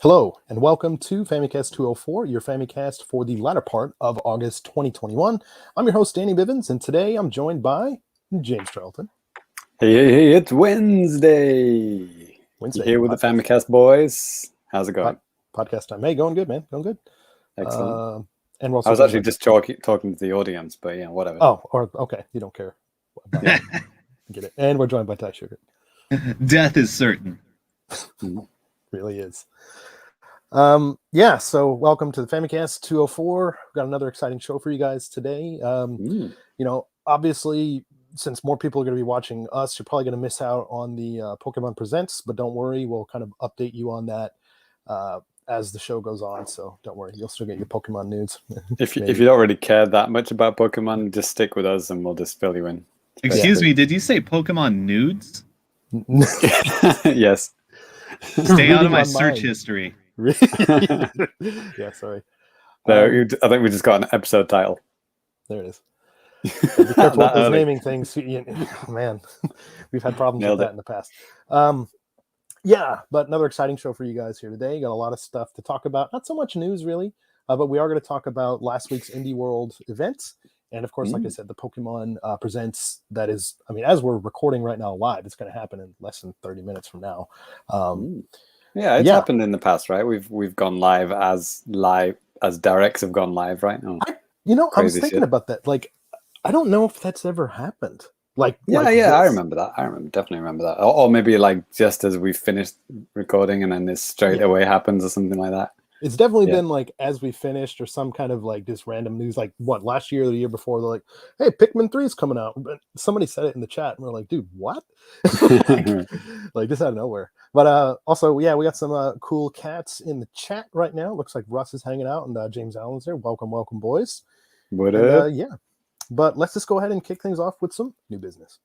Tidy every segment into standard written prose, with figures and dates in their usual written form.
Hello, and welcome to Famicast 204, your Famicast for the latter part of August 2021. I'm your host, Danny Bivens, and today I'm joined by James Charlton. Hey, it's Wednesday. Wednesday. You here with the Famicast boys? How's it going? Podcast time. Hey, going good, man. Going good. Excellent. And we're also I was actually just talking to the audience, but yeah, whatever. Oh, okay. You don't care. Yeah. Get it. And we're joined by Ty Sugar. Death is certain. Really is. So welcome to the Famicast 204. We've got another exciting show for you guys today. Obviously, since more people are going to be watching us, you're probably going to miss out on the Pokémon Presents, but don't worry, we'll kind of update you on that as the show goes on. So don't worry, you'll still get your Pokemon news. If you don't really care that much about Pokemon, just stick with us and we'll just fill you in. Excuse me, did you say Pokemon nudes? Yes. Stay out of my search history. Yeah, sorry. I think we just got an episode title. There it is. Be careful with those naming things. Man, we've had problems with that in the past. But another exciting show for you guys here today. Got a lot of stuff to talk about. Not so much news, really, but we are going to talk about last week's Indie World events. And of course, like I said, the Pokemon Presents, that is, as we're recording right now live, it's going to happen in less than 30 minutes from now. It's happened in the past, right? We've gone live as directs have gone live, right? I was thinking about that. Like, I don't know if that's ever happened. I remember that. Definitely remember that. Or maybe like just as we finished recording and then this straight away happens or something like that. It's definitely been like as we finished or some kind of like this random news, like what, last year or the year before, they're like, hey, Pikmin 3 is coming out. But somebody said it in the chat and we're like, dude, what? like just out of nowhere. But also, we got some cool cats in the chat right now. Looks like Russ is hanging out and James Allen's there. Welcome, boys. What up? But let's just go ahead and kick things off with some new business.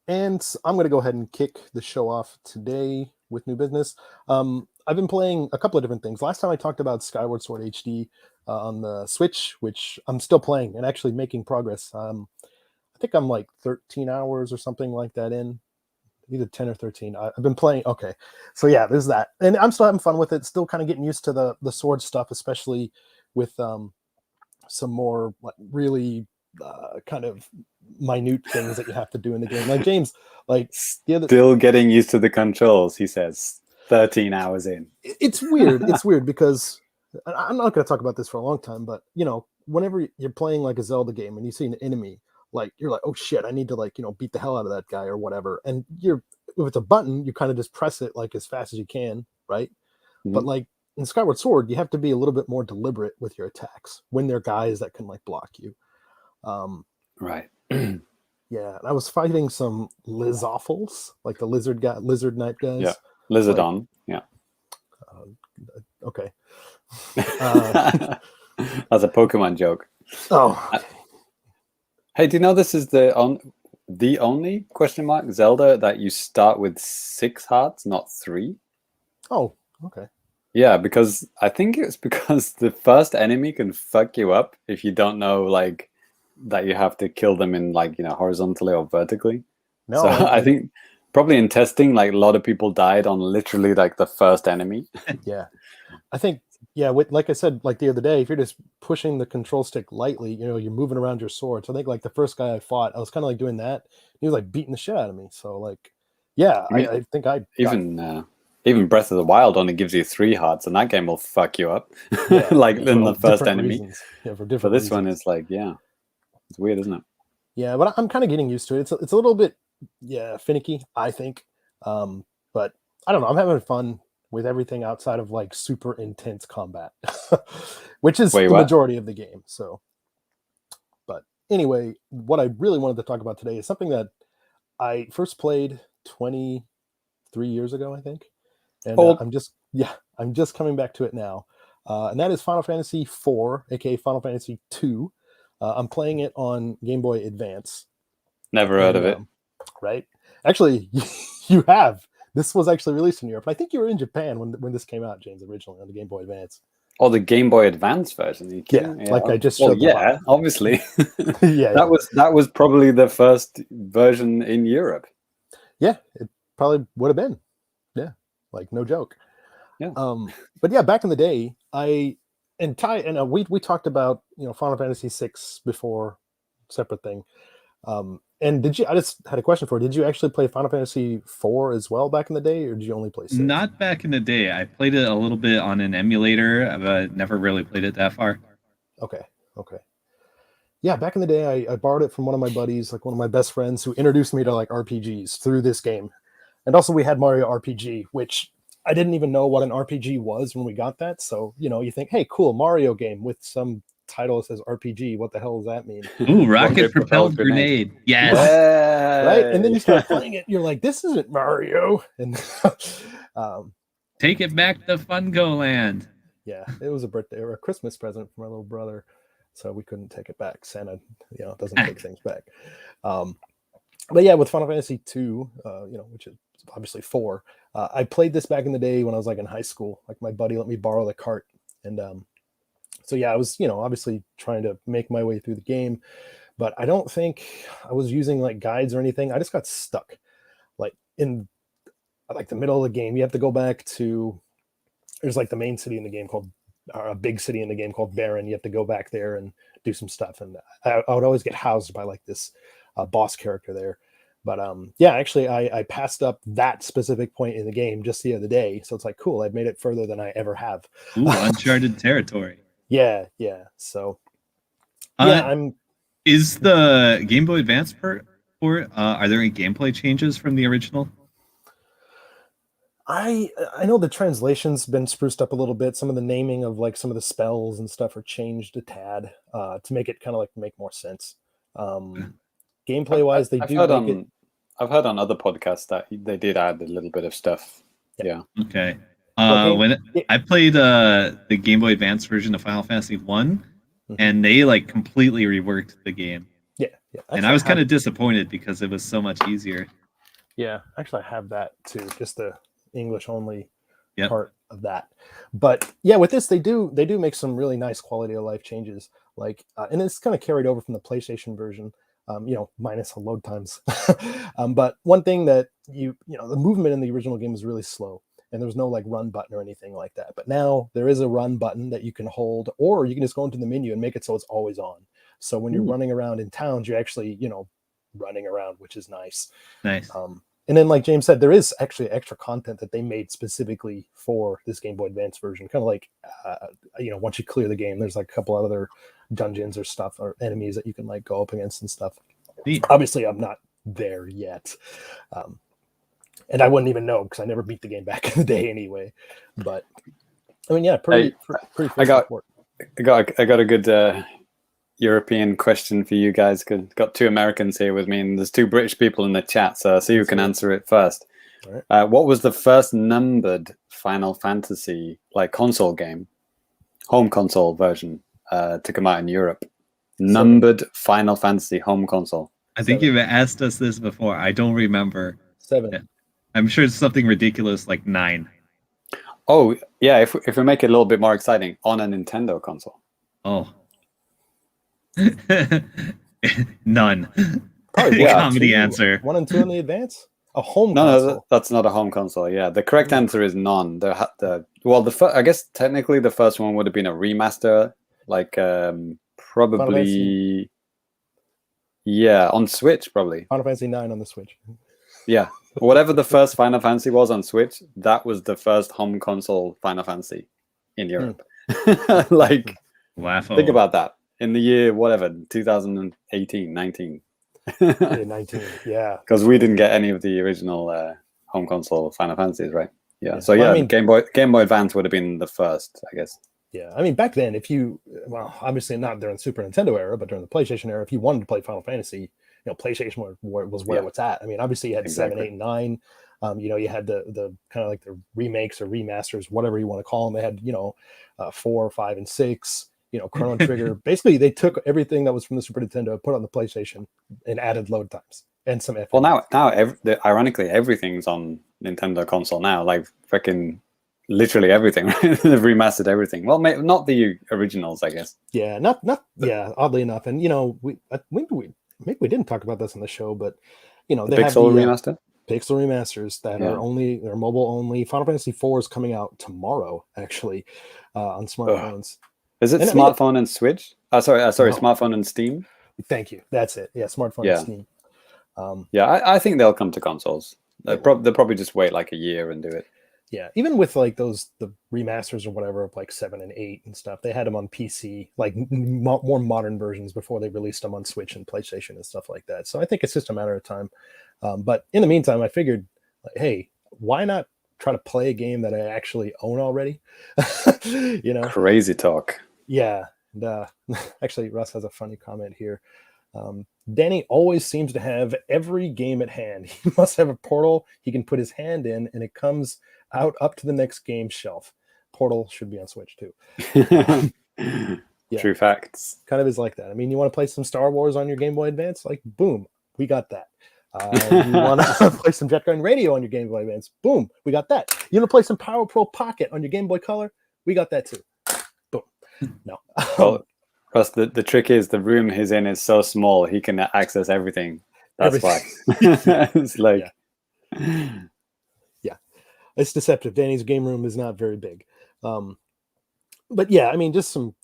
And I'm going to go ahead and kick the show off today with new business. I've been playing a couple of different things. Last time I talked about Skyward Sword HD on the Switch, which I'm still playing and actually making progress. I think I'm like 13 hours or something like that in. Either 10 or 13. I've been playing. Okay. So yeah, there's that. And I'm still having fun with it. Still kind of getting used to the sword stuff, especially with some more really kind of minute things that you have to do in the game. Like James, still getting used to the controls, he says. 13 hours in. It's weird. It's weird because I'm not going to talk about this for a long time, but whenever you're playing like a Zelda game and you see an enemy, like you're like, oh shit, I need to beat the hell out of that guy or whatever. And if it's a button, you kind of just press it like as fast as you can, right? Mm-hmm. But like in Skyward Sword, you have to be a little bit more deliberate with your attacks when they're guys that can like block you. Right. Yeah, and I was fighting some Lizophils, like the lizard knight guys. Yeah, Lizardon. Like, okay. That's a Pokemon joke. Oh. Hey, do you know this is the only Zelda that you start with 6 hearts, not 3? Oh, okay. Yeah, because I think it's because the first enemy can fuck you up if you don't know like that you have to kill them in like horizontally or vertically. No, so I think probably in testing, like a lot of people died on literally like the first enemy. Yeah, I think like I said, like the other day, if you're just pushing the control stick lightly, you're moving around your sword. So I think like the first guy I fought, I was kind of like doing that. He was like beating the shit out of me. So like, I think even Breath of the Wild only gives you 3 hearts, and that game will fuck you up. Like in the first enemy. Reasons. Yeah, for different. But this reasons. One is like, it's weird, isn't it? Yeah, but I'm kind of getting used to it. It's a little bit, finicky, I think. But I don't know. I'm having fun with everything outside of like super intense combat, which is the majority of the game. So, but anyway, what I really wanted to talk about today is something that I first played 23 years ago, I think. And I'm just coming back to it now. And that is Final Fantasy IV, aka Final Fantasy II. I'm playing it on Game Boy Advance. Never heard of it. Right? Actually, you have. This was actually released in Europe. I think you were in Japan when this came out, James, originally on the Game Boy Advance. Oh, the Game Boy Advance version. I just showed. Yeah, obviously. Yeah, that was probably the first version in Europe. Yeah, it probably would have been. Yeah. like no joke. Yeah. But yeah, back in the day, we talked about Final Fantasy VI before, separate thing. And I just had a question for you. Did you actually play Final Fantasy IV as well back in the day, or did you only play 6? Not back in the day. I played it a little bit on an emulator, but never really played it that far. Okay. Yeah, back in the day, I borrowed it from one of my buddies, like one of my best friends, who introduced me to like RPGs through this game. And also we had Mario RPG, which I didn't even know what an RPG was when we got that. So, you think, hey, cool, Mario game with some title that says RPG. What the hell does that mean? Ooh, rocket propelled grenade. Yes. Right? And then you start playing it, you're like, this isn't Mario. And take it back to Fungo Land. Yeah, it was a birthday or a Christmas present for my little brother. So we couldn't take it back. Santa, doesn't take things back. But yeah, with Final Fantasy 2, which is obviously 4, I played this back in the day when I was like in high school. Like my buddy let me borrow the cart, and so yeah, I was obviously trying to make my way through the game, but I don't think I was using like guides or anything. I just got stuck, like in like the middle of the game. You have to go back to there's like the main city in the game called. A big city in the game called Baron. You have to go back there and do some stuff, and I would always get housed by like this boss character there. But yeah, actually, I passed up that specific point in the game just the other day, so it's like cool. I've made it further than I ever have. Ooh, uncharted territory. Yeah. So yeah, Is the Game Boy Advance port? Are there any gameplay changes from the original? I know the translation's been spruced up a little bit. Some of the naming of like some of the spells and stuff are changed a tad to make it kind of like make more sense. Gameplay wise, I've heard on other podcasts that they did add a little bit of stuff. Yeah. Okay. I played the Game Boy Advance version of Final Fantasy 1, and they like completely reworked the game. Yeah. And I was kind of disappointed because it was so much easier. Yeah, actually, I have that too. Just the English only part of that. But yeah, with this they do make some really nice quality of life changes, like and it's kind of carried over from the PlayStation version, minus the load times. But one thing that the movement in the original game was really slow, and there was no like run button or anything like that. But now there is a run button that you can hold, or you can just go into the menu and make it so it's always on. So when you're running around in towns, you're actually running around, which is nice. And then, like James said, there is actually extra content that they made specifically for this Game Boy Advance version. Kind of like, once you clear the game, there's like a couple other dungeons or stuff or enemies that you can like go up against and stuff. Obviously, I'm not there yet, and I wouldn't even know because I never beat the game back in the day anyway. But I mean, yeah, pretty. I got a good European question for you guys. Got 2 Americans here with me, and there's 2 British people in the chat, so I'll see who can answer it first. Right. What was the first numbered Final Fantasy console game, home console version, to come out in Europe? Numbered Final Fantasy home console. I think you've asked us this before. I don't remember. 7. I'm sure it's something ridiculous like 9. Oh yeah, if we make it a little bit more exciting, on a Nintendo console. Oh. None. Probably comedy answer. 1 and 2 in the Advance. A home console. No, that's not a home console. Yeah, the correct answer is none. I guess technically the first one would have been a remaster, probably. Yeah, on Switch probably. Final Fantasy 9 on the Switch. Yeah, whatever the first Final Fantasy was on Switch, that was the first home console Final Fantasy in Europe. Wow. Think about that. In the year, 2018, 19. 19, yeah. Because we didn't get any of the original home console Final Fantasies, right? Yeah. So yeah, Game Boy Advance would have been the first, I guess. Yeah, I mean, back then, obviously not during the Super Nintendo era, but during the PlayStation era, if you wanted to play Final Fantasy, PlayStation was where it's at. I mean, obviously you had 7, 8, and 9. You had the kind of like the remakes or remasters, whatever you want to call them. They had 4, 5, and 6. Chrono Trigger. Basically, they took everything that was from the Super Nintendo, put it on the PlayStation, and added load times and some FMV. Well, now, ironically, everything's on Nintendo console now. Like freaking, literally everything. Right? They've remastered everything. Well, not the originals, I guess. Yeah, yeah. Oddly enough, and maybe we didn't talk about this on the show, but the Pixel remaster. Pixel remasters that they're mobile only. Final Fantasy IV is coming out tomorrow, actually, on smartphones. Is it smartphone and Switch? Sorry, no. Smartphone and Steam. Thank you. That's it. Yeah, smartphone and Steam. I think they'll come to consoles. They'll probably just wait like a year and do it. Yeah, even with like the remasters or whatever of like 7 and 8 and stuff, they had them on PC, like more modern versions before they released them on Switch and PlayStation and stuff like that. So I think it's just a matter of time. But in the meantime, I figured, like, hey, why not try to play a game that I actually own already? You know, crazy talk. Yeah, and actually, Russ has a funny comment here. Danny always seems to have every game at hand. He must have a portal he can put his hand in, and it comes out up to the next game shelf. Portal should be on Switch too. True facts. Kind of is like that. I mean, you want to play some Star Wars on your Game Boy Advance? Like, boom, we got that. You want to play some Jet Gun Radio on your Game Boy Advance? Boom, we got that. You want to play some Power Pro Pocket on your Game Boy Color? We got that too. Boom. No. Well, Russ, the trick is the room he's in is so small he can access everything. That's why. It's like, it's deceptive. Danny's game room is not very big. But yeah, I mean, just some,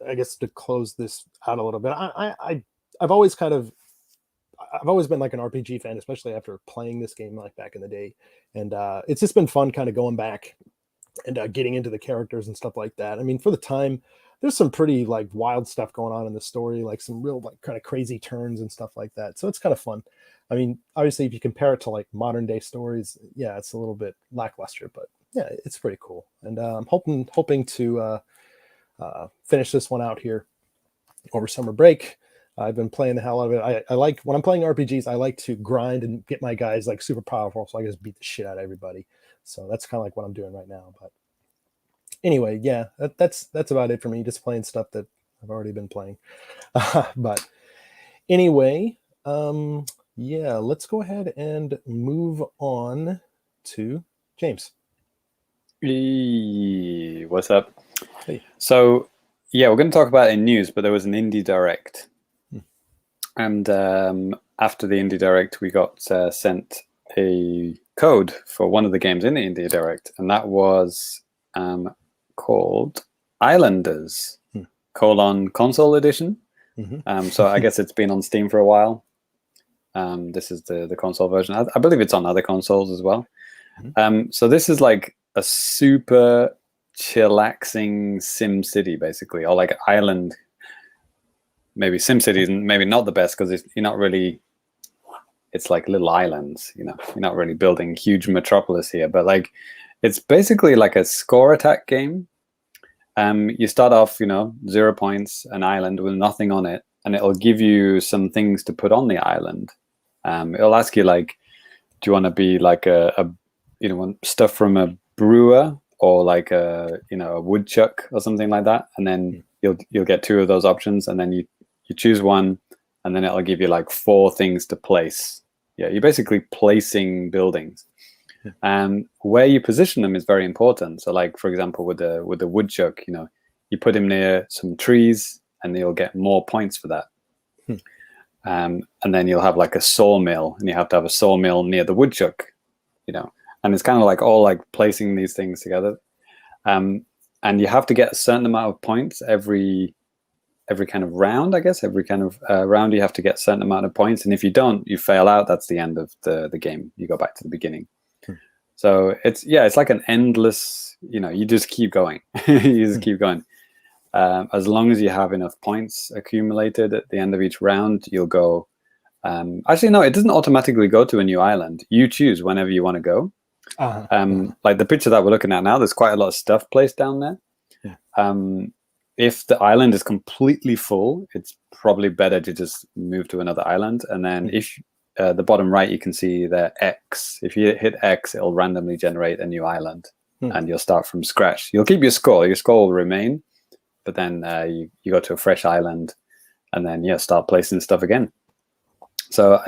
I guess, to close this out a little bit. I've always been like an RPG fan, especially after playing this game like back in the day, and it's just been fun kind of going back and getting into the characters and stuff like that. I mean, for the time, there's some pretty like wild stuff going on in the story, like some real like kind of crazy turns and stuff like that. So it's kind of fun. I mean, obviously, if you compare it to like modern day stories, yeah, it's a little bit lackluster, but yeah, it's pretty cool. And I'm hoping to finish this one out here over summer break. I've been playing the hell out of it. I like, when I'm playing RPGs, I like to grind and get my guys like super powerful, so I just beat the shit out of everybody. So that's kind of like what I'm doing right now. But anyway, yeah, that's about it for me. Just playing stuff that I've already been playing. But anyway, yeah, let's go ahead and move on to James. What's up? Hey. So, yeah, we're going to talk about it in news, but there was an Indie Direct. And after the Indie Direct, we got sent a code for one of the games in the Indie Direct, and that was called Islanders, console edition. So I guess it's been on Steam for a while. This is the console version. I believe it's on other consoles as well. So this is like a super chillaxing Sim City, basically, or like island. Maybe Sim City is maybe not the best because you're not really. It's like little islands, you know. You're not really building huge metropolis here, but like it's basically like a score attack game. You start off, 0 points, an island with nothing on it, and it'll give you some things to put on the island. It'll ask you like, do you want to be like a stuff from a brewer or like a woodchuck or something like that, and then you'll get 2 of those options, and then you choose one, and then it'll give you like 4 things to place. Yeah, you're basically placing buildings. Where you position them is very important. So like, for example, with the woodchuck, you put him near some trees and you'll get more points for that. And then you'll have like a sawmill, and you have to have a sawmill near the woodchuck, and it's kind of like all like placing these things together. And you have to get a certain amount of points every kind of round, I guess. Every kind of round you have to get a certain amount of points, and if you don't, you fail out. That's the end of the game. You go back to the beginning. So it's like an endless, you just keep going. You just keep going. As long as you have enough points accumulated at the end of each round, you'll go. Actually, no, it doesn't automatically go to a new island. You choose whenever you want to go. Like the picture that we're looking at now, there's quite a lot of stuff placed down there. If the island is completely full, it's probably better to just move to another island. And then if the bottom right, you can see the X. If you hit X, it'll randomly generate a new island, and you'll start from scratch. You'll keep your score. Your score will remain, but then you go to a fresh island, and then start placing stuff again. So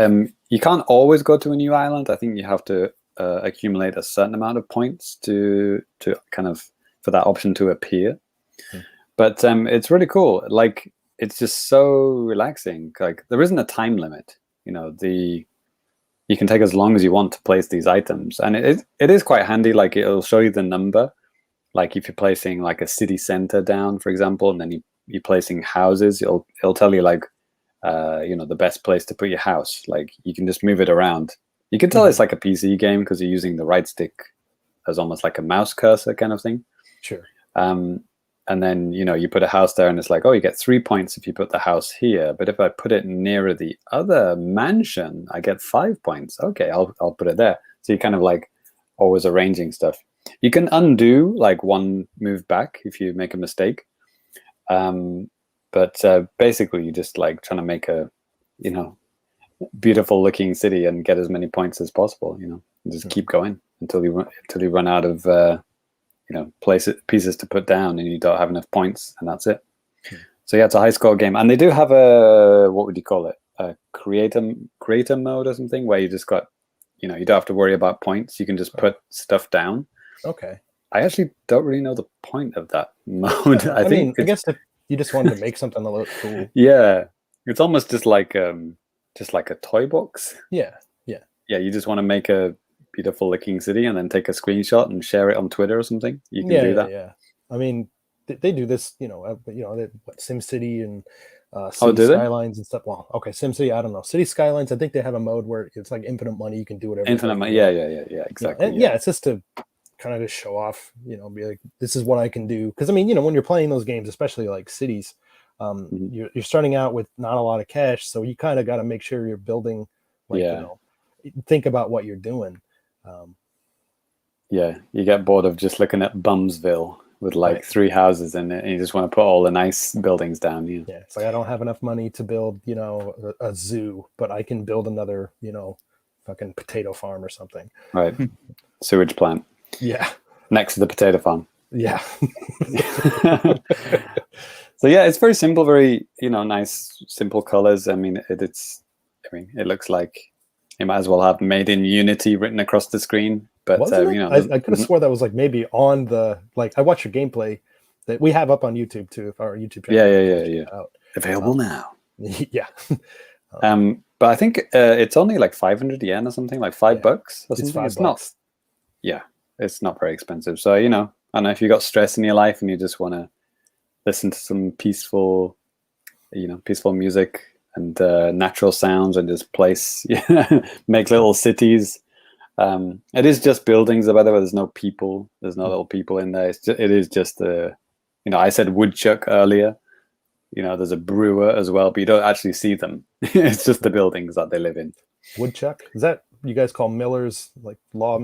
you can't always go to a new island. I think you have to accumulate a certain amount of points to kind of for that option to appear. But it's really cool. Like, it's just so relaxing. Like, there isn't a time limit. you can take as long as you want to place these items, and it is quite handy. Like it'll show you the number. Like if you're placing like a city center down, for example, and then you're placing houses, it'll tell you like the best place to put your house. Like you can just move it around. You can tell it's like a PC game because you're using the right stick as almost like a mouse cursor kind of thing. Sure. And then you put a house there, and it's like, oh, you get 3 points if you put the house here. But if I put it nearer the other mansion, I get 5 points. Okay, I'll put it there. So you're kind of like always arranging stuff. You can undo like one move back if you make a mistake. But basically, you're just like trying to make a beautiful looking city and get as many points as possible. And just keep going until you run out of pieces to put down, and you don't have enough points, and that's it. So yeah, it's a high score game, and they do have a, what would you call it, a creator mode or something, where you just got, you don't have to worry about points. You can just put stuff down. Okay. I actually don't really know the point of that mode. I mean, I guess if you just wanted to make something that looked cool. Yeah, it's almost just like a toy box. Yeah. You just want to make a beautiful looking city and then take a screenshot and share it on Twitter or something. You can do that. Yeah. I mean, they do this. SimCity and do they? Skylines and stuff. Well, okay, SimCity. I don't know. City Skylines. I think they have a mode where it's like infinite money. You can do whatever. Infinite money. Yeah. Exactly. And it's just to kind of just show off. Be like, this is what I can do. Because I mean, when you're playing those games, especially like cities, you're starting out with not a lot of cash, so you kind of got to make sure you're building. Think about what you're doing. You get bored of just looking at Bumsville with like 3 houses in it, and you just want to put all the nice buildings down. Yeah, it's like I don't have enough money to build, a zoo, but I can build another, fucking potato farm or something. Right. Sewage plant. Yeah. Next to the potato farm. Yeah. So yeah, it's very simple, very nice, simple colors. I mean, it looks like you might as well have "Made in Unity" written across the screen. But I could have swore that was like maybe on the I watched your gameplay that we have up on YouTube too. If our YouTube channel, yeah. Available now. Yeah. But I think it's only like 500 yen or something, like $5 or something. It's $5. It's not very expensive. So I don't know if you got stress in your life and you just want to listen to some peaceful music and natural sounds and just make little cities. It is just buildings, by the way. There's no people. There's no little people in there. It is just I said woodchuck earlier. There's a brewer as well, but you don't actually see them. It's just the buildings that they live in. Woodchuck? Is that you guys call millers, like law?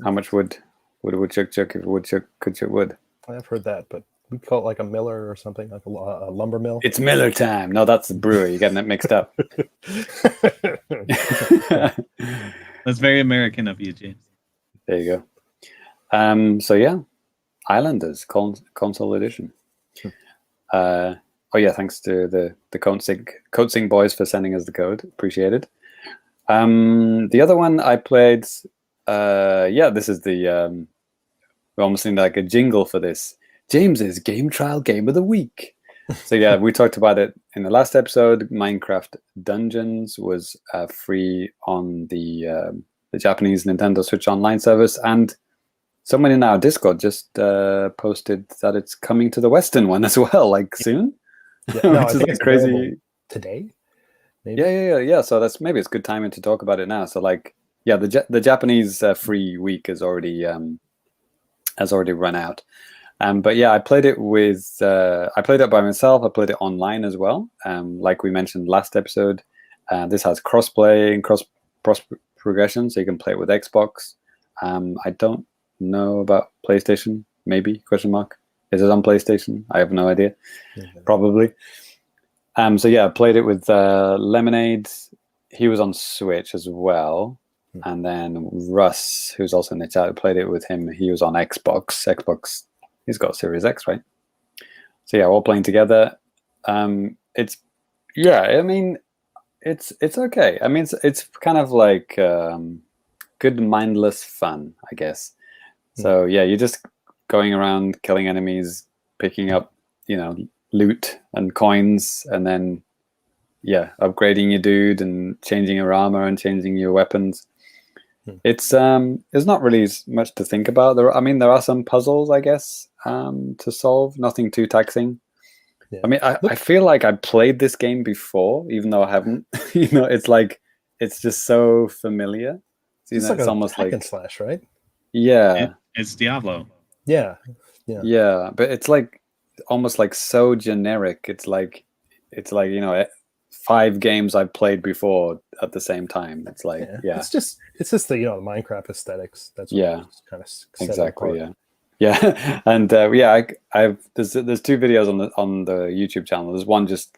How much wood would a woodchuck chuck if a woodchuck could chuck wood? I've heard that, but we call it like a miller or something, like a lumber mill. It's Miller time. No, that's the brewer. You're getting it mixed up. That's very American of you, James. There you go. So yeah, Islanders console edition. Thanks to the CodeSync boys for sending us the code. Appreciate it. The other one I played. This is the we almost need like a jingle for this. James's Game Trial Game of the Week. So yeah, we talked about it in the last episode. Minecraft Dungeons was free on the Japanese Nintendo Switch Online service, and someone in our Discord just posted that it's coming to the Western one as well, like soon. Which is like crazy. Today? Maybe? Yeah. So maybe it's good timing to talk about it now. So the Japanese free week has already run out. But yeah, I played it by myself. I played it online as well. Like we mentioned last episode, this has cross-play and cross progression, so you can play it with Xbox. I don't know about PlayStation. Maybe ? Is it on PlayStation? I have no idea. Probably. So yeah, I played it with Lemonade. He was on Switch as well. And then Russ, who's also in the chat, played it with him. He was on Xbox. He's got Series X, right? So yeah, all playing together. It's okay. I mean, it's kind of like good mindless fun, I guess. So yeah, you're just going around killing enemies, picking up, loot and coins, and then upgrading your dude and changing your armor and changing your weapons. It's not really much to think about. There are some puzzles, I guess, to solve. Nothing too taxing. Yeah. I mean, I feel like I played this game before, even though I haven't. It's just so familiar. It's like it's almost like hack and slash, right? Yeah, it's Diablo. Yeah, but it's like almost like so generic. It's like 5 games I've played before at the same time. It's like it's just the the Minecraft aesthetics. That's what kind of exactly and I've there's 2 videos on the YouTube channel. There's one just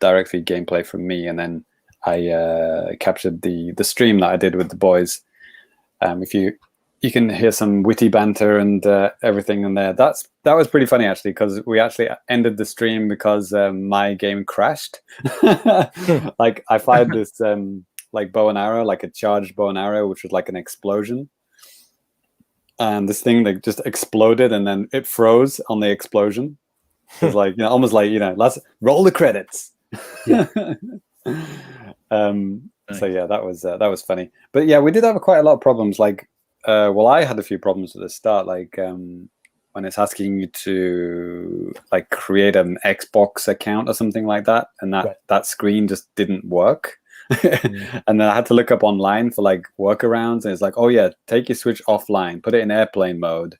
direct feed gameplay from me, and then I captured the stream that I did with the boys. If you can hear some witty banter and everything in there. That was pretty funny, actually, because we actually ended the stream because my game crashed. Like I fired this like bow and arrow, like a charged bow and arrow, which was like an explosion. And this thing like just exploded, and then it froze on the explosion. It was like almost like let's roll the credits. Yeah. So yeah, that was funny. But yeah, we did have quite a lot of problems. Like, I had a few problems at the start. Like when it's asking you to like create an Xbox account or something like that, and that screen just didn't work. And then I had to look up online for like workarounds, and it's like, oh yeah, take your Switch offline, put it in airplane mode,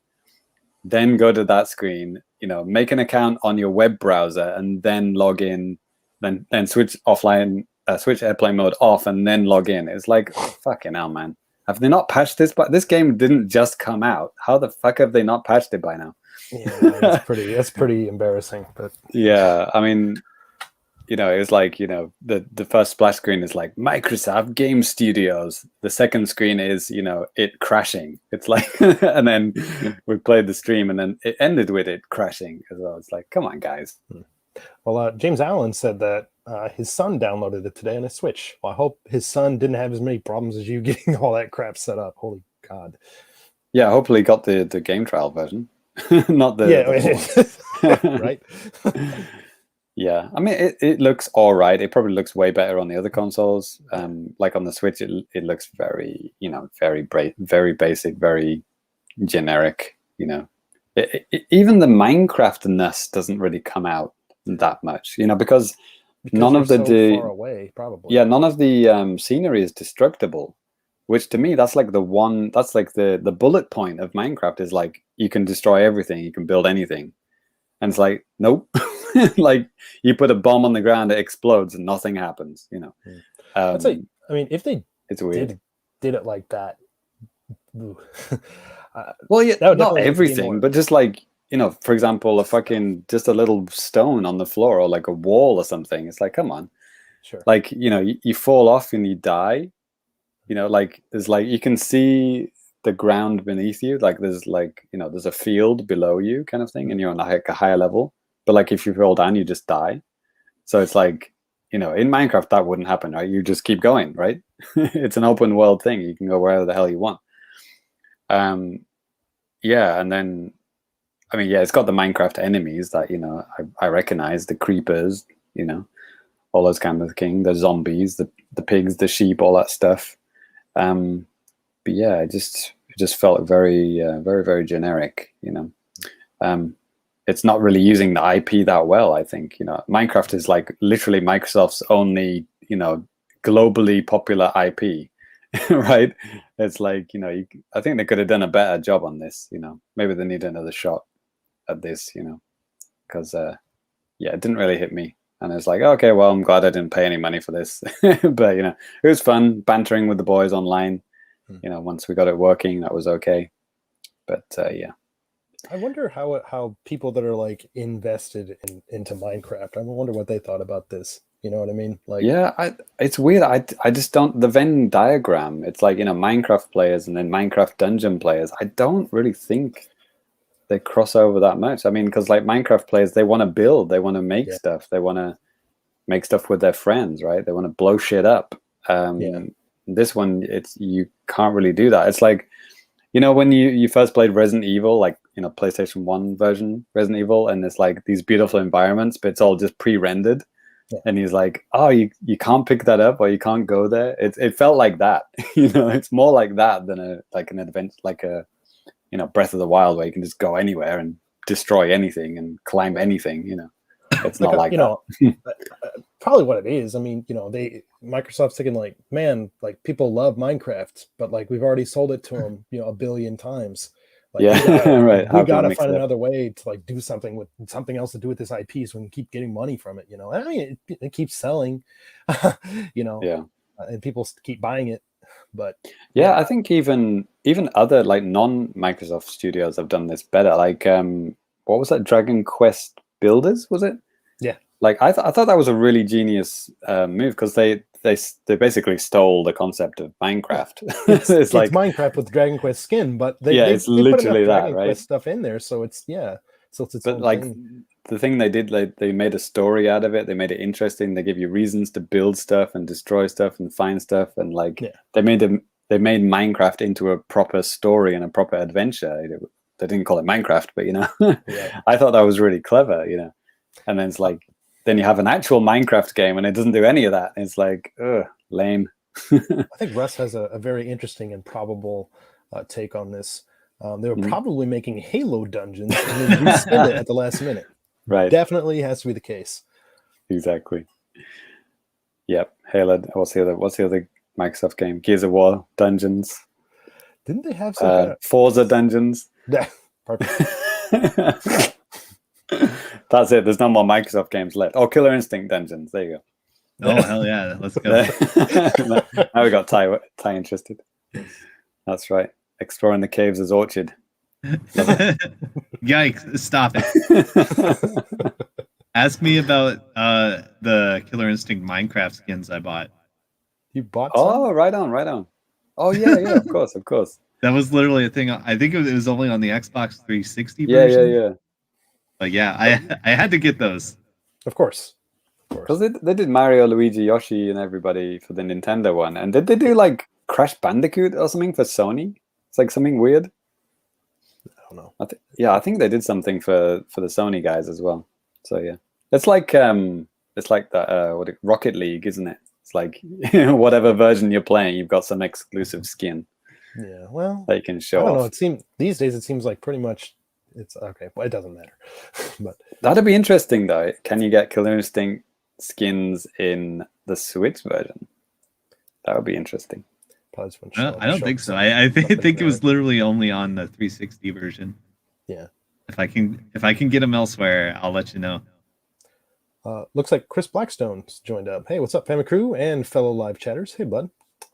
then go to that screen, make an account on your web browser, and then log in, then switch offline, switch airplane mode off, and then log in. It's like, fucking hell, man. Have they not patched this? But this game didn't just come out. How the fuck have they not patched it by now? Yeah, that's pretty embarrassing. But yeah, I mean, it's like, the first splash screen is like Microsoft Game Studios. The second screen is, it crashing. It's like, and then we played the stream, and then it ended with it crashing as well. It's like, come on, guys. Well, James Allen said that his son downloaded it today on his Switch. Well, I hope his son didn't have as many problems as you getting all that crap set up. Holy God. Yeah, hopefully got the game trial version. Not the right. Yeah, I mean, it looks all right. It probably looks way better on the other consoles. Like on the Switch, it looks very, very basic, very generic. Even the Minecraft-ness doesn't really come out that much, because none of the far away, probably. Yeah, none of the scenery is destructible, which to me that's like the bullet point of Minecraft is like you can destroy everything, you can build anything, and it's like nope. Like you put a bomb on the ground, it explodes and nothing happens. I'd say, I mean, if they it's weird. did it like that. Well, yeah, not everything, but just like for example, just a little stone on the floor or like a wall or something. It's like, come on, sure. Like you fall off and you die. Like there's like you can see the ground beneath you. Like there's like there's a field below you, kind of thing, and you're on like a higher level. But like if you fall down, you just die. So it's like, in Minecraft, that wouldn't happen, right? You just keep going, right? It's an open world thing. You can go wherever the hell you want. Yeah, and then, I mean, yeah, it's got the Minecraft enemies that, I recognize, the creepers, all those kind of things, the zombies, the pigs, the sheep, all that stuff. But yeah, it just felt very, very, very generic, It's not really using the IP that well, I think. Minecraft is like literally Microsoft's only, globally popular IP, right? It's like, I think they could have done a better job on this, Maybe they need another shot at this, because, yeah, it didn't really hit me. And it's like, okay, well, I'm glad I didn't pay any money for this. But, it was fun bantering with the boys online. Once we got it working, that was okay. But, yeah. I wonder how people that are like invested into Minecraft, I wonder what they thought about this. You know what I mean? Like, yeah, it's weird. I just don't, the Venn diagram, it's like, Minecraft players and then Minecraft dungeon players. I don't really think they cross over that much. I mean, because like Minecraft players, they want to build, they want to make stuff, they want to make stuff with their friends, right? They want to blow shit up. This one, you can't really do that. It's like, when you first played Resident Evil, like, PlayStation 1 version Resident Evil, and it's like these beautiful environments, but it's all just pre-rendered. Yeah. And he's like, oh, you can't pick that up or you can't go there. It felt like that. It's more like that than an adventure, like a Breath of the Wild, where you can just go anywhere and destroy anything and climb anything. It's not like that. Probably what it is. I mean, Microsoft's thinking like, man, like people love Minecraft, but like we've already sold it to them, 1 billion times. Like, right. We gotta find another way to like do something with something else to do with this IP, so we can keep getting money from it. I mean, it keeps selling, and people keep buying it. But I think even other like non-Microsoft studios have done this better. Like, what was that? Dragon Quest Builders, was it? Yeah. Like I thought that was a really genius move, because they basically stole the concept of Minecraft. It's like Minecraft with Dragon Quest skin, but they literally put Dragon right? Quest stuff in there, so it's its but own like thing. The thing they did, like they made a story out of it. They made it interesting. They give you reasons to build stuff and destroy stuff and find stuff, and like they made Minecraft into a proper story and a proper adventure. They didn't call it Minecraft, but I thought that was really clever. And then it's like, then you have an actual Minecraft game and it doesn't do any of that. It's like, lame. I think Russ has a very interesting and probable take on this. They were probably making Halo dungeons and then reskin it at the last minute. Right. Definitely has to be the case. Exactly. Yep. Halo. What's the other Microsoft game? Gears of War dungeons. Didn't they have some Forza dungeons? Yeah. Perfect. That's it. There's no more Microsoft games left. Oh, Killer Instinct dungeons. There you go. Oh, hell yeah. Let's go. Now we got Ty interested. That's right. Exploring the caves as Orchard. Yikes. Stop it. Ask me about the Killer Instinct Minecraft skins I bought. You bought some? Oh, right on. Oh, yeah, of course. That was literally a thing. I think it was only on the Xbox 360 version. Yeah. But yeah, I had to get those. Of course. Because they did Mario, Luigi, Yoshi, and everybody for the Nintendo one. And did they do like Crash Bandicoot or something for Sony? It's like something weird. I don't know. I think they did something for the Sony guys as well. So yeah, it's like the Rocket League, isn't it? It's like whatever version you're playing, you've got some exclusive skin. Yeah, well, that you can show. I don't know. These days it seems like pretty much it's okay. Well, it doesn't matter. But that'd be interesting though. Can you get Killer Instinct skins in the Switch version? That would be interesting. I don't think so. I think it was literally only on the 360 version. Yeah. If I can get them elsewhere, I'll let you know. Looks like Chris Blackstone's joined up. Hey, what's up, Famicrew and fellow live chatters? Hey, bud.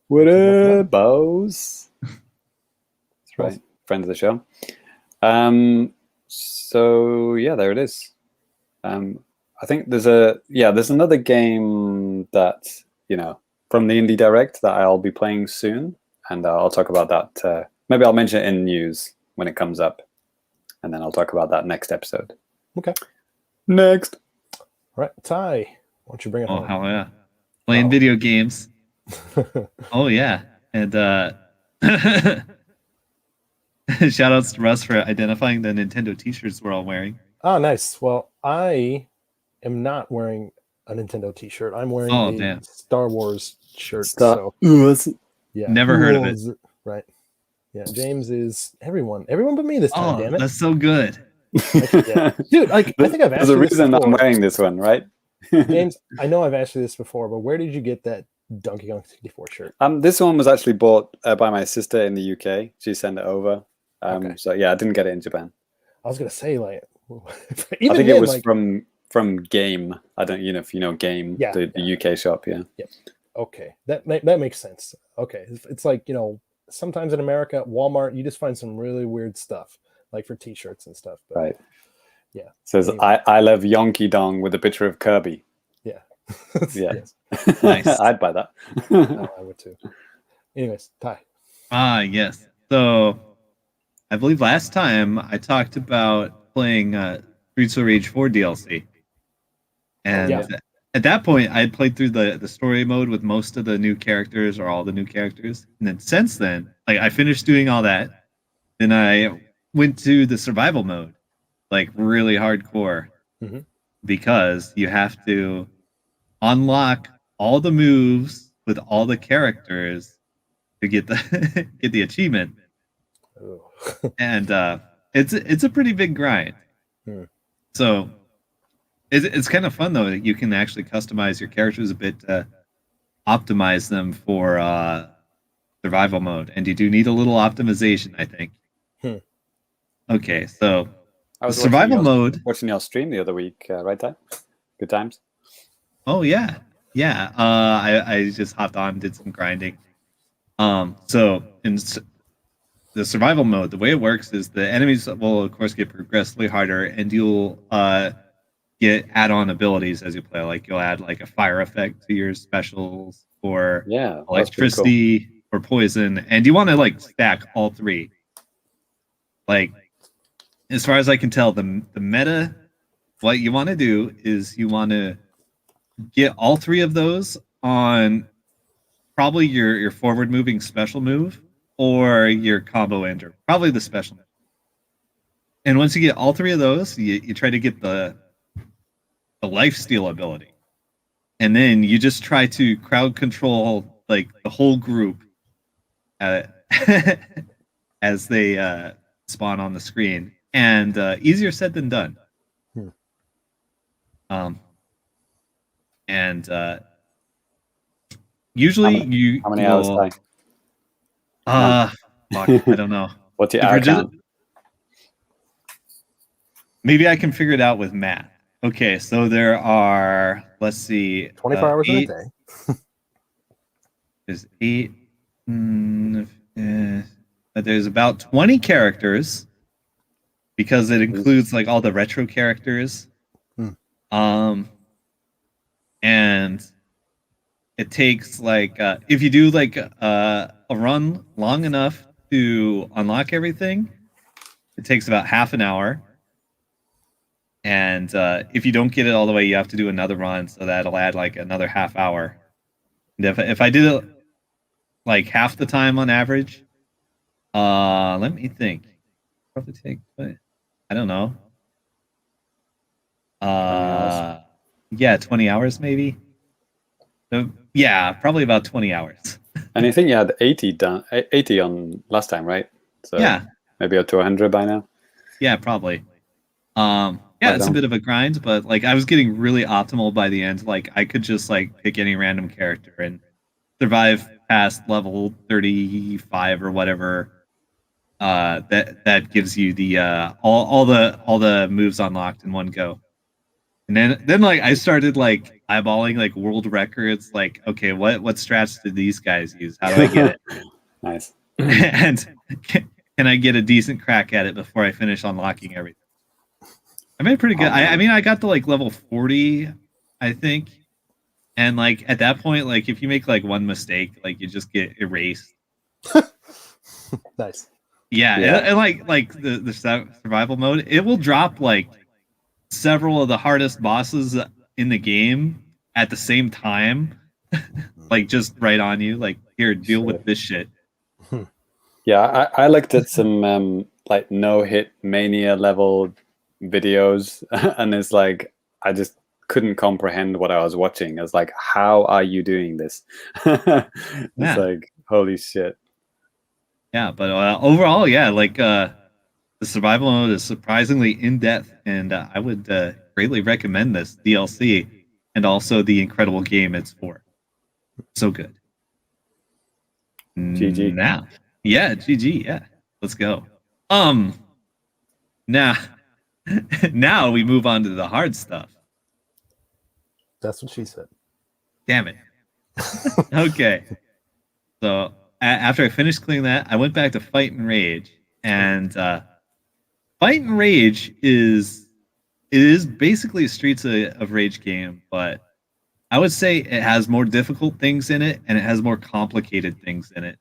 What up, bows? That's right. Friend of the show. So yeah, there it is. I think there's another game that, from the Indie Direct that I'll be playing soon, and I'll talk about that. Maybe I'll mention it in news when it comes up, and then I'll talk about that next episode. Okay. Next. All right, Ty, why don't you bring it home? Oh, hell yeah. Playing video games. Oh, yeah. And shout outs to Russ for identifying the Nintendo t-shirts we're all wearing. Oh, nice. Well, I am not wearing a Nintendo t-shirt. I'm wearing a Star Wars shirt. Yeah. Never heard of it. Right. Yeah, James is everyone but me this time, damn it. That's so good. Dude, I think I've asked you this before. There's a reason I'm wearing this one, right? James, I know I've asked you this before, but where did you get that Donkey Kong 64 shirt? This one was actually bought by my sister in the UK. She sent it over. So yeah, I didn't get it in Japan. I was gonna say, like, I think it was from Game. I don't, if you know Game, the UK shop. Yeah. Yep. Okay, that makes sense. Okay, it's like, sometimes in America at Walmart you just find some really weird stuff, like for T-shirts and stuff. But, right. Yeah. Says anyway. I love Yonky Dong with a picture of Kirby. Yeah. Yeah. Nice. I'd buy that. I would too. Anyways, Ty. Yes. So I believe last time I talked about playing Streets of Rage 4 DLC. And at that point, I had played through the story mode with most of the new characters or all the new characters. And then since then, like I finished doing all that. Then I went to the survival mode, like really hardcore, because you have to unlock all the moves with all the characters to get the get the achievement. And it's a pretty big grind. So it's kind of fun though that you can actually customize your characters a bit to optimize them for survival mode, and you do need a little optimization, I think. Okay, so I was survival mode. Watching your stream the other week, right? Time, good times. Oh yeah. I just hopped on, did some grinding. So in the survival mode, the way it works is the enemies will, of course, get progressively harder, and you'll get add-on abilities as you play. Like you'll add like a fire effect to your specials, or electricity, or poison, and you want to like stack all three. Like, as far as I can tell, the meta, what you want to do is you want to get all three of those on probably your forward moving special move or your combo ender, probably the special move. And once you get all three of those, you try to get the lifesteal ability, and then you just try to crowd control like the whole group as they spawn on the screen. And easier said than done. Usually how many hours time? Fuck, I don't know. What's your hour count? Maybe I can figure it out with math. Okay, so there are, let's see, 24 hours in a day. There's 8. There's about 20 characters, because it includes like all the retro characters. And it takes like if you do like a run long enough to unlock everything, it takes about half an hour. And if you don't get it all the way, you have to do another run, so that'll add like another half hour. And if I did it like half the time on average, let me think. Probably take, I don't know. 20 hours maybe. So, yeah, probably about 20 hours. And I think you had 80 on last time, right? So yeah, maybe up to 100 by now. Yeah, probably. It's a bit of a grind, but like I was getting really optimal by the end. Like I could just like pick any random character and survive past level 35 or whatever. That gives you the all the moves unlocked in one go. And then like I started like eyeballing like world records. Like, okay, what strats did these guys use? How do I get it? Nice. And can I get a decent crack at it before I finish unlocking everything? I made pretty good. I mean, I got to like level 40, I think. And like at that point, like if you make like one mistake, like you just get erased. Nice. Yeah. And like the survival mode, it will drop like several of the hardest bosses in the game at the same time. Like just right on you. Like, here, deal with this shit. Yeah, I looked at some like no-hit mania level videos, and it's like I just couldn't comprehend what I was watching. I was like, how are you doing this? It's like, holy shit. Yeah, but overall, yeah, like the survival mode is surprisingly in-depth, and I would greatly recommend this DLC and also the incredible game it's for. So good. GG. Now, yeah, GG, yeah. Let's go. Now we move on to the hard stuff. That's what she said. Damn it. Okay. So after I finished cleaning that, I went back to Fight and Rage. And Fight and Rage is basically a Streets of Rage game, but I would say it has more difficult things in it, and it has more complicated things in it.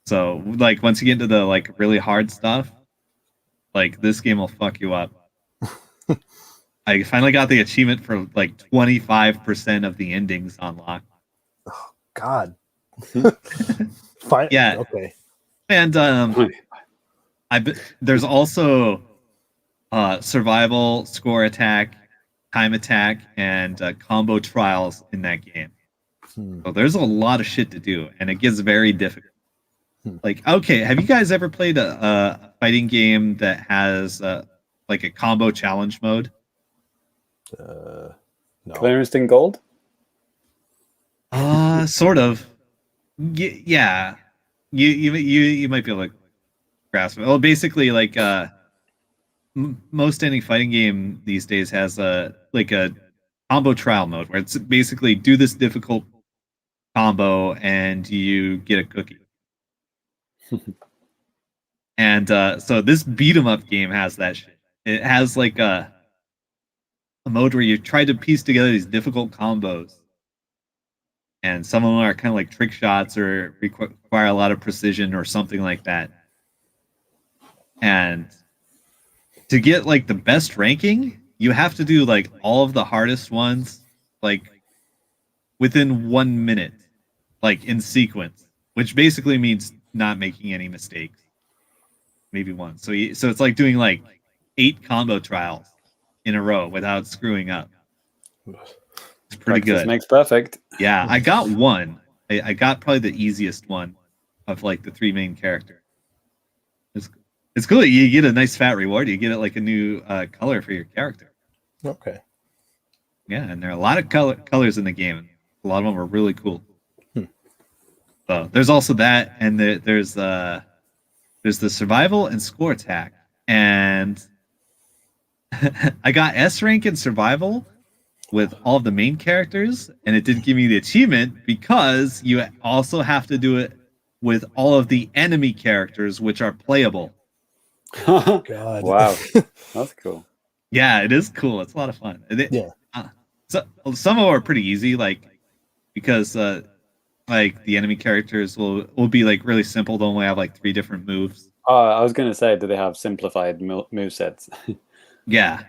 So like once you get into the like really hard stuff, like this game will fuck you up. I finally got the achievement for like 25% of the endings unlocked. Oh God. Yeah. Okay. And there's also survival, score attack, time attack, and combo trials in that game. So there's a lot of shit to do, and it gets very difficult. Like, okay, have you guys ever played a fighting game that has like a combo challenge mode? No. Clear Instinct Gold? Sort of. Yeah. You might be able to grasp it. Well, basically, like most any fighting game these days has a combo trial mode where it's basically do this difficult combo and you get a cookie. And so this beat 'em up game has that shit. It has like a mode where you try to piece together these difficult combos. And some of them are kind of like trick shots or require a lot of precision or something like that. And to get like the best ranking, you have to do like all of the hardest ones like within 1 minute, like in sequence, which basically means not making any mistakes. Maybe one. So it's like doing like 8 combo trials in a row without screwing up. It's pretty good. Makes perfect. Yeah, I got one. I got probably the easiest one of like the 3 main characters. It's cool. You get a nice fat reward. You get it like a new color for your character. Okay. Yeah, and there are a lot of colors in the game. A lot of them are really cool. So there's also that, and there's the survival and score attack. And I got S rank in survival with all of the main characters, and it didn't give me the achievement because you also have to do it with all of the enemy characters, which are playable. God. Wow, that's cool. Yeah, it is cool. It's a lot of fun. Yeah. So some of them are pretty easy, like because like the enemy characters will be like really simple. They'll only have like 3 different moves. I was gonna say, do they have simplified movesets? Yeah,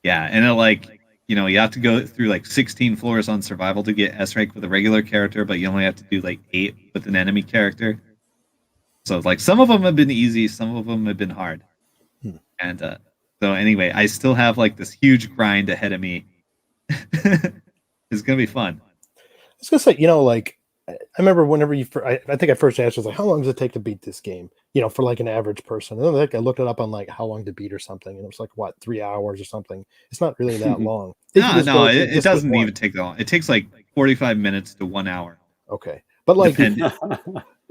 and it like you have to go through like 16 floors on survival to get S rank with a regular character, but you only have to do like 8 with an enemy character. So like some of them have been easy, some of them have been hard. And so anyway, I still have like this huge grind ahead of me. It's gonna be fun. I was gonna say, like I remember whenever I think I first asked was like, how long does it take to beat this game? For like an average person. And then like I looked it up on like how long to beat or something, and it was like what 3 hours or something. It's not really that long. No, it doesn't even take that long. It takes like 45 minutes to 1 hour. Okay, but like, Depending.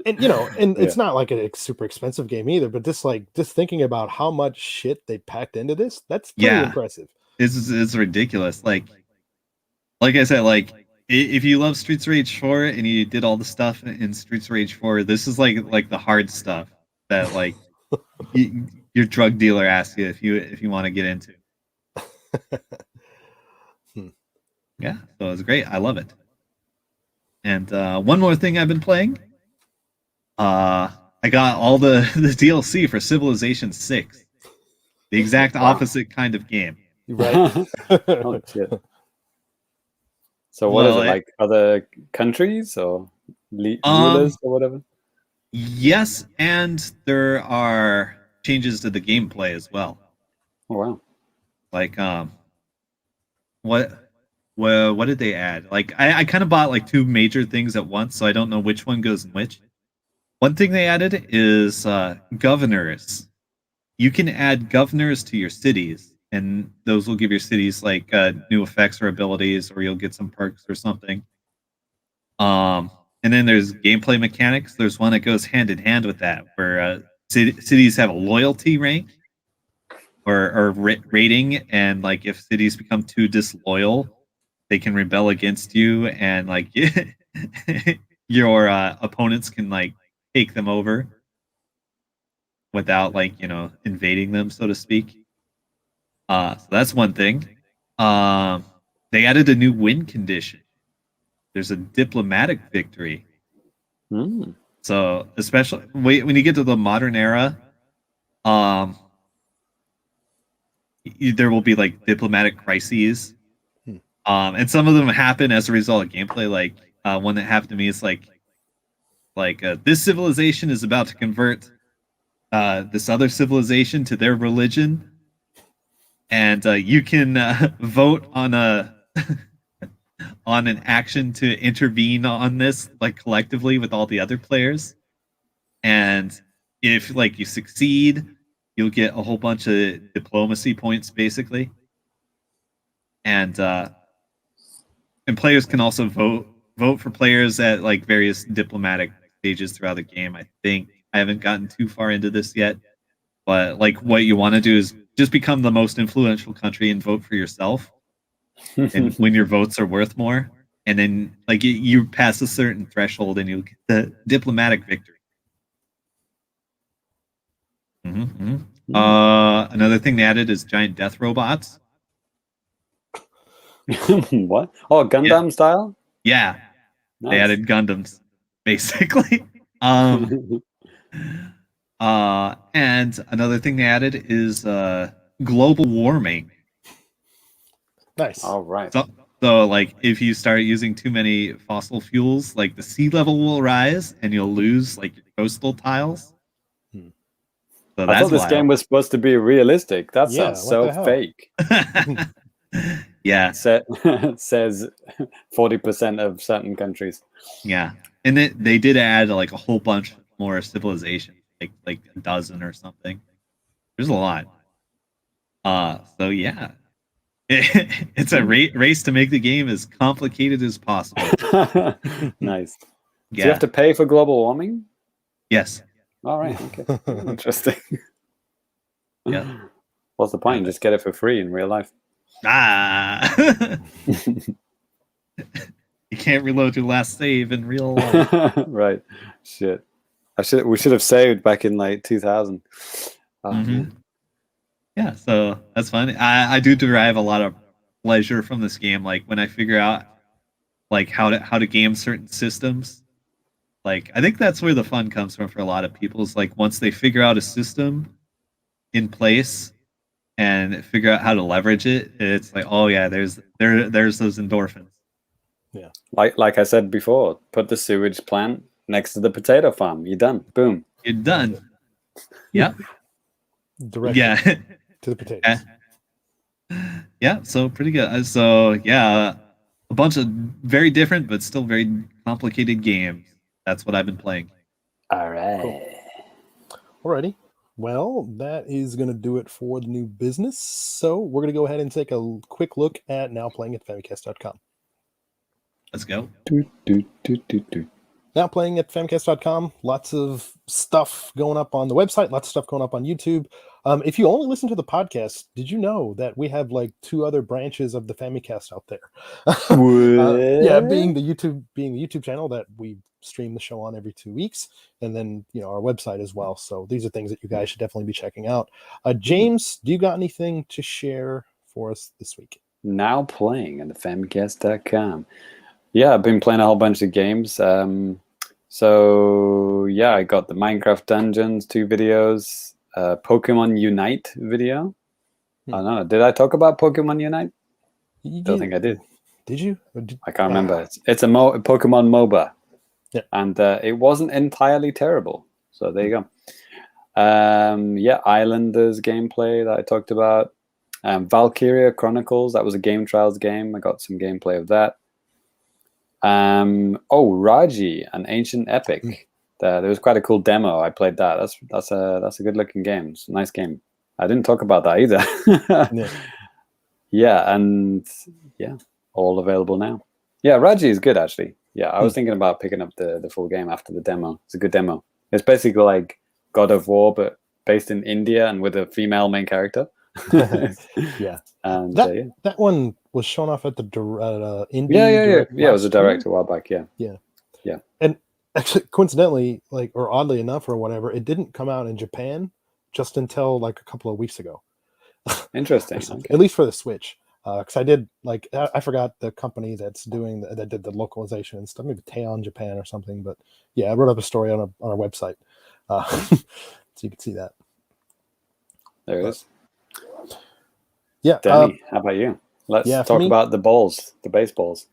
and it's not like a super expensive game either. But just thinking about how much shit they packed into this, that's pretty impressive. It's ridiculous. Like I said, like if you love Streets of Rage 4 and you did all the stuff in Streets of Rage 4, this is like the hard stuff that like your drug dealer asks you if you want to get into. Yeah, so it's great. I love it. And one more thing I've been playing. I got all the DLC for Civilization 6. The exact opposite kind of game. Right. Oh, shit. So what is it, like other countries or rulers or whatever? Yes, and there are changes to the gameplay as well. Oh, wow. Like what did they add? Like I kind of bought like 2 major things at once, so I don't know which one goes in which. One thing they added is governors. You can add governors to your cities, and those will give your cities like new effects or abilities, or you'll get some perks or something. And then there's gameplay mechanics. There's one that goes hand in hand with that, where cities have a loyalty rank or rating, and like if cities become too disloyal, they can rebel against you, and like your opponents can like take them over without like invading them, so to speak. So that's one thing. They added a new win condition. There's a diplomatic victory. So especially when you get to the modern era, there will be like diplomatic crises, and some of them happen as a result of gameplay. Like one that happened to me is like this civilization is about to convert this other civilization to their religion, and you can vote on a on an action to intervene on this, like collectively with all the other players. And if like you succeed, you'll get a whole bunch of diplomacy points, basically. And players can also vote for players at like various diplomatic stages throughout the game. I think I haven't gotten too far into this yet, but like what you want to do is just become the most influential country and vote for yourself. And when your votes are worth more, and then like you pass a certain threshold and you'll get the diplomatic victory. Another thing they added is giant death robots. What? Oh, Gundam style? Yeah. Nice. They added Gundams, basically. And another thing they added is global warming. Nice. All right. So, like, if you start using too many fossil fuels, like the sea level will rise and you'll lose like your coastal tiles. So I thought this game was supposed to be realistic. That sounds so fake. Yeah. Says 40% of certain countries. Yeah. And they did add like a whole bunch more civilizations, like a dozen or something. There's a lot. So yeah. It's a race to make the game as complicated as possible. Nice. Yeah. Do you have to pay for global warming? Yes. All right. Okay. Interesting. Yeah. What's the point? Just get it for free in real life. You can't reload your last save in real life. Right. Shit. We should have saved back in like 2000. Yeah, so that's fun. I do derive a lot of pleasure from this game. Like when I figure out like how to game certain systems. Like I think that's where the fun comes from for a lot of people. Is like once they figure out a system in place and figure out how to leverage it, it's like, oh yeah, there's those endorphins. Yeah. Like I said before, put the sewage plant next to the potato farm. You're done. Boom. You're done. Yeah. Directly. Yeah. To the potatoes. Yeah, so pretty good. So yeah, a bunch of very different but still very complicated games. That's what I've been playing. All right. Cool. Alrighty. Well, that is going to do it for the new business. So we're going to go ahead and take a quick look at now playing at Famicast.com. Let's go. Now playing at Famicast.com, lots of stuff going up on the website, lots of stuff going up on YouTube. If you only listen to the podcast, did you know that we have like 2 other branches of the Famicast out there? Yeah, being the YouTube channel that we stream the show on every 2 weeks, and then our website as well. So these are things that you guys should definitely be checking out. James, do you got anything to share for us this week? Now playing at the Famicast.com. Yeah, I've been playing a whole bunch of games. So yeah, I got the Minecraft Dungeons 2 videos, Pokemon Unite video. I don't know. Did I talk about Pokemon Unite? Don't think I did. Did you? I can't remember. It's a Pokemon MOBA. Yeah. And it wasn't entirely terrible. So there you go. Yeah, Islanders gameplay that I talked about. Valkyria Chronicles, that was a Game Trials game. I got some gameplay of that. Raji, an Ancient Epic. There was quite a cool demo. I played that. That's a good looking game. It's a nice game. I didn't talk about that either. Yeah, and yeah, all available now. Yeah, Raji is good actually. Yeah, I was thinking about picking up the full game after the demo. It's a good demo. It's basically like God of War, but based in India and with a female main character. Yeah. And that one was shown off at the Indie. Yeah, it was a direct a while back. Yeah. And actually, coincidentally, or oddly enough, or whatever, it didn't come out in Japan just until like a couple of weeks ago. Interesting. Okay. At least for the Switch, because I did I forgot the company that did the localization and stuff, maybe Teon Japan or something. But yeah, I wrote up a story on our website, so you can see that. There it is. Yeah, Danny, how about you? Let's talk about the baseballs.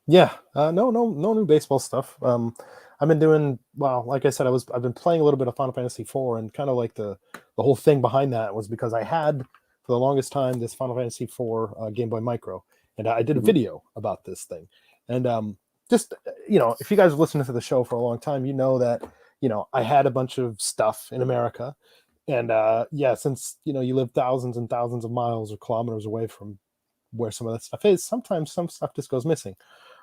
Yeah, no new baseball stuff. I've been doing like I said, I've been playing a little bit of Final Fantasy IV, and kind of like the whole thing behind that was because I had, for for the longest time this Final Fantasy IV Game Boy Micro, and I did a video about this thing. And just if you guys have listened to the show for a long time, you know that I had a bunch of stuff in America, and since you live thousands and thousands of miles or kilometers away from where some of that stuff is, sometimes some stuff just goes missing,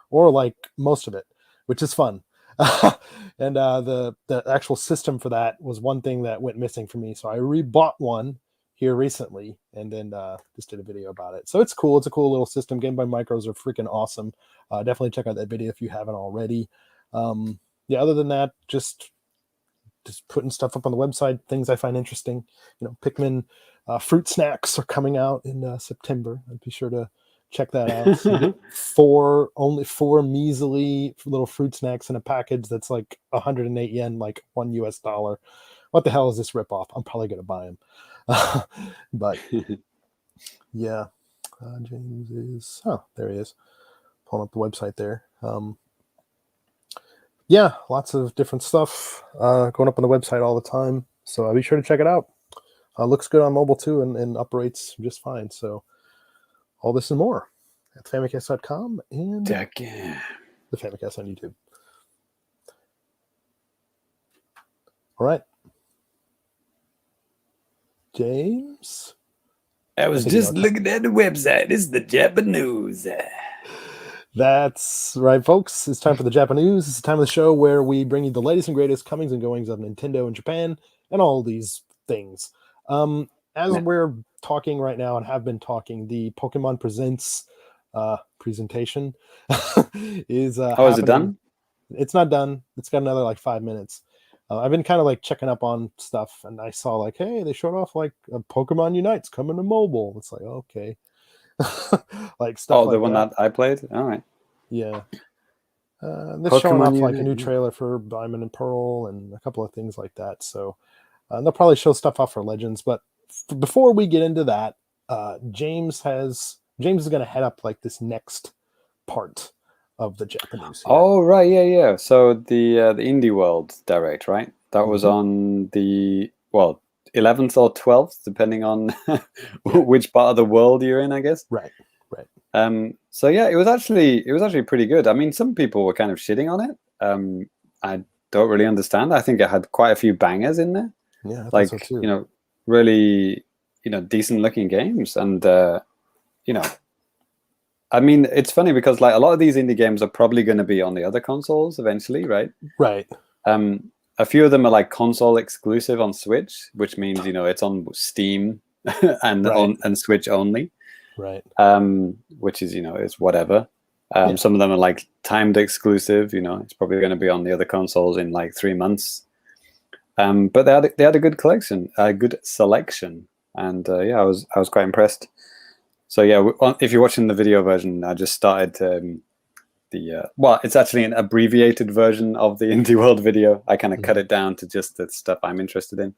or like most of it, which is fun. And the actual system for that was one thing that went missing for me, so I rebought one here recently, and then just did a video about it. So it's cool. It's a cool little system. Game Boy Micros are freaking awesome. Definitely check out that video if you haven't already. Other than that, just putting stuff up on the website, things I find interesting. Pikmin fruit snacks are coming out in September. I'd be sure to check that out. So only four measly little fruit snacks in a package that's like 108 yen, like $1. What the hell is this ripoff? I'm probably gonna buy them. But yeah, James is there he is, pulling up the website there. Lots of different stuff going up on the website all the time, so I'll be sure to check it out. Looks good on mobile too, and operates just fine. So all this and more at Famicast.com and the Famicast on YouTube. All right, James. I was just looking at the website. This is the JAPANews. That's right, folks. It's time for the JAPANews. It's the time of the show where we bring you the latest and greatest comings and goings of Nintendo in Japan and all these things. We're talking right now and have been talking, the Pokémon Presents presentation is happening. Is it done? It's not done. It's got another like 5 minutes. I've been kind of like checking up on stuff, and I saw like, hey, they showed off like Pokemon Unite's coming to mobile. It's like, okay. Like stuff. The one that I played? All right. Yeah. They're showing off like a new trailer for Diamond and Pearl and a couple of things like that. So they'll probably show stuff off for Legends. But before we get into that, James is going to head up like this next part of the JAPANews. Oh, right. Yeah. So the Indie World Direct, right? That was on the 11th or 12th, depending on which part of the world you're in, I guess. Right. So yeah, it was actually pretty good. I mean, some people were kind of shitting on it. I don't really understand. I think it had quite a few bangers in there. Yeah, I think so too. Really, decent looking games. And I mean, it's funny because like a lot of these indie games are probably going to be on the other consoles eventually, right? Right. A few of them are like console exclusive on Switch, which means it's on Steam and Switch only. Right. Which is it's whatever. Some of them are like timed exclusive. It's probably going to be on the other consoles in like 3 months. But they had a good collection, a good selection, and I was quite impressed. So yeah, if you're watching the video version, I just started it's actually an abbreviated version of the Indie World video. I kind of cut it down to just the stuff I'm interested in.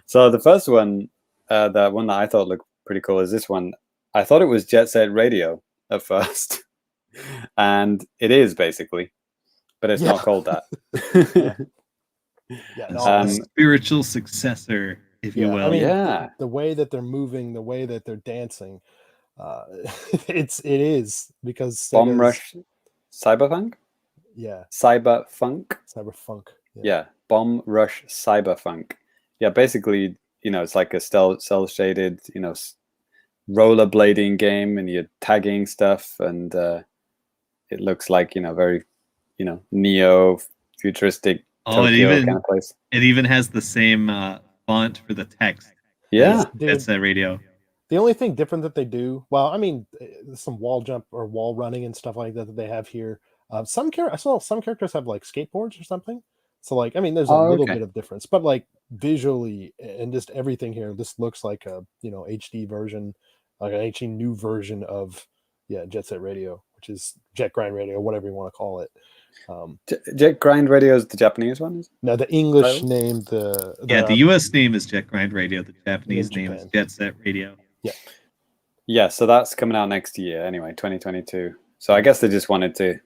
So the first one, the one that I thought looked pretty cool is this one. I thought it was Jet Set Radio at first, and it is basically, but it's not called that. Spiritual successor, if you will. I mean, the way that they're moving, the way that they're dancing, it is because Bomb Rush Cyberpunk. Yeah. Cyberfunk. Yeah. Bomb Rush Cyberpunk. Yeah, basically, it's like a cell shaded, rollerblading game, and you're tagging stuff, and it looks like very, neo futuristic Tokyo kind of place. It even has the same font for the text. Yeah, that's that radio. The only thing different that they do, well, I mean, some wall jump or wall running and stuff like that they have here. I saw some characters have like skateboards or something. So like, I mean, there's a little bit of difference, but like visually and just everything here, this looks like a HD version, like an HD new version of Jet Set Radio, which is Jet Grind Radio, whatever you want to call it. Jet Grind Radio is the Japanese one? No, the English name, the US name is Jet Grind Radio. The Japanese name is Jet Set Radio. Yeah. So that's coming out next year anyway, 2022. So I guess they just wanted to,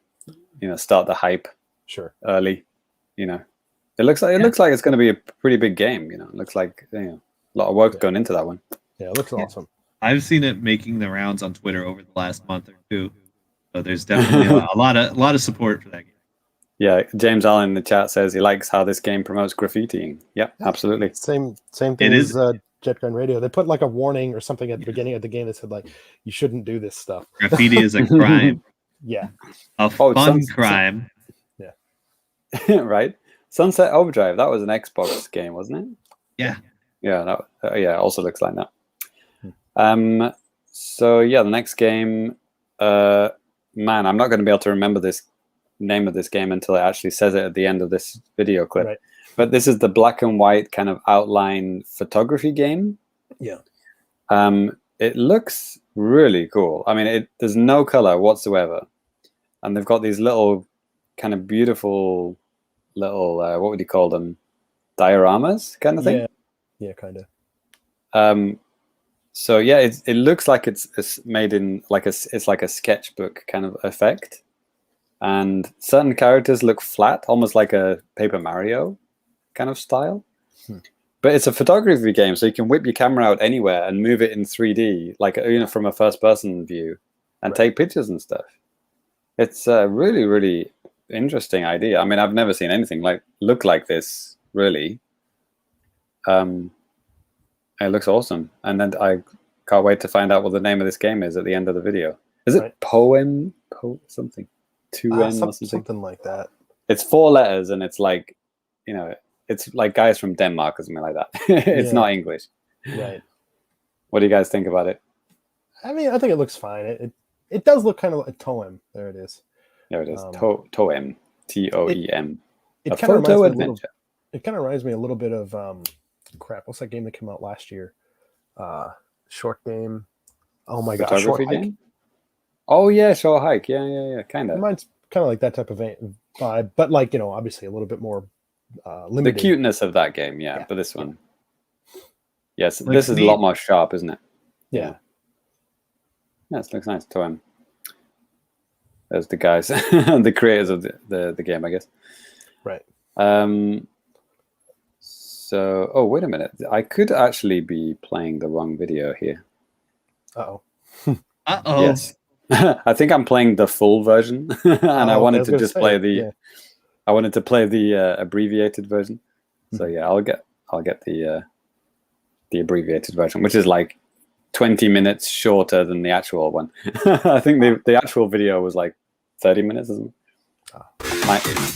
start the hype. Sure. Early. It looks like it's going to be a pretty big game. It looks like a lot of work going into that one. Yeah, it looks awesome. I've seen it making the rounds on Twitter over the last month or two. So there's definitely a lot of support for that game. Yeah, James Allen in the chat says he likes how this game promotes graffitiing. Yep, absolutely. Same thing as Jet Gun Radio. They put like a warning or something at the beginning of the game that said like, you shouldn't do this stuff. Graffiti is a crime. Yeah. A fun crime. Yeah. Right. Sunset Overdrive, that was an Xbox game, wasn't it? Yeah. Yeah, yeah, it also looks like that. So yeah, the next game, man, I'm not going to be able to remember this name of this game until it actually says it at the end of this video clip. Right. But this is the black and white kind of outline photography game. Yeah. It looks really cool. I mean, there's no color whatsoever, and they've got these little kind of beautiful little what would you call them, dioramas kind of thing. Yeah, kind of. So yeah, it looks like it's made in like it's like a sketchbook kind of effect, and certain characters look flat, almost like a Paper Mario kind of style. But it's a photography game, so you can whip your camera out anywhere and move it in 3D, like from a first-person view, and take pictures and stuff. It's a really, really interesting idea. I mean, I've never seen anything look like this, really. It looks awesome, and then I can't wait to find out what the name of this game is at the end of the video. Is it something? 2M or something like that. It's 4 letters, and it's like, it's like guys from Denmark or something like that. It's not English. Right. What do you guys think about it? I mean, I think it looks fine. It does look kind of like Toem. There it is. There it is. Toem. Toem. It kind of reminds me a little bit of crap. What's that game that came out last year? Short game. Oh my gosh. Photography game? Oh yeah, Short Hike. Yeah. Kind of. Mine's kind of like that type of vibe, but like, obviously a little bit more limited. The cuteness of that game, yeah. But this one, yes, like this is a lot more sharp, isn't it? Yeah. Yes, looks nice. Toem. There's the guys, the creators of the game, I guess. Right. So, oh, wait a minute. I could actually be playing the wrong video here. Uh-oh. Uh-oh. Yes. I think I'm playing the full version, and I wanted to just play the. I wanted to play the abbreviated version. So yeah, I'll get the abbreviated version, which is like 20 minutes shorter than the actual one. I think the actual video was like 30 minutes or something.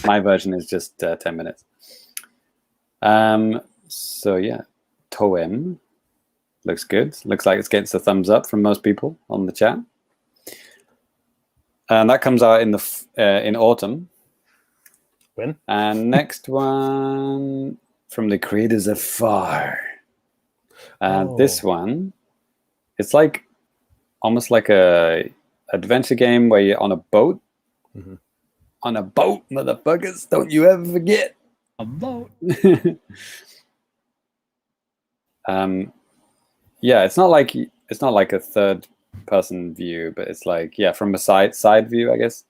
My version is just 10 minutes. So yeah, Toem looks good. Looks like it gets a thumbs up from most people on the chat. And that comes out in autumn. When? And next one from the creators of Far. And this one, it's like almost like a adventure game where you're on a boat. Mm-hmm. On a boat, motherfuckers! Don't you ever forget. A boat. Yeah, it's not like a third person view, but it's like, yeah, from a side view, I guess.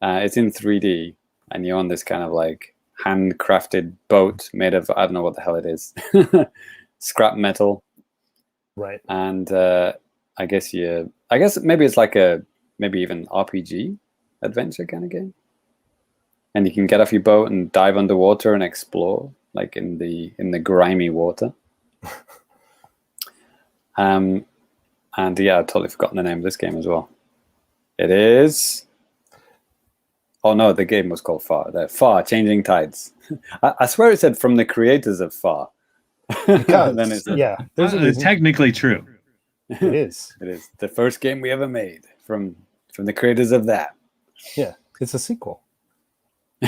It's in 3D, and you're on this kind of like handcrafted boat made of, I don't know what the hell it is, scrap metal. Right. And I guess maybe it's like maybe even RPG adventure kind of game. And you can get off your boat and dive underwater and explore, like in the grimy water. And yeah, I've totally forgotten the name of this game as well. It is. Oh no, the game was called Far. Far Changing Tides. I swear it said from the creators of Far. Because, then it's it's technically true. It is. It is the first game we ever made from the creators of that. Yeah, it's a sequel.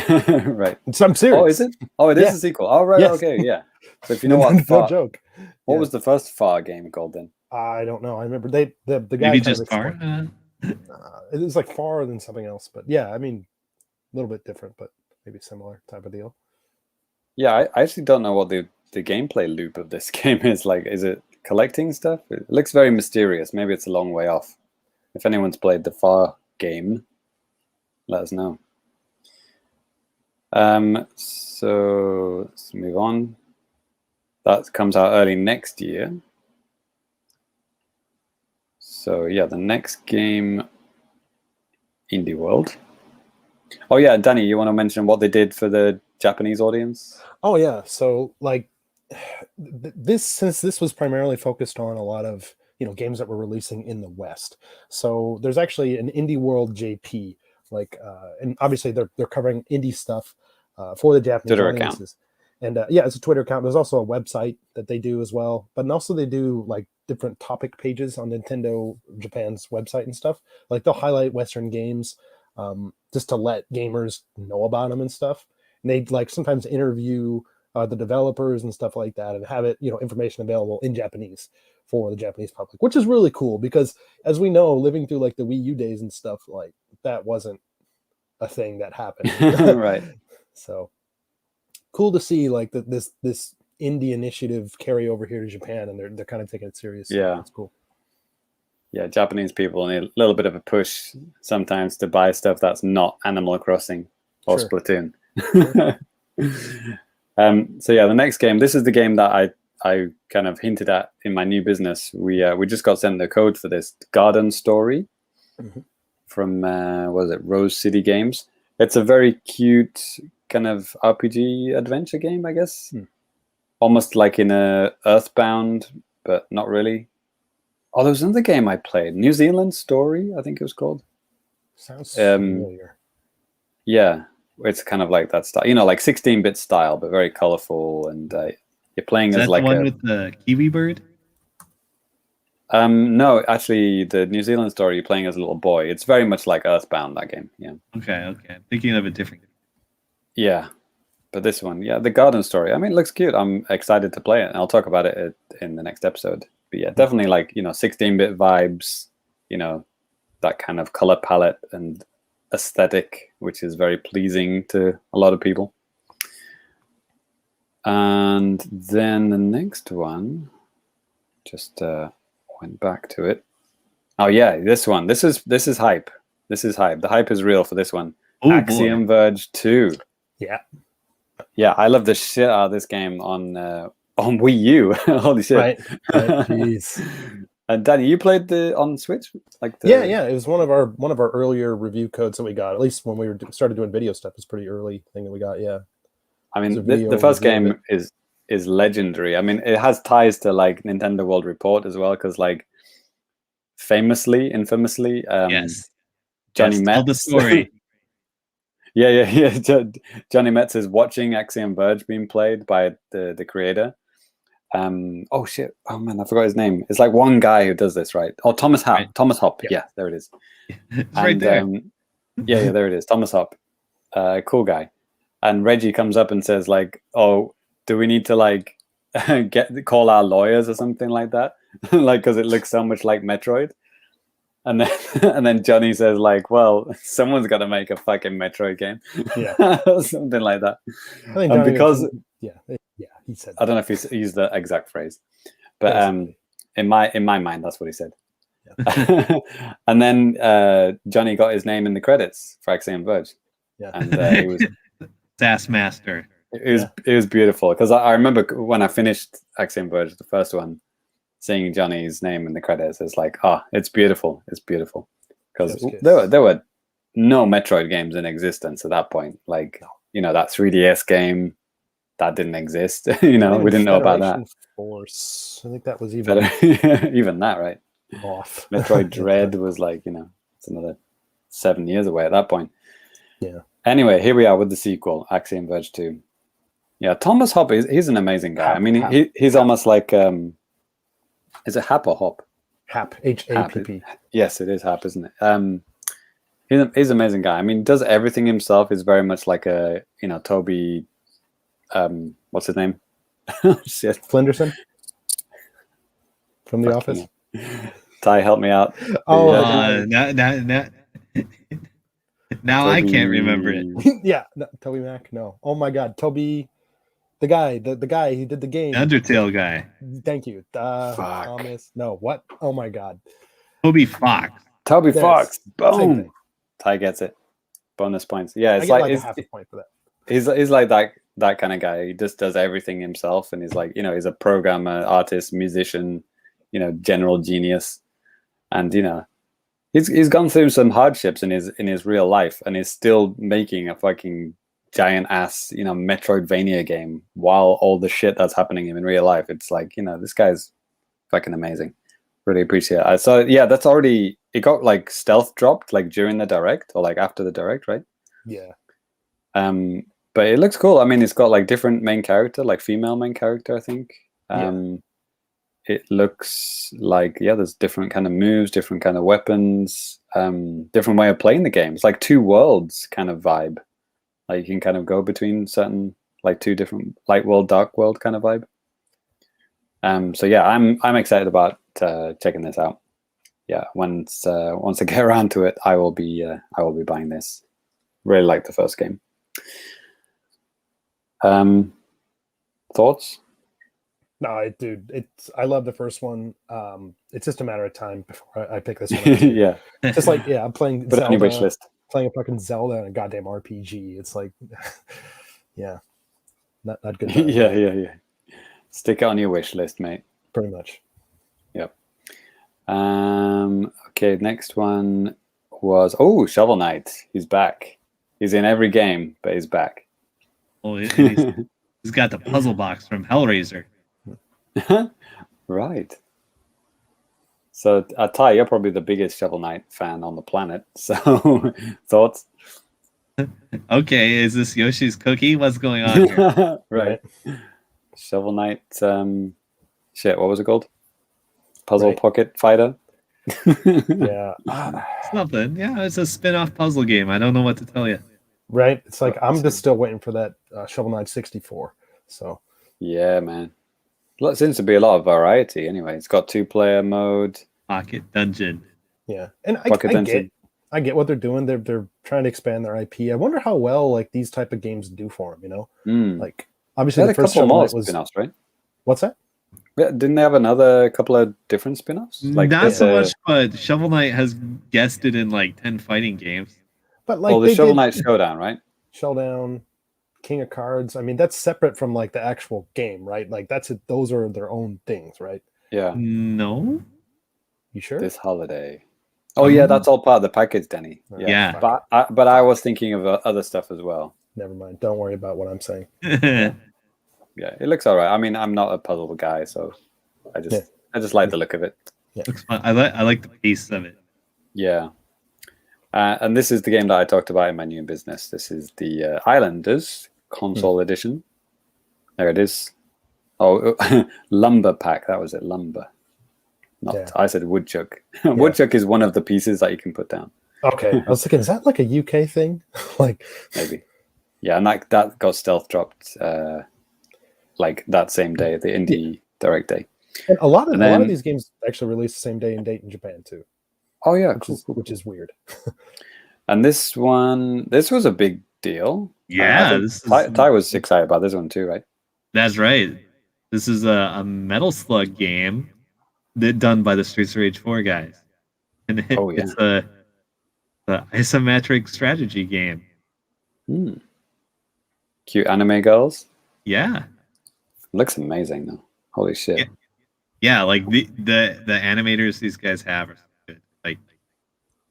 Right. I'm serious. Oh, is it? Oh, it is a sequel. Oh, right. Yes. Okay. Yeah. So if you know what, no joke. What was the first Far game called then? I don't know. I remember the guy. Maybe just Far. It was like Far than something else, but yeah, I mean, a little bit different, but maybe similar type of deal. Yeah, I actually don't know what the gameplay loop of this game is like. Is it collecting stuff? It looks very mysterious. Maybe it's a long way off. If anyone's played the Far game, let us know. So let's move on. That comes out early next year. So yeah, the next game, Indie World. Oh yeah, Danny, you want to mention what they did for the Japanese audience? Oh yeah, so like since this was primarily focused on a lot of games that were releasing in the West. So there's actually an Indie World JP, and obviously they're covering indie stuff for the Japanese Twitter audiences. And yeah, it's a Twitter account. There's also a website that they do as well, but also they do like different topic pages on Nintendo Japan's website and stuff. Like they'll highlight Western games just to let gamers know about them and stuff. And they like sometimes interview the developers and stuff like that, and have it, information available in Japanese for the Japanese public, which is really cool because, as we know, living through like the Wii U days and stuff, like that wasn't a thing that happened. Right. So cool to see like this indie initiative carry over here to Japan, and they're kind of taking it seriously. Yeah, it's cool. Yeah, Japanese people need a little bit of a push sometimes to buy stuff that's not Animal Crossing or Sure. Splatoon. Sure. So yeah, the next game. This is the game that I kind of hinted at in my new business. We just got sent the code for this Garden Story from what is it, Rose City Games. It's a very cute kind of RPG adventure game, I guess. Almost like in a Earthbound, but not really. Oh, there was another game I played, New Zealand Story, I think it was called. Sounds familiar. Yeah. It's kind of like that style, like 16-bit style, but very colorful. And you're playing as like the one with the kiwi bird. No, actually, the New Zealand Story, you're playing as a little boy. It's very much like Earthbound, that game. Yeah. Okay. I'm thinking of a different. Yeah, but this one, yeah, the Garden Story. I mean, it looks cute. I'm excited to play it, and I'll talk about it in the next episode. But yeah, definitely like 16-bit vibes. That kind of color palette and aesthetic, which is very pleasing to a lot of people. And then the next one, just went back to it. Oh yeah, this one. This is hype. This is hype. The hype is real for this one. Oh, Axiom Verge 2. Yeah. Yeah, I love the shit out of this game on Wii U. Holy shit! Right. Jeez. And Danny, you played on Switch, Yeah. It was one of our earlier review codes that we got. At least when we started doing video stuff, it's pretty early thing that we got. Yeah. I mean, the first game is legendary. I mean, it has ties to like Nintendo World Report as well, because like infamously, yes, Johnny Metts. Tell the story. Yeah. Johnny Metts is watching Axiom Verge being played by the creator. Oh shit! Oh man, I forgot his name. It's like one guy who does this, right? Oh, Thomas Hop. Right. Thomas Hop. Yeah. Yeah, there it is. It's right there. Yeah, there it is. Thomas Hop. Cool guy. And Reggie comes up and says like, "Oh, do we need to like call our lawyers or something like that? Like, because it looks so much like Metroid." And then Johnny says like, "Well, someone's got to make a fucking Metroid game." Yeah. Something like that. I think Johnny because he said that. I don't know if he used the exact phrase, but in my mind that's what he said. Yeah. And then Johnny got his name in the credits for Axiom Verge. Yeah. And it was Sass Master. It was beautiful because I remember when I finished Axiom Verge, the first one, seeing Johnny's name in the credits. It's like, it's beautiful. It's beautiful because there were no Metroid games in existence at that point. Like that 3DS game that didn't exist. We didn't know about that. Force. I think that was even even that, right? Off. Metroid Dread was like it's another 7 years away at that point. Yeah. Anyway, here we are with the sequel, Axiom Verge 2. Yeah, Thomas Hop he's an amazing guy. I mean, he's almost like is it Hap or Hop? Hap, H-A-P-P. Yes, it is Hap, isn't it? He's an amazing guy. I mean, does everything himself. Is very much like a Toby. What's his name? Shit. Flinderson from The Office. Ty, help me out. Now I can't remember it. Yeah, Toby Mac. No. Oh my God, Toby, the guy he did the game. Undertale guy. Thank you. Thomas. No, what? Oh my God. Toby Fox. Toby Fox. Boom. Ty gets it. Bonus points. Yeah, it's like half a point for that. He's like that kind of guy. He just does everything himself, and he's like he's a programmer, artist, musician, general genius. and he's gone through some hardships in his real life, and is still making a fucking giant ass Metroidvania game while all the shit that's happening in real life. It's like, this guy's fucking amazing. Really appreciate it. So yeah, that's already, it got like stealth dropped like during the direct or like after the direct, right? Yeah. But it looks cool. I mean, it's got like different main character, like female main character, I think. It looks like, there's different kind of moves, different kind of weapons, different way of playing the game. It's like two worlds kind of vibe. Like you can kind of go between certain, like two different light world, dark world kind of vibe. So yeah, I'm excited about checking this out. Yeah, once I get around to it, I will be buying this. Really like the first game. Thoughts? No, dude, I love the first one. It's just a matter of time before I pick this one up. Yeah, just like I'm playing put it on your wish list. Playing a fucking Zelda and a goddamn RPG. It's like, yeah, not good. Yeah. Stick it on your wish list, mate. Pretty much. Yep. Okay, next one was Shovel Knight. He's back. He's in every game, but he's back. Oh, he's got the puzzle box from Hellraiser. Right. So, Ty, you're probably the biggest Shovel Knight fan on the planet. So, thoughts? Okay, is this Yoshi's Cookie? What's going on here? Right. Shovel Knight. Shit, what was it called? Puzzle Pocket Fighter. Yeah. It's nothing. Yeah, it's a spin-off puzzle game. I don't know what to tell you. Right. It's like I'm just still waiting for that Shovel Knight 64. So. Yeah, man. There seems to be a lot of variety. Anyway, it's got 2-player mode. Pocket Dungeon. Yeah, and I get what they're doing. They're trying to expand their IP. I wonder how well like these type of games do for them. Like obviously the first couple more was spin-offs, right? What's that? Yeah, didn't they have another couple of different spin-offs? Like not so much, but Shovel Knight has guested in like 10 fighting games. But like the Shovel Knight Showdown, right? Showdown, King of Cards. I mean, that's separate from like the actual game, right? Like those are their own things, right? Yeah. No. You sure? This holiday. Oh yeah, that's all part of the package, Denny. Yeah. But I was thinking of other stuff as well. Never mind. Don't worry about what I'm saying. Yeah, it looks all right. I mean, I'm not a puzzle guy, so I just like the look of it. Yeah. Looks fun. I like the pace of it. Yeah. And this is the game that I talked about in my new business. This is the Islanders console edition. There it is. Oh, Lumber Pack. That was it. Lumber. I said woodchuck. Woodchuck is one of the pieces that you can put down. Okay. I was thinking, is that like a UK thing? Like maybe. Yeah, and that got stealth dropped like that same day, the indie direct day. And a lot of these games actually released the same day and date in Japan too. Oh yeah, which is weird. And this was a big deal. Yeah, Ty was excited about this one too, right? That's right. This is a Metal Slug game done by the Streets of Rage 4 guys, and it's a isometric strategy game. Cute anime girls. Yeah, looks amazing though. Holy shit. Yeah, like the animators these guys have are good. Like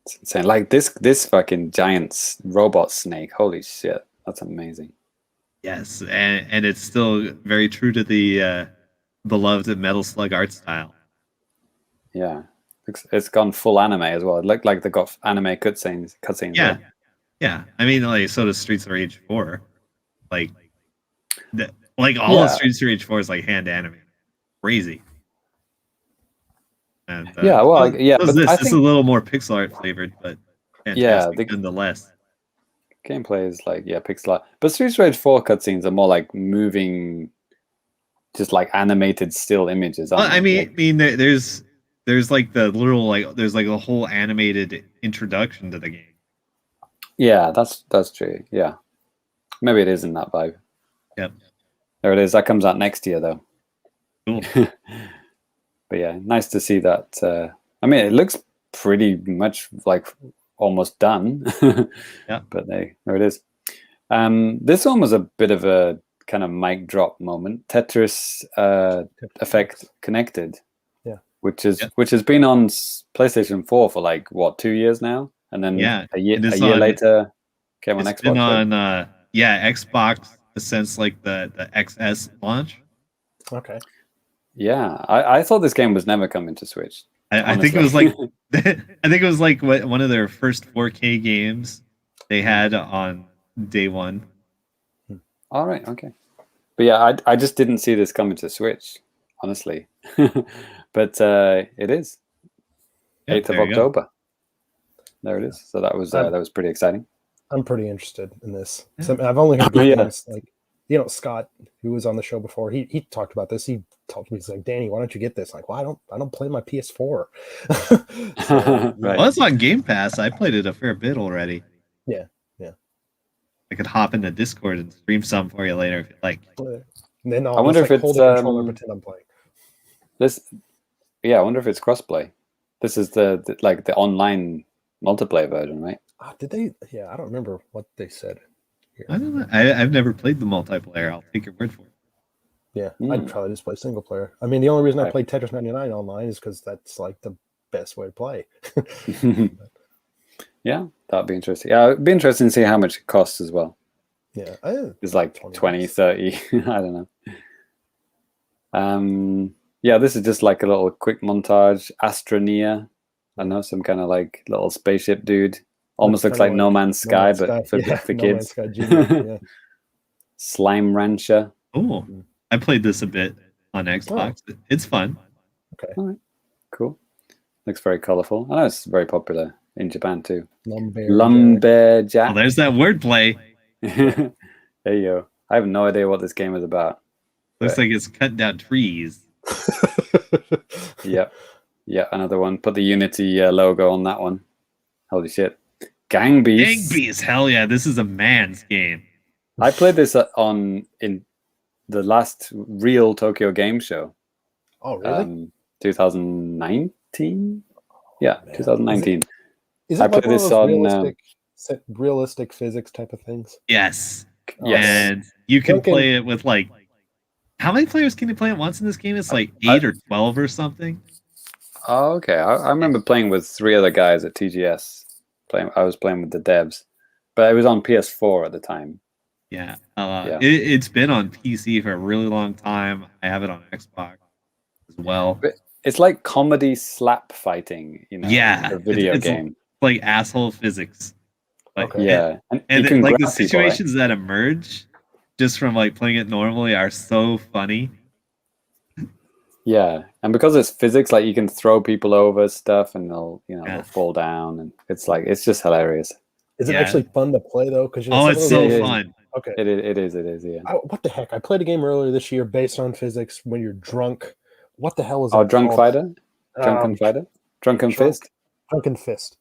it's insane. Like this fucking giant robot snake. Holy shit, that's amazing. Yes, and it's still very true to the beloved Metal Slug art style. Yeah, it's gone full anime as well. It looked like they got anime cutscenes. Yeah, right? Yeah. I mean, like so does Streets of Rage 4. Like all of Streets of Rage 4 is like hand animated. Crazy. And, but this is a little more pixel art flavored, but fantastic nonetheless. Gameplay is like pixel art, but Streets of Rage 4 cutscenes are more like moving, just like animated still images. Well, I mean, there's like the literal there's like a whole animated introduction to the game. Yeah, that's true. Yeah, maybe it is in that vibe. Yep. There it is. That comes out next year though. Cool. But yeah, nice to see that. I mean, it looks pretty much like almost done. Yeah. But there it is. This one was a bit of a kind of mic drop moment. Tetris Effect Connected. Yeah. which has been on PlayStation 4 for like what 2 years now, and then a year later came on Xbox. It's been on Xbox since like the XS launch. Okay. Yeah, I thought this game was never coming to Switch. I think it was like I think it was like one of their first 4K games they had on day one. All right, okay. But yeah, I just didn't see this coming to Switch, honestly. But it is 8th of October. There it is. So that was pretty exciting. I'm pretty interested in this. So, I've only heard good things. Like, Scott, who was on the show before, he talked about this. He told me, he's like, Danny, why don't you get this? I'm like, well, I don't play my PS4. Right. Well, it's on Game Pass. I played it a fair bit already. Yeah. I could hop into Discord and stream some for you later if you like. And then I wonder if it's hold the controller and pretend I'm playing. I wonder if it's crossplay. This is the online multiplayer version, right? Did they? Yeah, I don't remember what they said. Here. I don't know. I've never played the multiplayer. I'll take your word for it. Yeah, I'd probably just play single player. I mean, the only reason I played Tetris 99 online is because that's like the best way to play. Yeah, that'd be interesting. Yeah, it'd be interesting to see how much it costs as well. Yeah, it's like 20, 30. I don't know. Yeah, this is just like a little quick montage. Astroneer. I know, some kind of like little spaceship dude. Almost looks like No Man's Sky, but for kids. No Man's Sky Junior, Slime Rancher. Oh, I played this a bit on Xbox. Oh. It's fun. Okay. All right. Cool. Looks very colorful. I know it's very popular in Japan too. Lumberjack. Oh, there's that wordplay. There you go. I have no idea what this game is about. Looks like it's cutting down trees. Yep. Yeah, another one. Put the Unity logo on that one. Holy shit. Gang Beasts. Hell yeah, this is a man's game. I played this in the last real Tokyo Game Show. Oh, really? 2019? Yeah, 2019. Is it I played this on realistic physics type of things? Yes. And you can play it with like, how many players can you play at once in this game? It's like 8 or 12 or something. Oh, okay. I remember playing with 3 other guys at TGS. I was playing with the devs, but it was on PS4 at the time. Yeah. It's been on PC for a really long time. I have it on Xbox as well. But it's like comedy slap fighting, a video game. Like asshole physics. Like, yeah. And like the situations that emerge just from like playing it normally are so funny. Yeah, and because it's physics, like you can throw people over stuff and they'll fall down, and it's just hilarious. Is it actually fun to play though? Because it's so fun. Okay, it is. Yeah. What the heck? I played a game earlier this year based on physics. When you're drunk, what the hell is that? Oh, Drunk Fighter, Drunken Fighter, Drunken Fist. Drunken Fist.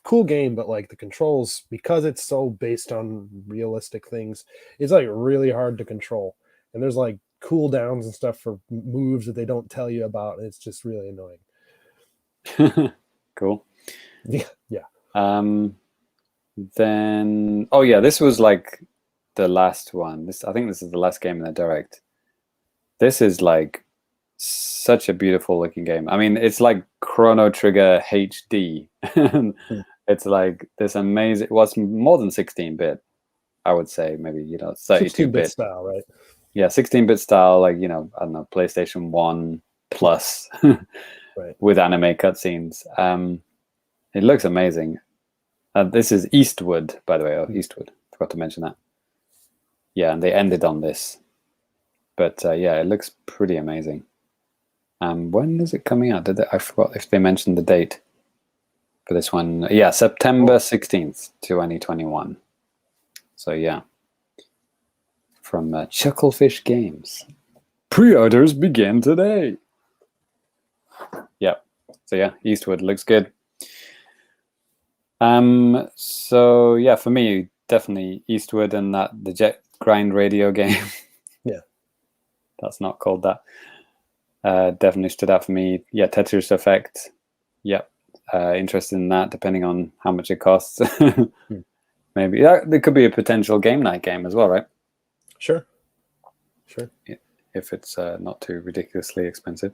Cool game, but like the controls, because it's so based on realistic things, it's like really hard to control. And there's like cooldowns and stuff for moves that they don't tell you about. It's just really annoying. Cool. Yeah. Then this was like the last one. I think this is the last game in the Direct. This is like such a beautiful looking game. I mean, it's like Chrono Trigger HD. It's like this amazing. It was more than 16-bit. I would say maybe 32-bit style, right? Yeah, 16-bit style, like I don't know, PlayStation 1 plus, right, with anime cutscenes. It looks amazing. This is Eastwood, by the way. Oh, Eastwood. Forgot to mention that. Yeah, and they ended on this. But it looks pretty amazing. When is it coming out? I forgot if they mentioned the date for this one. Yeah, September 16th, 2021. So yeah. From Chucklefish Games. Pre-orders begin today. Yep. So yeah, Eastwood looks good. So yeah, for me, definitely Eastwood and the Jet Grind radio game. Yeah. That's not called that. Definitely stood out for me. Yeah, Tetris Effect. Yep. Interested in that, depending on how much it costs. Maybe. There could be a potential game night game as well, right? Sure. If it's not too ridiculously expensive.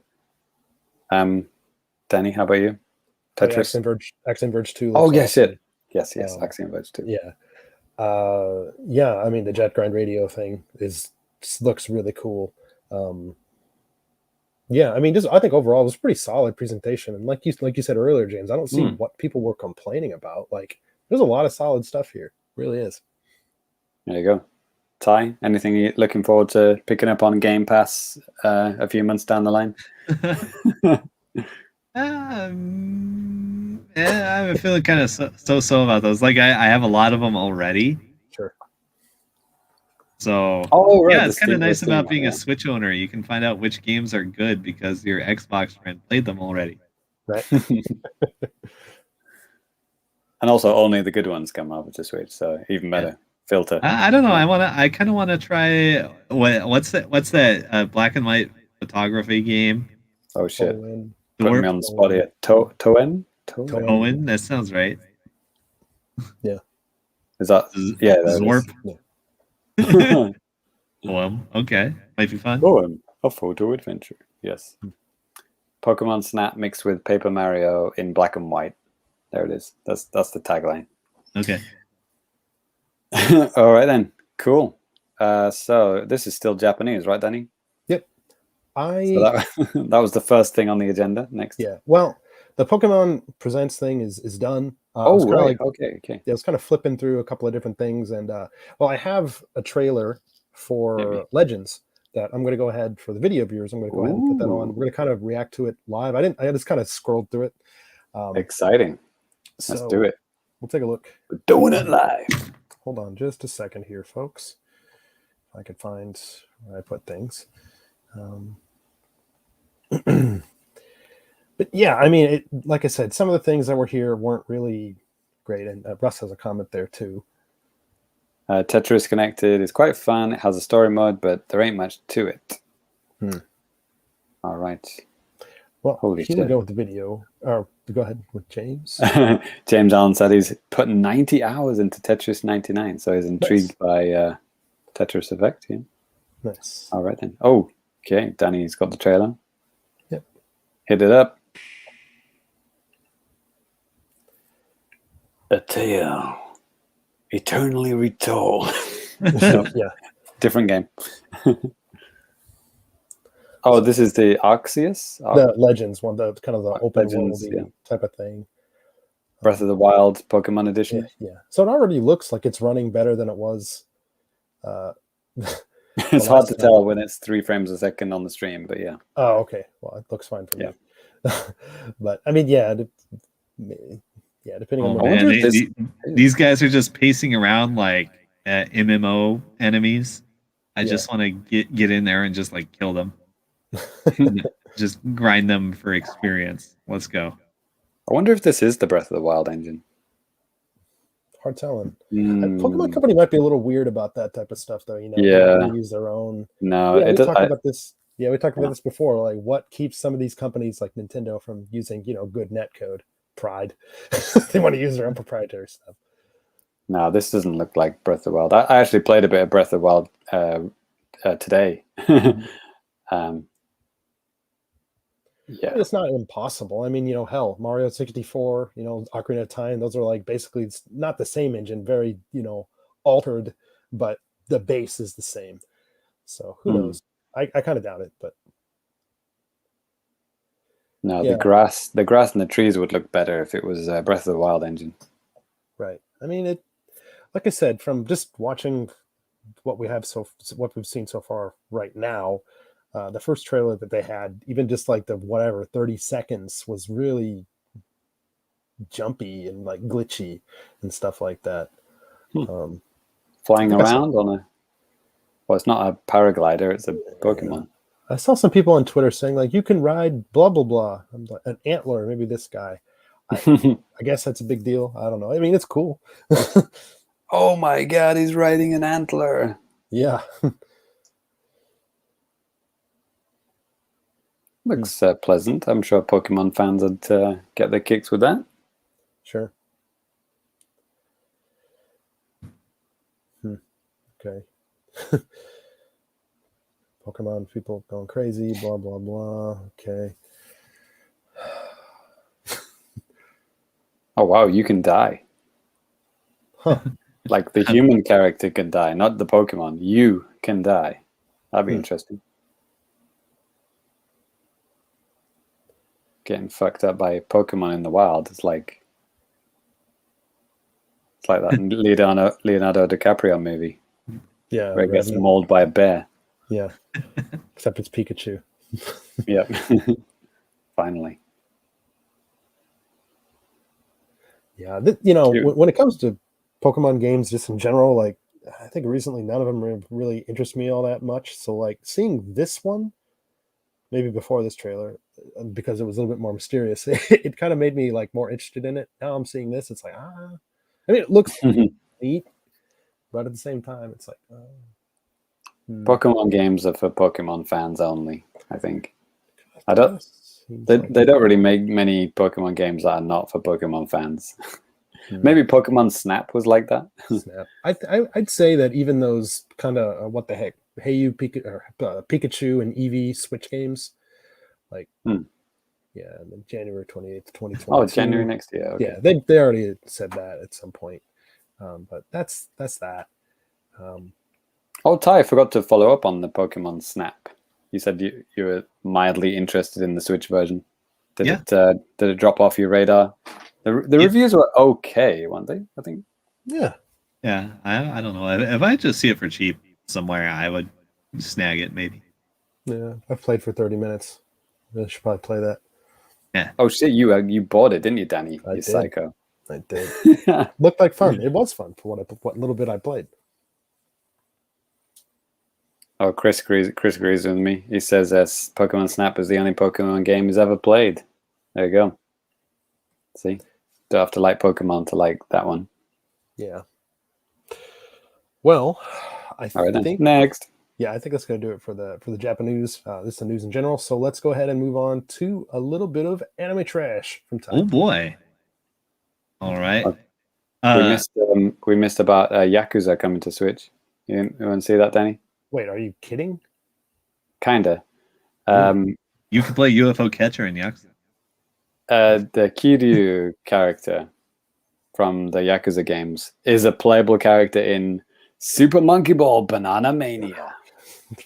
Danny, how about you? Tetris? Axiom Verge 2 Oh, looks yes, awesome. Yes, Axiom Verge 2. Yeah. Yeah, I mean, the Jet Grind Radio thing looks really cool. Yeah, I mean, I think overall it was a pretty solid presentation. And like you said earlier, James, I don't see what people were complaining about. Like, there's a lot of solid stuff here. It really is. There you go. Ty, anything you're looking forward to picking up on Game Pass a few months down the line? Yeah, I'm feeling kind of so about those. Like, I have a lot of them already. Sure. So, right, yeah, it's kind of nice about being a Switch owner. You can find out which games are good because your Xbox friend played them already. Right. And also, only the good ones come over to Switch, so even better. Filter. I don't know. I kind of want to try. What's that black and white photography game? Oh shit! Toen. Put me on the spot here. Toen? That sounds right. Yeah. Is that? Yeah. Zorp. Yeah. Okay, might be fun. A photo adventure. Yes. Pokemon Snap mixed with Paper Mario in black and white. There it is. That's the tagline. Okay. All right then. Cool. So this is still Japanese, right, Danny? Yep. So that was the first thing on the agenda. Next. Yeah. Well, the Pokemon Presents thing is done. Right. Okay. Yeah, I was kind of flipping through a couple of different things, and well, I have a trailer for Legends that I'm going to go ahead for the video viewers. I'm going to go ahead and put that on. We're going to kind of react to it live. I just kind of scrolled through it. Exciting. Let's do it. We'll take a look. We're doing it live. Hold on just a second here, folks. If I could find where I put things. But yeah, I mean, like I said, some of the things that were here weren't really great. And Russ has a comment there too. Tetris Connected is quite fun. It has a story mode, but there ain't much to it. All right. Well, here we go with the video. Or go ahead with James. James Allen said he's put 90 hours into Tetris 99, so he's intrigued by Tetris Effect. Yeah. Nice. All right then. Oh, okay. Danny's got the trailer. Yep. Hit it up. A tale eternally retold. Yeah. Different game. Oh, this is the Arceus? The Legends one, the kind of the open world type of thing. Breath of the Wild Pokemon Edition. Yeah. So it already looks like it's running better than it was. It's hard to tell when it's 3 frames a second on the stream, but yeah. Oh, okay. Well, it looks fine for me. But I mean, yeah, depending on these guys are just pacing around like MMO enemies. I just want to get in there and just like kill them. Just grind them for experience. Let's go. I wonder if this is the Breath of the Wild engine. Hard telling. Pokemon Company might be a little weird about that type of stuff, though. You know, they use their own. No, we talked about this. Yeah, we talked about this before. Like, what keeps some of these companies like Nintendo from using, good net code? Pride. They want to use their own proprietary stuff. No, this doesn't look like Breath of the Wild. I actually played a bit of Breath of the Wild today. Yeah, it's not impossible. I mean, hell, Mario 64, Ocarina of Time, those are like basically it's not the same engine, very, altered, but the base is the same. So who knows? I kind of doubt it, but no, the grass and the trees would look better if it was Breath of the Wild engine. Right. I mean, like I said, from just watching what we've seen so far right now, the first trailer that they had, even just like the 30 seconds was really jumpy and like glitchy and stuff like that. Flying around on it's not a paraglider, it's a Pokemon. I saw some people on Twitter saying like, you can ride blah, blah, blah. I'm like, an antler, maybe this guy. I guess that's a big deal. I don't know. I mean, it's cool. Oh my God, he's riding an antler. Yeah. Looks pleasant. I'm sure Pokemon fans would get their kicks with that. Sure. Okay. Pokemon people going crazy, blah, blah, blah. Okay. Oh wow, you can die. Huh. Like the human character can die, not the Pokemon. You can die. That'd be interesting. Getting fucked up by Pokemon in the wild. It's like that Leonardo DiCaprio movie. Yeah. Where it gets mauled by a bear. Yeah. Except it's Pikachu. Yep. Finally. Yeah. When it comes to Pokemon games, just in general, like I think recently none of them really interest me all that much. So like seeing this one, maybe before this trailer, because it was a little bit more mysterious, it kind of made me like more interested in it. Now I'm seeing this, it's like I mean, it looks neat, but at the same time, it's like Pokemon games are for Pokemon fans only. I think. They don't really make many Pokemon games that are not for Pokemon fans. Maybe Pokemon Snap was like that. Snap. I'd say that even those kind of what the heck, Hey You Pikachu and Eevee Switch games, like yeah, and then January 28th, 2020. Oh, it's January next year. Okay. Yeah, they already said that at some point, but that's that. Oh, Ty, I forgot to follow up on the Pokemon Snap. You said you were mildly interested in the Switch version. Did it drop off your radar? The reviews were okay, weren't they? I think. Yeah. I don't know. If I just see it for cheap somewhere, I would snag it maybe. Yeah, I've played for 30 minutes. I should probably play that. Yeah. Oh shit! You bought it, didn't you, Danny? You psycho. I did. Looked like fun. It was fun for what little bit I played. Oh, Chris agrees with me. He says Pokemon Snap is the only Pokemon game he's ever played. There you go. See? Don't have to like Pokemon to like that one. Yeah. Well, I think next. Yeah, I think that's going to do it for the JAPANews. This is the news in general. So let's go ahead and move on to a little bit of anime trash from time. Oh boy! All right. We missed about Yakuza coming to Switch. You want to see that, Danny? Wait, are you kidding? Kinda. You can play UFO Catcher in Yakuza. The Kiryu character from the Yakuza games is a playable character in Super Monkey Ball Banana Mania.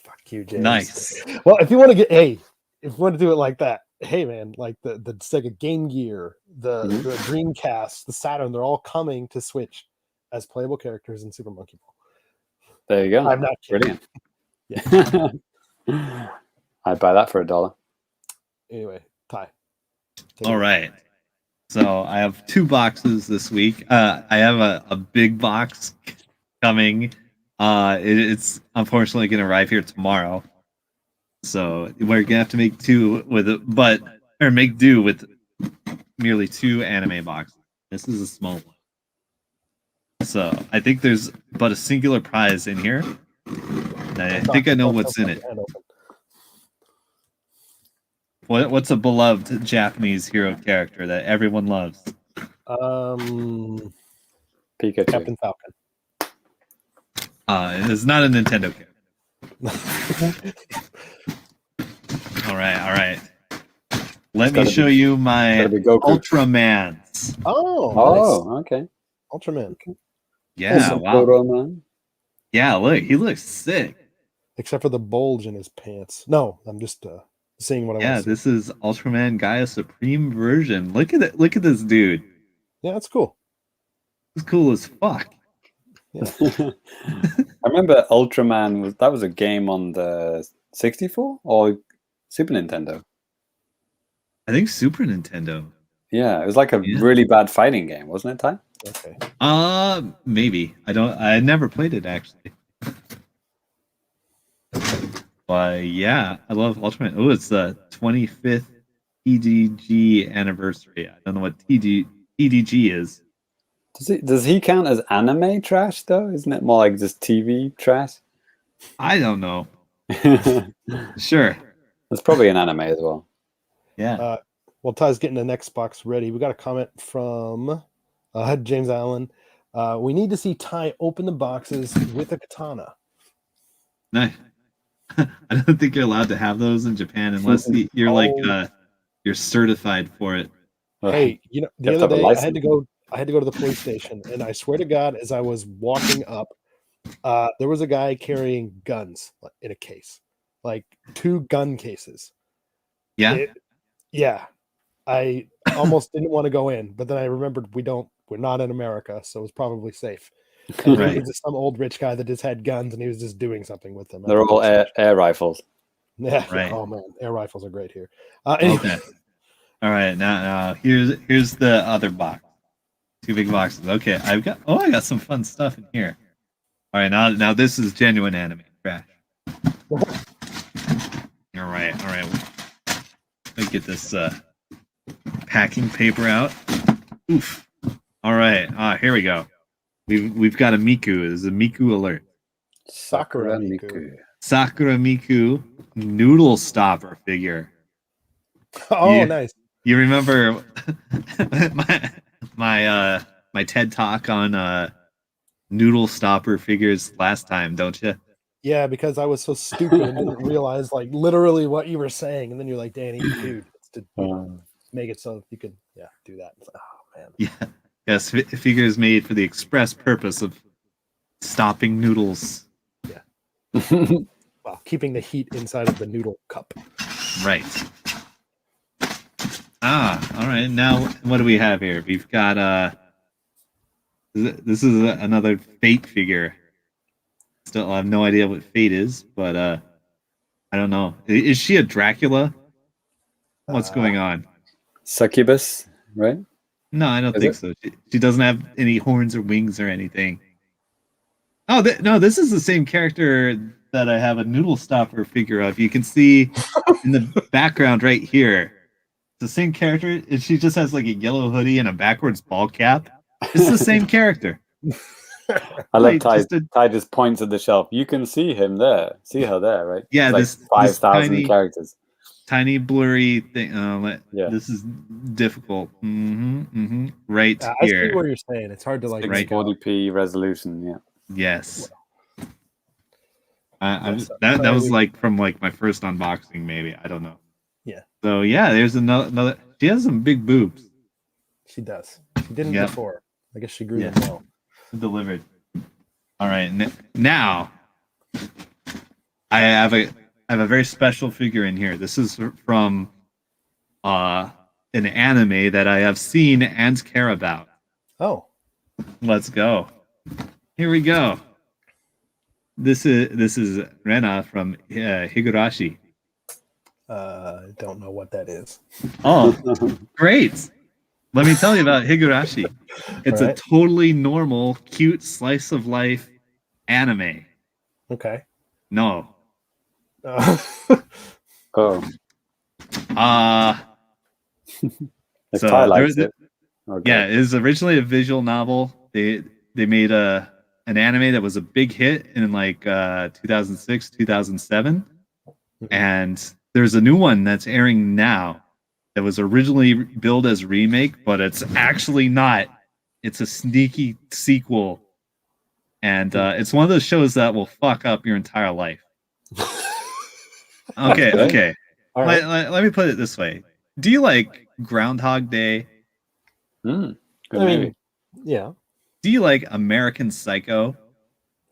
Fuck you, James. Nice. Well, if you want to do it like that, hey man, like the Sega Game Gear, the Dreamcast, the Saturn, they're all coming to Switch as playable characters in Super Monkey Ball. There you go. I'm not kidding. Brilliant. Yeah. I'd buy that for $1. Anyway, Ty. All right. So I have 2 boxes this week. I have a big box coming. It's unfortunately going to arrive here tomorrow. So we're gonna have to make do with merely 2 anime boxes. This is a small one. So I think there's but a singular prize in here. I think I know what's in it. What's a beloved Japanese hero character that everyone loves? Pikachu. Captain Falcon. It's not a Nintendo character. All right. Let me show you my Ultramans. Oh, nice. Okay. Ultraman. Yeah, wow. Ultraman. Yeah, look, he looks sick. Except for the bulge in his pants. No, I'm just seeing what I want to see. Yeah, this is Ultraman Gaia Supreme version. Look at it. Look at this dude. Yeah, that's cool. It's cool as fuck. Yeah. I remember Ultraman was a game on the 64 or Super Nintendo. I think Super Nintendo. Yeah, it was like a really bad fighting game, wasn't it, Ty? Okay. Maybe. I never played it actually. But yeah, I love Ultraman. Oh, it's the 25th TDG anniversary. I don't know what TDG is. Does he count as anime trash though? Isn't it more like just TV trash? I don't know. Sure. It's probably an anime as well. Yeah. Well, Ty's getting the next box ready. We got a comment from James Allen. We need to see Ty open the boxes with a katana. Nice. I don't think you're allowed to have those in Japan unless you're like you're certified for it. Hey, you know, the You have to other have a day I license. had to go to the police station, and I swear to God, as I was walking up, there was a guy carrying guns in a case, like 2 gun cases. Yeah. It, yeah, I almost didn't want to go in, but then I remembered we're not in America, so it was probably safe. And maybe Right. he's just some old rich guy that just had guns and he was just doing something with them. at They're the all police station. air rifles. Yeah, yeah. Right. Oh man, air rifles are great here. Anyway, Okay. All right. Now here's the other box. 2 big boxes. Okay. I got some fun stuff in here. All right. Now this is genuine anime trash. All right. Let me get this packing paper out. Oof. All right. Here we go. We've got a Miku. This is a Miku alert. Sakura Miku. Sakura Miku noodle stopper figure. Oh, Yeah. nice. You remember my TED talk on noodle stopper figures last time, don't you? Yeah, because I was so stupid and didn't realize like literally what you were saying, and then you're like, Danny, dude, it's to make it so you could do that. It's like, oh man. Yeah. Yes, figures made for the express purpose of stopping noodles. Well, keeping the heat inside of the noodle cup. Right. All right. Now, what do we have here? We've got this is another Fate figure. Still, I have no idea what Fate is, but I don't know. Is she a Dracula? What's going on? Succubus, right? No, I don't think so. She doesn't have any horns or wings or anything. Oh, no, this is the same character that I have a noodle stopper figure of. You can see in the background right here. It's the same character. And she just has like a yellow hoodie and a backwards ball cap. It's the same character. I love Right, Ty just points at the shelf. You can see him there. See her there, right? Yeah, it's this 5,000 characters. Tiny blurry thing. Yeah. This is difficult. Right I here. see what you're saying. It's hard to like 640p resolution. Yeah. Yes. That was like from like my first unboxing, maybe. I don't know. Yeah. So yeah, there's another. She has some big boobs. She does. She didn't before. I guess she grew them well. Delivered. All right. Now, I have a very special figure in here. This is from an anime that I have seen and care about. Oh. Let's go. Here we go. This is Rena from Higurashi. I don't know what that is. Oh, great. Let me tell you about Higurashi. It's a totally normal, cute slice of life anime. Okay. No. Oh. If Ty likes it. Okay. Yeah, it was originally a visual novel. They made an anime that was a big hit in like 2006, 2007. And there's a new one that's airing now that was originally billed as remake, but it's actually not. It's a sneaky sequel. And it's one of those shows that will fuck up your entire life. Okay. All right. Let me put it this way. Do you like Groundhog Day? Good movie. Yeah. Do you like American Psycho?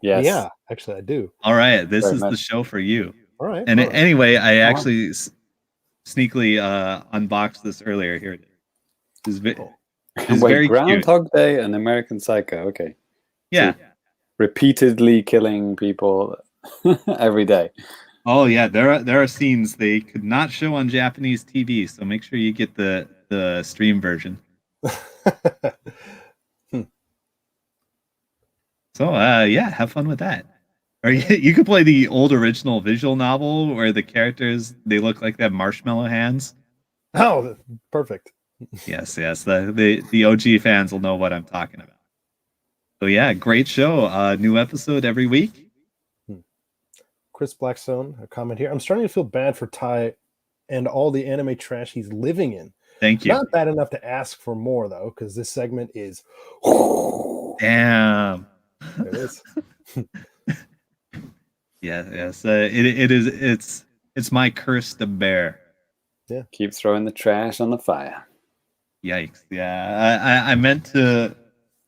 Yes. Yeah, actually I do. All right, this is the show for you. All right. And anyway, I actually sneakily unboxed this earlier. Here it is. It's Wait, very Groundhog Day and American Psycho. Okay. Yeah. So, repeatedly killing people every day. Oh yeah, there are scenes they could not show on Japanese TV, so make sure you get the stream version. So yeah, have fun with that. Or you could play the old original visual novel where the characters they look like they have marshmallow hands. Oh, perfect. Yes. The OG fans will know what I'm talking about. So yeah, great show. New episode every week. Chris Blackstone, a comment here. I'm starting to feel bad for Ty and all the anime trash he's living in. Thank you. Not bad enough to ask for more though, because this segment is damn. There it is. Yes. It is. It's my curse to bear. Yeah. Keep throwing the trash on the fire. Yikes! Yeah, I meant to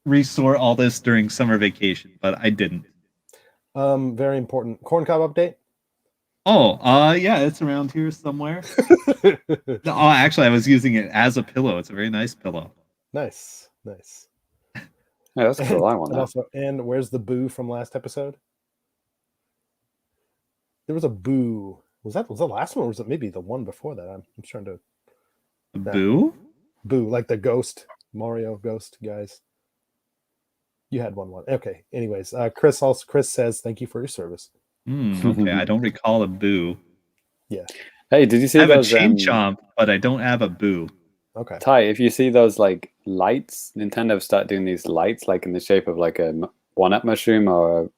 restore all this during summer vacation, but I didn't. Very important corn cob update. Oh, yeah, it's around here somewhere. Oh, actually, I was using it as a pillow. It's a very nice pillow. Nice. Yeah, that's cool. I want that. And where's the boo from last episode? There was a boo. Was the last one, or was it maybe the one before that? I'm trying to. Boo? Boo, like the ghost Mario ghost guys. You had one. Okay. Anyways, Chris says thank you for your service. Okay, I don't recall a boo. Yeah. Hey, did you see I have those? a chain chomp, but I don't have a boo. Okay. Ty, if you see those like lights, Nintendo start doing these lights like in the shape of like a one-up mushroom or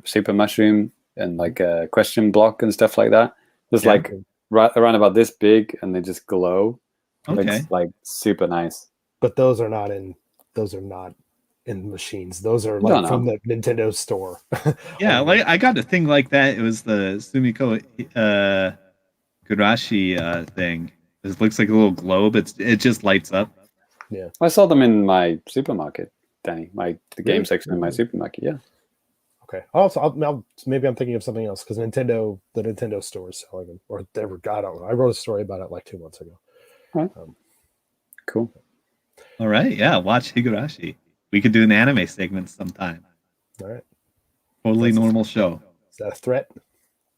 super mushroom and like a question block and stuff like that. Just like right around about this big, and they just glow. Okay. It's like super nice. But those are not in machines. Those are like from the Nintendo store. Yeah, like I got a thing like that. It was the Sumiko Gurashi thing. It looks like a little globe. It just lights up. Yeah. I saw them in my supermarket, Danny. The game section in my supermarket. Yeah. Okay. Also, maybe I'm thinking of something else because the Nintendo store is selling them, or they were. I don't know. I wrote a story about it like 2 months ago. Right. Cool. All right. Yeah. Watch Higurashi. We could do an anime segment sometime. All right. Totally normal show. Is that a threat?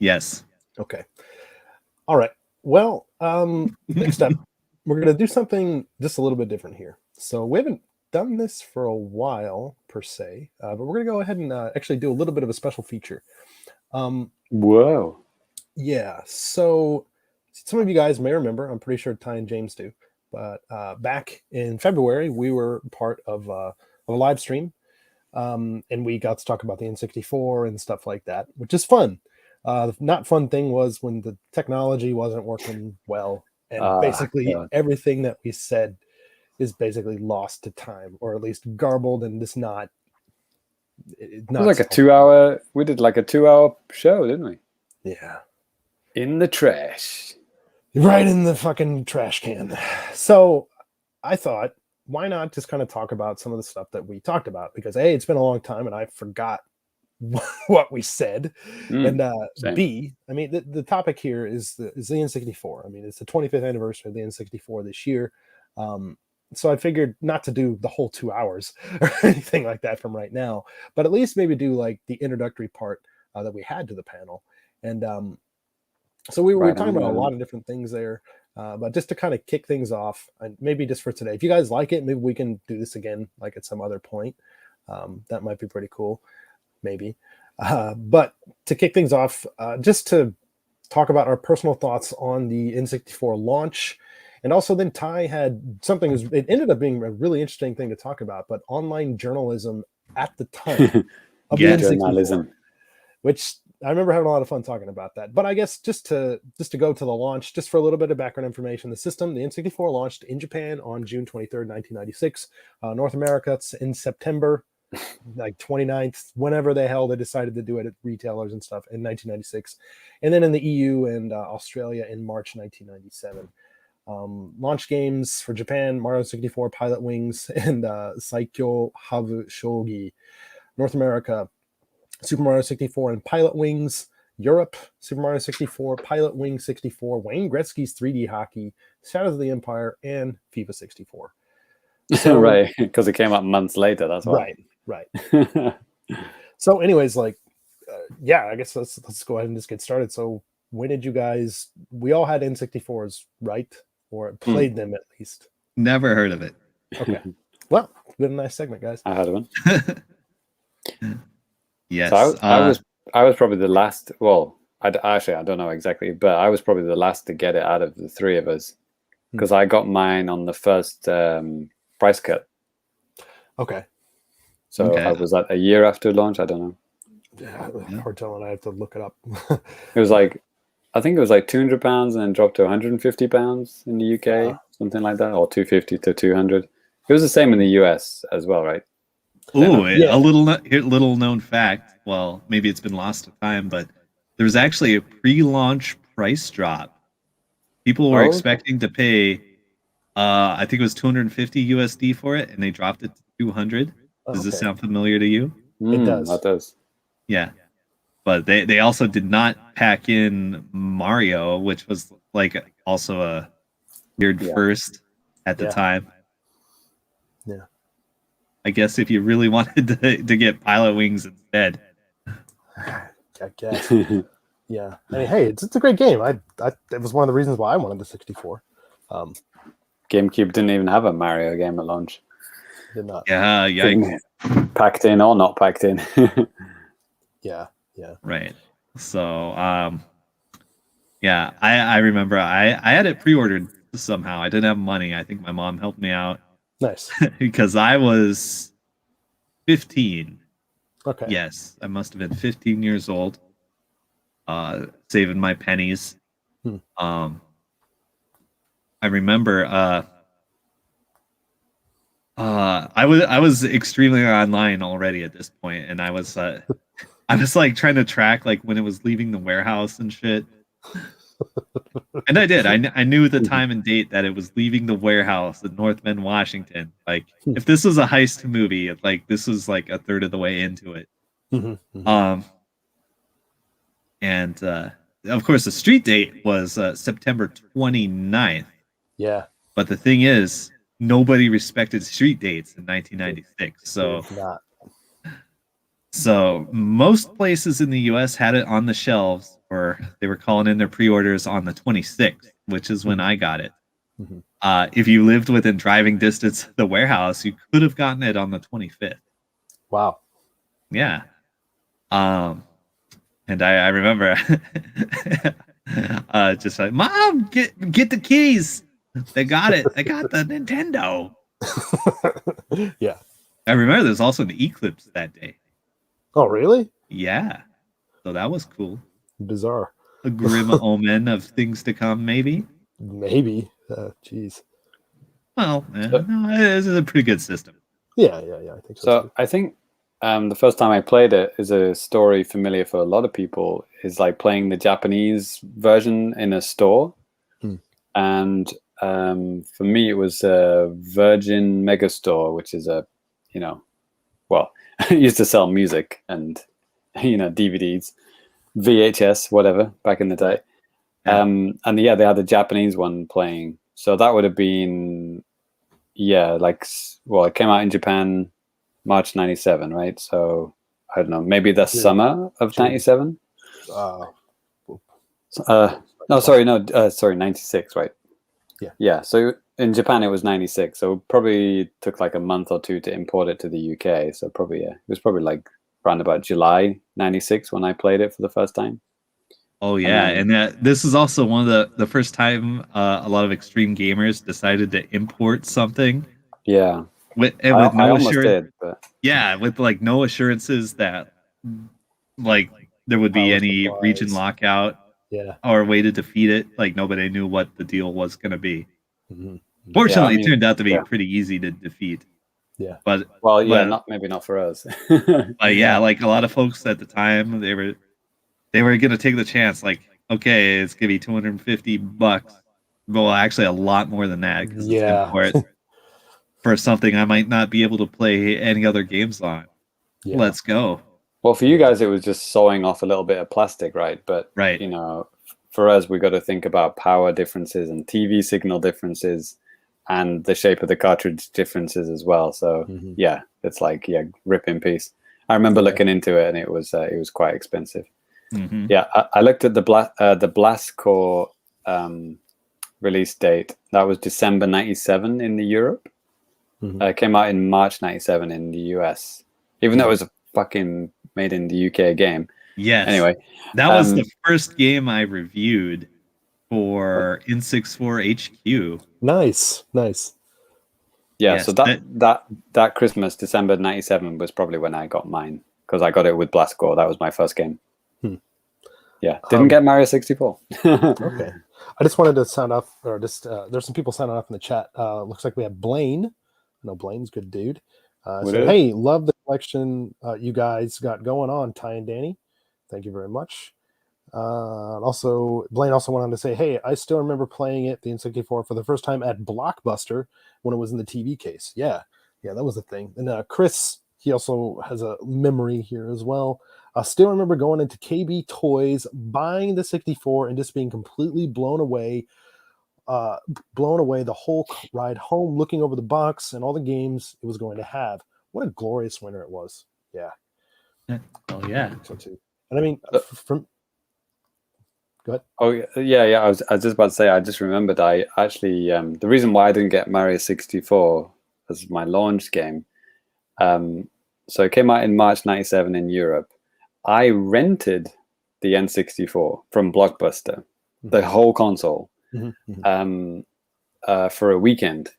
Yes. Okay. All right. Well, next up, we're going to do something just a little bit different here. So we haven't done this for a while, per se, but we're going to go ahead and actually do a little bit of a special feature. Whoa. Yeah. So some of you guys may remember, I'm pretty sure Ty and James do, but back in February, we were part of a live stream, and we got to talk about the N64 and stuff like that, which is fun. The not fun thing was when the technology wasn't working well, and basically everything that we said is basically lost to time, or at least garbled and just not. It was like a 2-hour. We did like a 2-hour show, didn't we? Yeah. In the trash. Right in the fucking trash can. So I thought, why not just kind of talk about some of the stuff that we talked about? Because A, it's been a long time and I forgot what we said. And B, I mean, the topic here is the N64. I mean, it's the 25th anniversary of the N64 this year. So I figured not to do the whole 2 hours or anything like that from right now, but at least maybe do like the introductory part that we had to the panel. And so we were talking about a lot of different things there. But just to kind of kick things off, and maybe just for today, if you guys like it, maybe we can do this again, like at some other point. That might be pretty cool, maybe. But to kick things off, just to talk about our personal thoughts on the N64 launch. And also then Ty had something, it ended up being a really interesting thing to talk about, but online journalism at the time of the N64, which I remember having a lot of fun talking about that. But I guess just to go to the launch, just for a little bit of background information, the N64 launched in Japan on June 23rd, 1996. North America in September, like 29th, whenever the hell they decided to do it at retailers and stuff in 1996. And then in the EU and Australia in March 1997. Launch games for Japan: Mario 64, Pilot Wings, and Saikyo Havu Shogi. North America: Super Mario 64 and Pilot Wings. Europe: Super Mario 64, Pilot Wings 64, Wayne Gretzky's 3D Hockey, Shadows of the Empire, and FIFA 64. So, right, because it came out months later. That's why. Right. So, anyways, like, yeah, I guess let's go ahead and just get started. So, when did you guys? We all had N64s, right? Or played them at least. Never heard of it. Okay. Well, it's been a nice segment, guys. I had one. Yes. So I was probably the last. Well, I don't know exactly, but I was probably the last to get it out of the three of us because I got mine on the first price cut. Okay. So I was at a year after launch. I don't know. Yeah, hard telling. I have to look it up. It was like, I think it was like £200 and then dropped to £150 in the UK, something like that, or 250 to 200. It was the same in the US as well, right? Oh, yeah. A little known fact. Well, maybe it's been lost to time, but there was actually a pre-launch price drop. People were expecting to pay I think it was 250 USD for it, and they dropped it to 200. Does this sound familiar to you? It does. That does. Yeah. But they also did not pack in Mario, which was like also a weird first at the time. Yeah. I guess if you really wanted to get Pilot Wings instead. I guess. Yeah. I mean, hey, it's a great game. It was one of the reasons why I wanted the 64. GameCube didn't even have a Mario game at launch. Did not. Yeah, yeah. Packed in or not packed in. Yeah. Right. So, yeah, I remember I had it pre-ordered somehow. I didn't have money. I think my mom helped me out. Nice. Because I was 15. Okay. Yes, I must have been 15 years old. Saving my pennies. I remember I was extremely online already at this point, and I was like trying to track like when it was leaving the warehouse and shit. And I did. I knew the time and date that it was leaving the warehouse in North Bend, Washington. Like, if this was a heist movie, like this was like a third of the way into it. And of course, the street date was September 29th. Yeah. But the thing is, nobody respected street dates in 1996. So most places in the U.S. had it on the shelves, or they were calling in their pre-orders on the 26th, which is when I got it. If you lived within driving distance of the warehouse, you could have gotten it on the 25th. Wow. Yeah. And I remember just like, Mom, get the keys. They got it. They got the Nintendo. Yeah. I remember there's also an eclipse that day. Oh, really? Yeah. So that was cool. Bizarre. A grim omen of things to come, maybe. Maybe. Jeez. Well, no, this is a pretty good system. Yeah, I think so. So I think the first time I played it is a story familiar for a lot of people. Is like playing the Japanese version in a store, and for me it was a Virgin Megastore, which is a, used to sell music and DVDs, VHS, whatever back in the day. And they had the Japanese one playing. So that would have been, it came out in Japan March 97, right? So I don't know, maybe the summer of 97. Sorry, 96, right? Yeah. So in Japan it was 96. So it probably took like a month or two to import it to the UK. So probably it was probably like around about July 96 when I played it for the first time. Oh yeah, and this is also one of the first time a lot of extreme gamers decided to import something. Yeah, with no assurance. Yeah, with like no assurances that like there would be any region lockout. Yeah, or a way to defeat it. Like nobody knew what the deal was going to be. Fortunately, it turned out to be pretty easy to defeat. Yeah, but maybe not for us. But yeah, like a lot of folks at the time, they were going to take the chance. Like, okay, it's going to be $250. Well, actually, a lot more than that. For something I might not be able to play any other games on. Yeah. Let's go. Well, for you guys, it was just sawing off a little bit of plastic, right? But for us, we got to think about power differences and TV signal differences, and the shape of the cartridge differences as well. So it's like rip in peace. I remember looking into it, and it was quite expensive. Yeah, I looked at the Blast Core release date. That was December 97 in the Europe. It came out in March 97 in the US, even though it was a fucking made in the UK game. Yes. Anyway, that was the first game I reviewed for N64 HQ. Nice. Yeah, yes, so that Christmas, December 97, was probably when I got mine, because I got it with Blast Core. That was my first game. Yeah, didn't get Mario 64. Okay. I just wanted to sound off, or just there's some people signing off in the chat. Looks like we have Blaine. I know Blaine's a good dude. So, hey, love the collection you guys got going on, Ty and Danny. Thank you very much. Also, Blaine also went on to say, "Hey, I still remember playing it, the N64, for the first time at Blockbuster when it was in the TV case." Yeah, that was the thing. And Chris, he also has a memory here as well. I still remember going into KB Toys, buying the 64, and just being completely blown away the whole ride home, looking over the box and all the games it was going to have. What a glorious winter it was. Yeah. Oh yeah. So too. And I mean, from go ahead. Oh yeah. I was just about to say. I just remembered. I actually the reason why I didn't get Mario 64 as my launch game. So it came out in March '97 in Europe. I rented the N64 from Blockbuster, the whole console, for a weekend.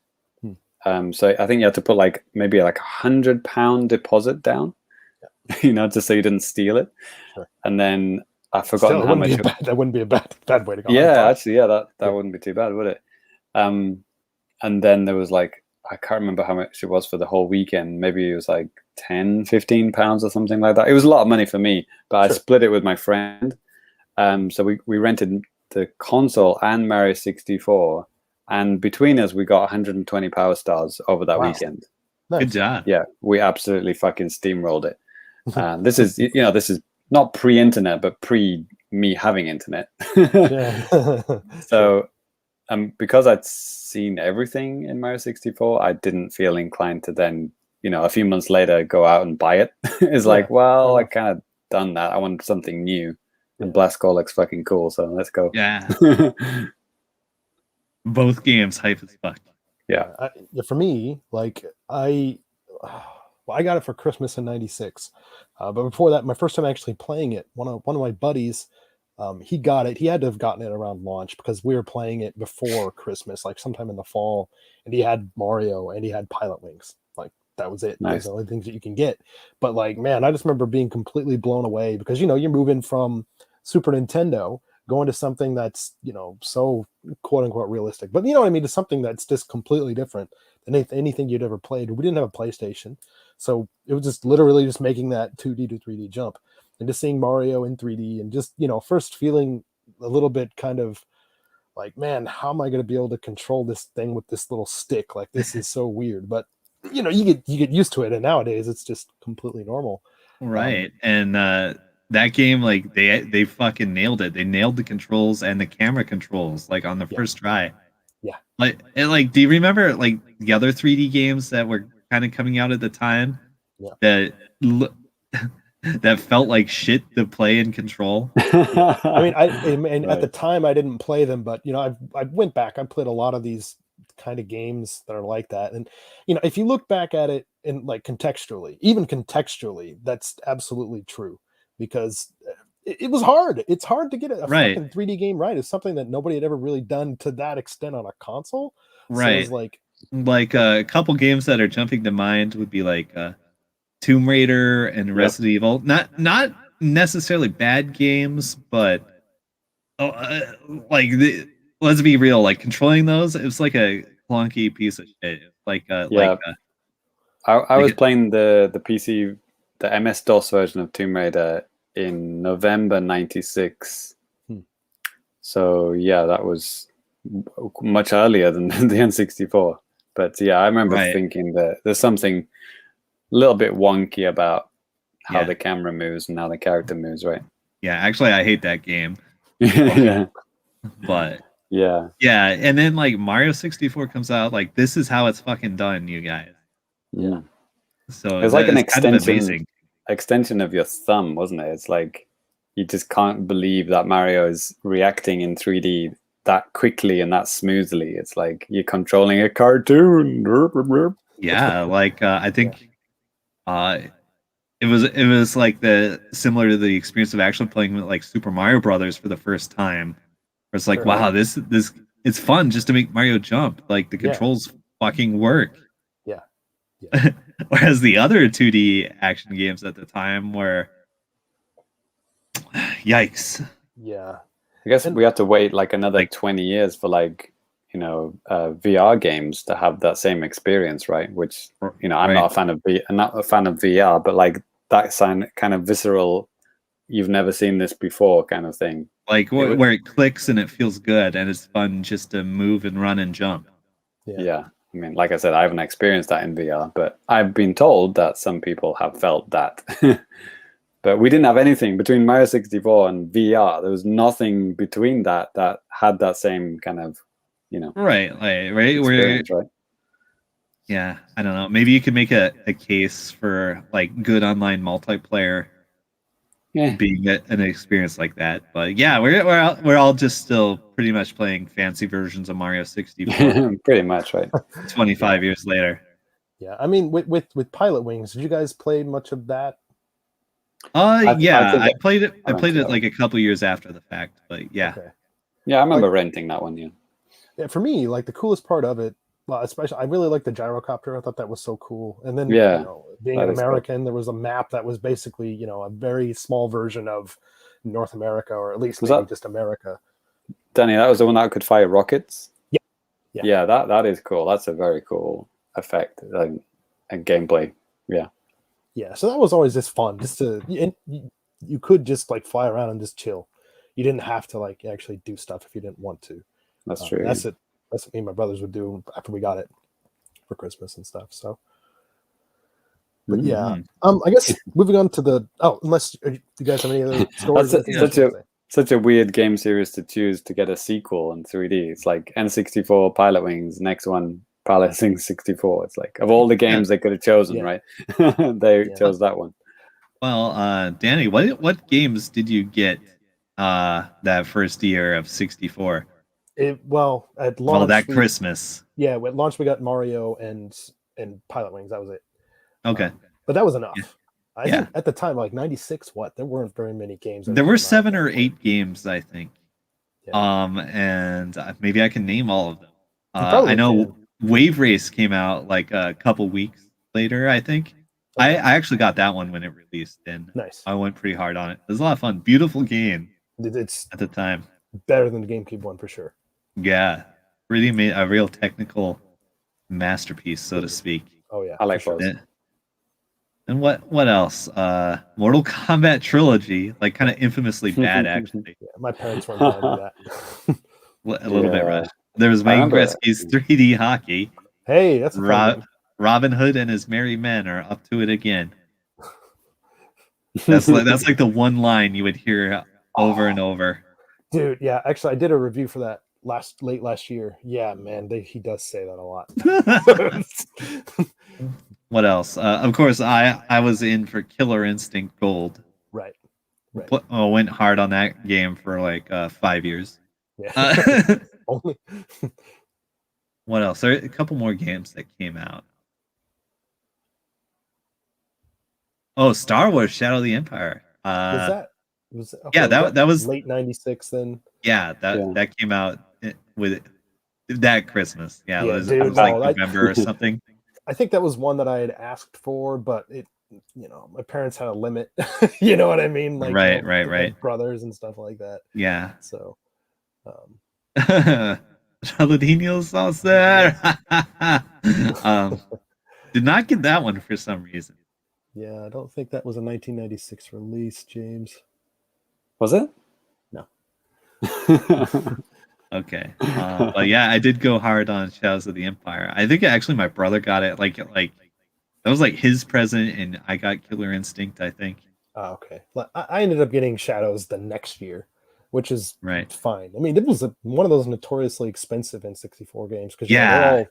So I think you had to put maybe like £100 deposit down, just so you didn't steal it. Sure. And then I've forgotten how much. That wouldn't be a bad way to go. Yeah, actually, that wouldn't be too bad, would it? And then there was I can't remember how much it was for the whole weekend. Maybe it was like £10-15 or something like that. It was a lot of money for me, but I split it with my friend. So we rented the console and Mario 64, and between us we got 120 power stars over that weekend. Nice. Good job. Yeah, we absolutely fucking steamrolled it. This is not pre-internet, but pre me having internet. So because I'd seen everything in Mario 64, I didn't feel inclined to then, a few months later go out and buy it. It's I kind of done that. I want something new. And Blastcore looks fucking cool, so let's go. Yeah. Both games hype as fuck. Yeah. For me, I got it for Christmas in '96. But before that, my first time actually playing it, one of my buddies, he got it. He had to have gotten it around launch because we were playing it before Christmas, like sometime in the fall. And he had Mario and he had Pilot Wings. That was it. Nice. Those are the only things that you can get. But man, I just remember being completely blown away because you're moving from Super Nintendo going to something that's so quote unquote realistic. But you know what I mean? To something that's just completely different than anything you'd ever played. We didn't have a PlayStation, so it was just literally just making that 2D to 3D jump. And just seeing Mario in 3D and just, first feeling a little bit kind of man, how am I going to be able to control this thing with this little stick? This is so weird. But, you get used to it. And nowadays it's just completely normal. Right. And that game, they fucking nailed it. They nailed the controls and the camera controls, on the first try. Yeah. Do you remember, the other 3D games that were kind of coming out at the time? Yeah. That felt like shit to play and control. I mean, at the time I didn't play them, but I went back. I played a lot of these kind of games that are like that, and if you look back at it in contextually, that's absolutely true because it was hard. It's hard to get a fucking 3D game right. It's something that nobody had ever really done to that extent on a console. Right. So it was a couple games that are jumping to mind would be Tomb Raider and Resident Evil. Not necessarily bad games, but let's be real. Controlling those, it was a clunky piece of shit. I was playing the PC, the MS DOS version of Tomb Raider in November '96. So yeah, that was much earlier than the N64. But yeah, I remember thinking that there's something a little bit wonky about how the camera moves and how the character moves, right? Yeah, actually, I hate that game. Yeah. But yeah, and then Mario 64 comes out, this is how it's fucking done, you guys. Yeah. So it's an extension of your thumb, wasn't it? It's you just can't believe that Mario is reacting in 3D that quickly and that smoothly. It's you're controlling a cartoon. Yeah, I think it was similar to the experience of actually playing with Super Mario Brothers for the first time. It's wow, this it's fun just to make Mario jump. The controls fucking work. Yeah. Whereas the other 2D action games at the time were yikes. Yeah. I guess we have to wait another 20 years for VR games to have that same experience, right? Which I'm not a fan of VR, but that kind of visceral you've never seen this before kind of thing. Like where it clicks and it feels good and it's fun just to move and run and jump. Yeah. I mean, like I said, I haven't experienced that in VR, but I've been told that some people have felt that. But we didn't have anything between Mario 64 and VR. There was nothing between that had that same kind of, right, experience, right? Yeah, I don't know. Maybe you could make a case for like good online multiplayer being an experience like that. But yeah, we're all just still pretty much playing fancy versions of Mario 64. Pretty much, right? 25 years later. Yeah, I mean, with Pilot Wings, did you guys play much of that? I played it. I played it like a couple years after the fact, but yeah. Okay. Yeah, I remember renting that one. Yeah, for me, like the coolest part of it, well, especially I really liked the gyrocopter. I thought that was so cool. And then, being an American, there was a map that was basically, a very small version of North America, or at least just America. Danny, that was the one that could fire rockets. Yeah. That is cool. That's a very cool effect and gameplay. Yeah, so that was always just fun. Just you could just like fly around and just chill. You didn't have to like actually do stuff if you didn't want to. That's true. That's what me and my brothers would do after we got it for Christmas and stuff. So, but yeah, I guess moving on to unless you guys have any other stories. Such a weird game series to choose to get a sequel in 3D. It's like N64, Pilot Wings, next one, Pilot Wings 64. It's like of all the games they could have chosen, right? They chose that one. Well, Danny, what games did you get that first year of 64? At launch, that Christmas. Yeah, at launch we got Mario and Pilot Wings. That was it. Okay, but that was enough. Yeah. I think at the time, like 96, there weren't very many games. There were 7 or 8 games, I think. And maybe I can name all of them. I know Wave Race came out like a couple weeks later, I think. Okay. I actually got that one when it released, and I went pretty hard on it. It was a lot of fun. Beautiful game. It's at the time better than the GameCube one for sure. Yeah, really made a real technical masterpiece, so to speak. Oh yeah, I like those. And what else? Mortal Kombat trilogy, like kind of infamously bad, actually. Yeah, my parents weren't going to do that. A little bit rough. There was Wayne Gretzky's 3D hockey. Hey, that's Robin Hood and his merry men are up to it again. That's like the one line you would hear over and over. Dude, yeah, actually, I did a review for that late last year. Yeah, man, he does say that a lot. What else? Of course, I was in for Killer Instinct Gold. Right. Went hard on that game for like 5 years. Yeah. Only. What else? There are a couple more games that came out. Oh, Star Wars: Shadow of the Empire. That was late 96 then. Yeah, that came out with that Christmas. Yeah, it was like November or something. I think that was one that I had asked for, but it, my parents had a limit. You know what I mean? Like right. Brothers and stuff like that. Yeah. So, Jalapeno sauce there. Did not get that one for some reason. Yeah, I don't think that was a 1996 release, James. Was it? No. Okay. But yeah, I did go hard on Shadows of the Empire. I think actually my brother got it like that was like his present, and I got Killer Instinct, I think. Oh, okay. I ended up getting Shadows the next year, which is fine. I mean, it was one of those notoriously expensive N64 games because I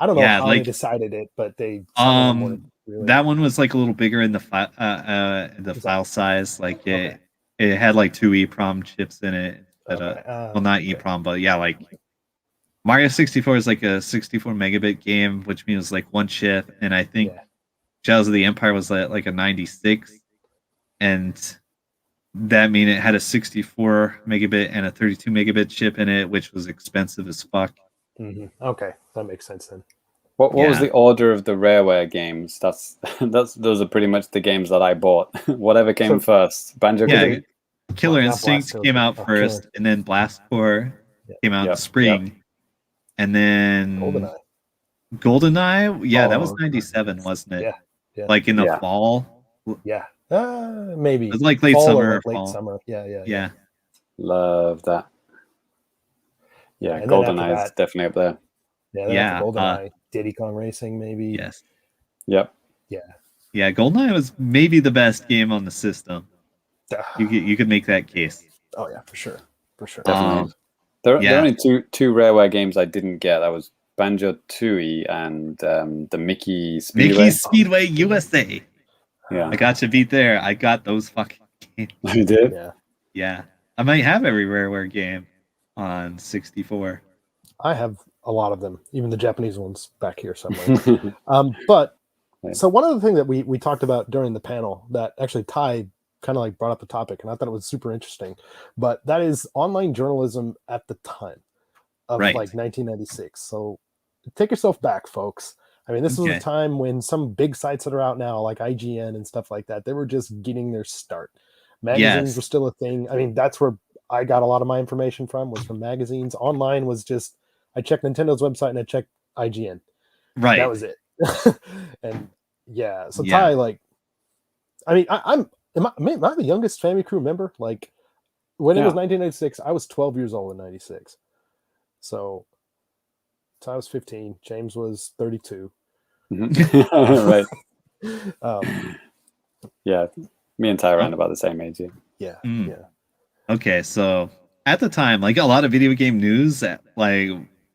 don't know how they decided it, but they really... that one was like a little bigger in the file size. Like it had like 2 EEPROM chips in it. Not EEPROM, but yeah, like Mario 64 is like a 64 megabit game, which means like 1 chip, and I think Shadows of the Empire was like a 96, and that mean it had a 64 megabit and a 32 megabit chip in it, which was expensive as fuck. Mm-hmm. Okay, that makes sense then. What was the order of the Rareware games? Those are pretty much the games that I bought. Whatever came first. Banjo-Kazooie. Killer Instinct came out first, and then Blast Corps came out in the spring, and then GoldenEye. Yeah, that was 97, wasn't it? Yeah. Like in the fall. Yeah, Maybe It's like late fall or summer. like late Fall. summer. Yeah. Yeah. Love that. Yeah, And then after GoldenEye is that, definitely up there. yeah, then Yeah, after GoldenEye, Diddy Kong Racing, maybe. Yes. Yep. Yeah, GoldenEye was maybe the best game on the system. You could make that case. Oh yeah, for sure. Definitely. There are yeah. only two Rareware games I didn't get. That was Banjo-Tooie and the Mickey Speedway. Mickey Speedway USA. Yeah. I got you beat there. I got those fucking games. You did? Yeah. I might have every Rareware game on 64. I have a lot of them, even the Japanese ones back here somewhere. But so one of the things that we talked about during the panel that actually Ty kind of like brought up the topic, and I thought it was super interesting, but that is online journalism at the time of like 1996. So take yourself back, folks. I mean, this was a time when some big sites that are out now, like IGN and stuff like that, they were just getting their start. Magazines were still a thing. I mean, that's where I got a lot of my information was from magazines. Online was just, I checked Nintendo's website and I checked IGN. Right. That was it. And so Ty, like, I mean, am I the youngest Famicrew member? Like, when it was 1996, I was 12 years old in 96. So Ty was 15. James was 32. Right. Yeah. Me and Ty around about the same age. Yeah. Okay, so at the time, like a lot of video game news, like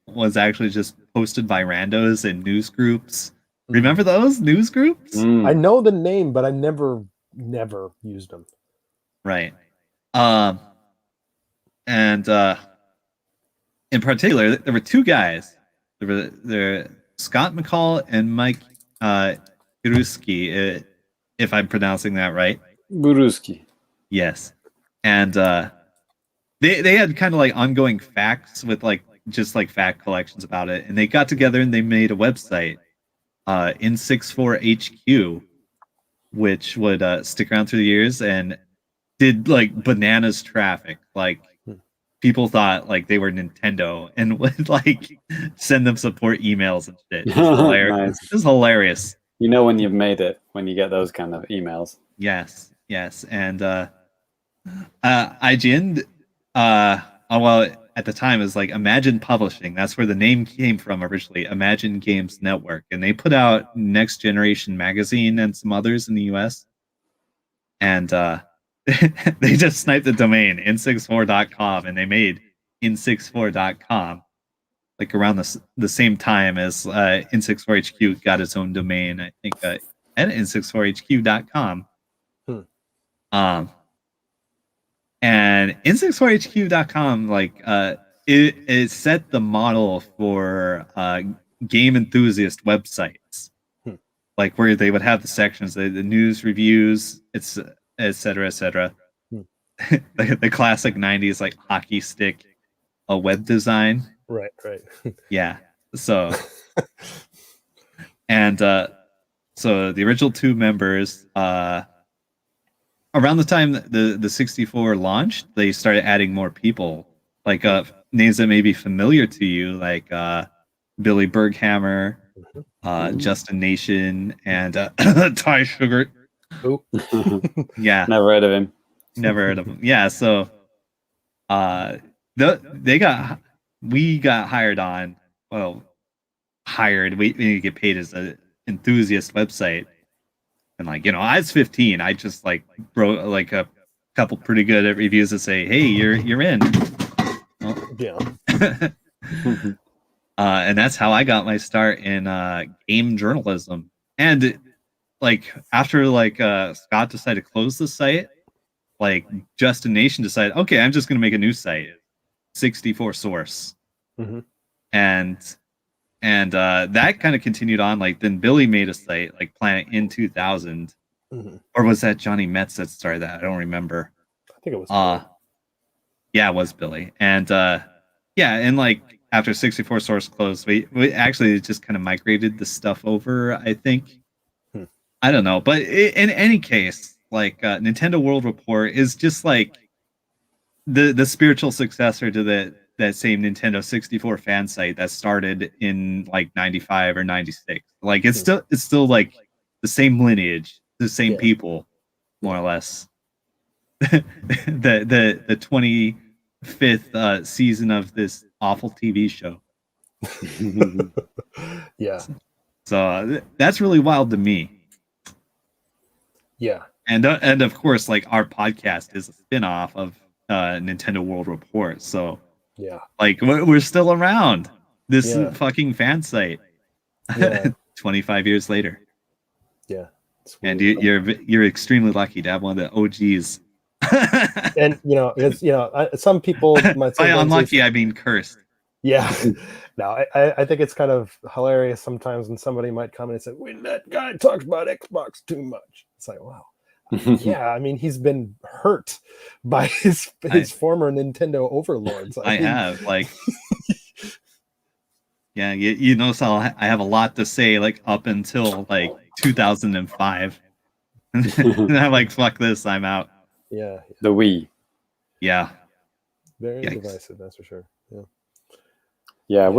was actually just posted by randos in news groups. Remember those news groups? I know the name, but I never used them. Right. And in particular, there were two guys. There were Scott McCall and Mike Biruski, if I'm pronouncing that right. Buruski. Yes. And they had kind of like ongoing facts with like just like fact collections about it, and they got together and they made a website, N64HQ, which would stick around through the years and did like bananas traffic. Like people thought like they were Nintendo and would like send them support emails and shit. It was hilarious. Nice. It was hilarious. You know when you've made it when you get those kind of emails. Yes. And IGN, well, at the time it was like Imagine Publishing. That's where the name came from originally, Imagine Games Network. And they put out Next Generation Magazine and some others in the US. And they just sniped the domain, n64.com, and they made n64.com like around the same time as N64HQ got its own domain, I think, at n64hq.com. And N64HQ.com, like, it set the model for game enthusiast websites, like where they would have the sections, the news, reviews, it's etc. The classic 90s like hockey stick web design. Right. Yeah. So and so the original two members, around the time the 64 launched, they started adding more people, like names that may be familiar to you, like Billy Berghammer, Justin Nation, and Ty Sugar. Yeah, never heard of him. Yeah, so we got hired on. Well, hired. We didn't get paid as an enthusiast website. And like, I was 15. I just like wrote like a couple pretty good reviews that say, "Hey, you're in." Well, yeah. And that's how I got my start in game journalism. And like after like Scott decided to close the site, like Justin Nation decided, okay, I'm just gonna make a new site, 64 Source, and that kind of continued on. Like then Billy made a site like Planet in 2000, or was that Johnny Metz that started that? I don't remember. I think it was Billy. Yeah, it was Billy. And and like after 64 Source closed, we actually just kind of migrated the stuff over, I think. I don't know, but in any case, like Nintendo World Report is just like the spiritual successor to that same Nintendo 64 fan site that started in like 95 or 96. Like it's still like the same lineage, the same people. more or less. the 25th season of this awful TV show. Yeah. So that's really wild to me. Yeah. And of course, like, our podcast is a spin-off of Nintendo World Report. So yeah, like, we're still around. This Yeah. fucking fan site. Yeah. 25 years later. Yeah. And you're extremely lucky to have one of the OGs. And it's, some people might say by unlucky, I mean cursed. Yeah. No, I think it's kind of hilarious sometimes when somebody might come and say, when that guy talks about Xbox too much. It's like, wow. Yeah, I mean, he's been hurt by his former Nintendo overlords. I have, like, yeah, you notice I have a lot to say, like, up until like 2005. And I'm like, fuck this, I'm out. Yeah. The Wii. Yeah. Very divisive, that's for sure. Yeah,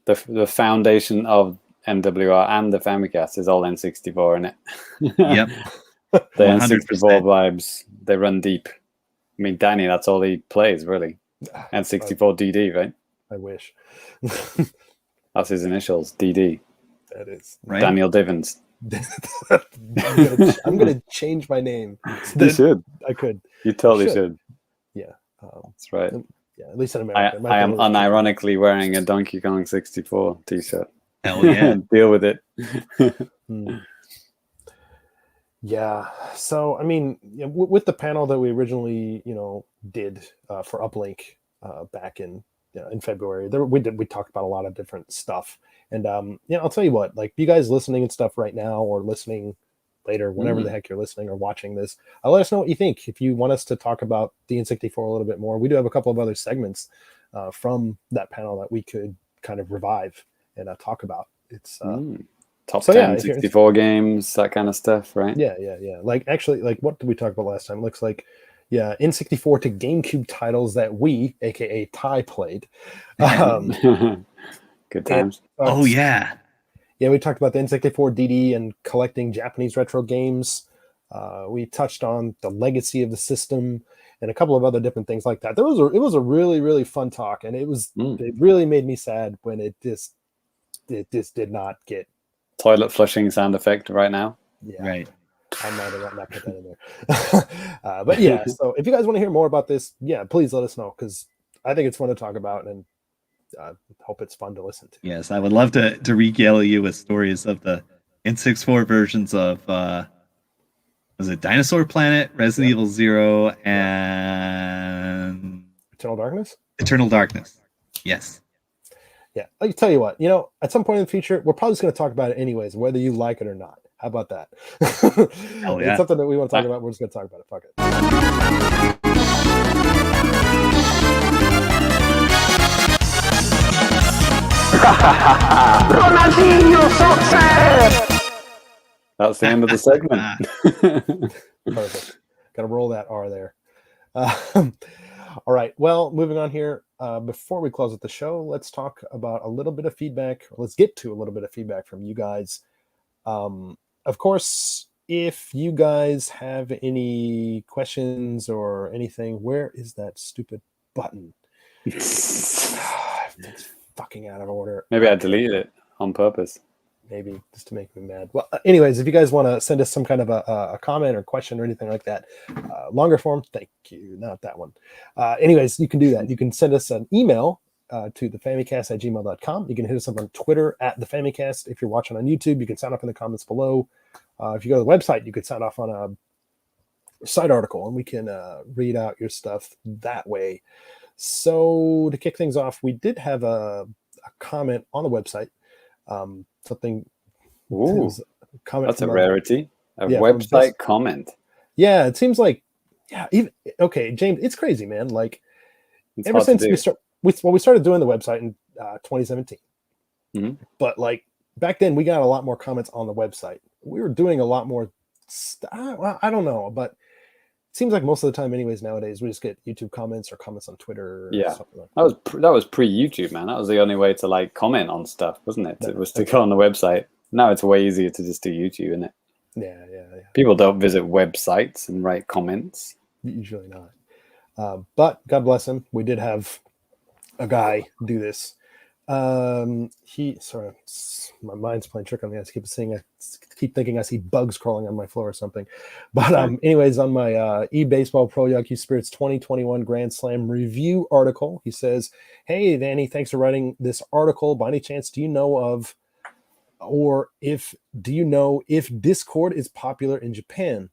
the foundation of NWR and the Famicast is all N64 in it. Yep. The 100%. N64 vibes, they run deep. I mean, Danny, that's all he plays, really. N64 DD, right? I wish. That's his initials, DD. That is. Right? Daniel Divins. I'm gonna change my name. You should. I could. You totally should. Yeah. That's right. Yeah, at least in America. I am unironically wearing a Donkey Kong 64 t-shirt. Hell yeah. Deal with it. Yeah. So, I mean, with the panel that we originally, did for Uplink back in February, we talked about a lot of different stuff. And I'll tell you what, like, you guys listening and stuff right now, or listening later, whenever the heck you're listening or watching this, let us know what you think. If you want us to talk about the N64 a little bit more, we do have a couple of other segments from that panel that we could kind of revive and talk about. It's top 10 64 games, that kind of stuff, right? Yeah. Like, actually, like, what did we talk about last time? It looks like, N64 to GameCube titles that we, aka Ty, played. Good times. Oh yeah. Yeah, we talked about the N64 DD and collecting Japanese retro games. We touched on the legacy of the system and a couple of other different things like that. It was a really, really fun talk, and it really made me sad when it just did not get toilet flushing sound effect right now. Yeah, right. I might have not put that in there. But yeah, so if you guys want to hear more about this, please let us know, because I think it's fun to talk about, and hope it's fun to listen to. Yes, I would love to regale you with stories of the N64 versions of was it Dinosaur Planet, Resident Evil 0, and Eternal Darkness? Eternal Darkness. Yes. Yeah, I'll tell you what, at some point in the future, we're probably just going to talk about it anyways, whether you like it or not. How about that? Hell yeah. It's something that we want to talk about. We're just going to talk about it. Fuck it. That's the end of the segment. Perfect. Got to roll that R there. All right. Well, moving on here. Before we close out the show, let's talk about a little bit of feedback. Let's get to a little bit of feedback from you guys. Of course, if you guys have any questions or anything, where is that stupid button? It's fucking out of order. Maybe I deleted it on purpose. Maybe just to make me mad. Well, anyways, if you guys want to send us some kind of a comment or question or anything like that, longer form, thank you. Not that one. Anyways, you can do that. You can send us an email to thefamicast@gmail.com. You can hit us up on Twitter @thefamicast. If you're watching on YouTube, you can sign up in the comments below. If you go to the website, you could sign off on a side article, and we can read out your stuff that way. So to kick things off, we did have a comment on the website. Something. Ooh, comment that's a rarity. Yeah, website comment. Yeah, it seems like, okay, James, it's crazy, man. Like, ever since we started doing the website in 2017. But like back then, we got a lot more comments on the website. We were doing a lot more I don't know, but it seems like most of the time, anyways, nowadays we just get YouTube comments or comments on Twitter. Yeah, or something like that. That was pre-YouTube, man. That was the only way to like comment on stuff, wasn't it? It was to go on the website. Now it's way easier to just do YouTube, isn't it? Yeah. People don't visit websites and write comments. Usually not. But God bless him. We did have a guy do this. Sorry, my mind's playing trick on me. I keep thinking I see bugs crawling on my floor or something. But anyways, on my eBaseball Pro Yankee Spirits 2021 Grand Slam review article, he says, "Hey, Danny, thanks for writing this article. By any chance, do you know if Discord is popular in Japan?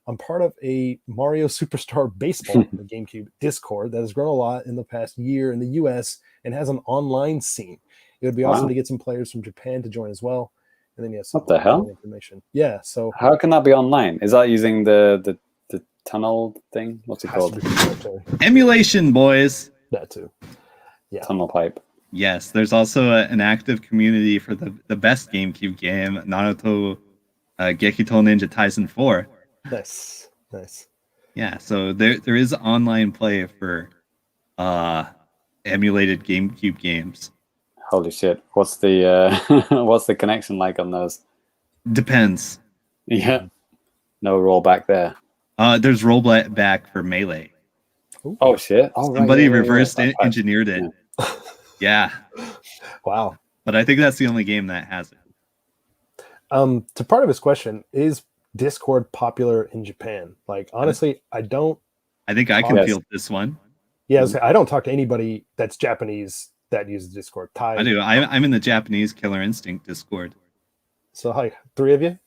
I'm part of a Mario Superstar Baseball, the GameCube Discord, that has grown a lot in the past year in the US and has an online scene. It would be awesome to get some players from Japan to join as well." And then yes, what the hell? Information. Yeah. So how can that be online? Is that using the tunnel thing? What's it called? Emulation, boys. That too. Yeah. Tunnel pipe. Yes, there's also an active community for the best GameCube game, Naruto Gekito Ninja Taisen 4. Nice. Yeah, so there is online play for emulated GameCube games. Holy shit! What's the what's the connection like on those? Depends. Yeah, no rollback there. There's rollback for Melee. Ooh. Oh shit! Oh, Somebody reversed engineered it. Yeah. Wow. But I think that's the only game that has it. To part of his question, is Discord popular in Japan? Like, honestly, I don't. I think I can field this one. Yeah, I don't talk to anybody that's Japanese that uses Discord. I do. I'm in the Japanese Killer Instinct Discord. So, hi, 3 of you?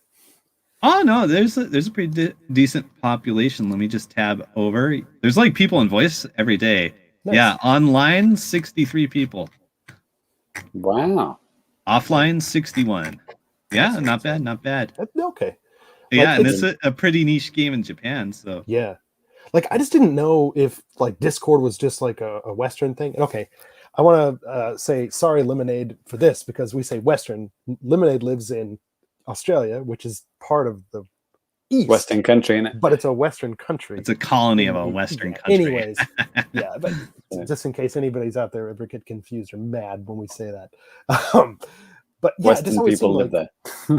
Oh no, there's a pretty decent population. Let me just tab over. There's like people in voice every day. Nice. Yeah, online 63 people. Wow. Offline 61. Yeah, not bad. Okay. Yeah, and it's a pretty niche game in Japan. So yeah, like I just didn't know if like Discord was just like a Western thing. Okay, I want to say sorry, Lemonade, for this because we say Western. Lemonade lives in Australia, which is part of the East. Western country, innit? But it's a Western country. It's a colony of a Western country. Anyways, yeah, but just in case anybody's out there ever get confused or mad when we say that. But yeah, Western people live there.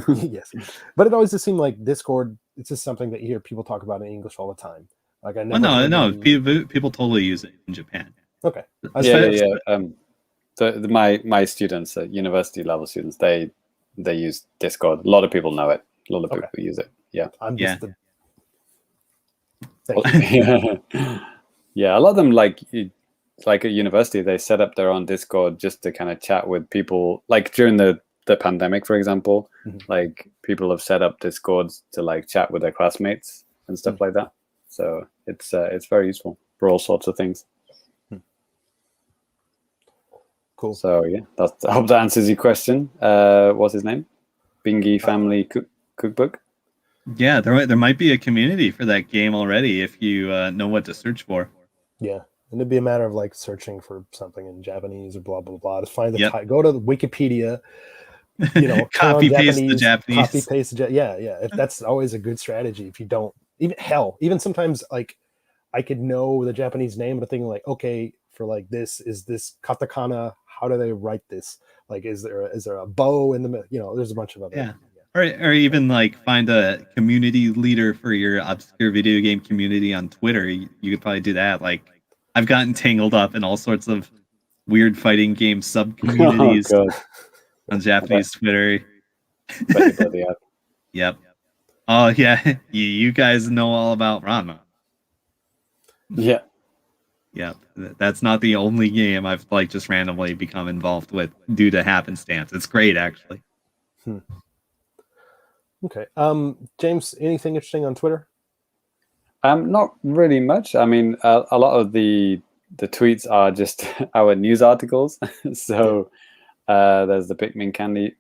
Yes, but it always just seemed like Discord. It's just something that you hear people talk about in English all the time. Like I never. No. People totally use it in Japan. Okay. My students, university level students, they use Discord. A lot of people know it. A lot of people use it. Yeah. I'm just yeah, a lot of them like at university they set up their own Discord just to kind of chat with people. Like during the pandemic, for example, like people have set up Discords to like chat with their classmates and stuff like that. So it's very useful for all sorts of things. Cool. So yeah, I hope that answers your question. What's his name? Bingy Family Cookbook. Yeah, there might be a community for that game already if you know what to search for. Yeah, and it'd be a matter of like searching for something in Japanese or blah blah blah to find the go to the Wikipedia, copy paste the Japanese. Copy paste yeah. If that's always a good strategy. If you don't even sometimes like I could know the Japanese name, but thinking like, okay, for like this is this katakana. How do they write this? Like, is there a bow in the middle? There's a bunch of other. Yeah. Or even like find a community leader for your obscure video game community on Twitter. You could probably do that. Like I've gotten tangled up in all sorts of weird fighting game sub communities on Japanese Twitter. Yep. Oh yeah, you guys know all about Ranma. Yeah. Yep. That's not the only game I've like just randomly become involved with due to happenstance. It's great actually. Okay. James, anything interesting on Twitter? Not really much. I mean, a lot of the tweets are just our news articles. So there's the Pikmin candy,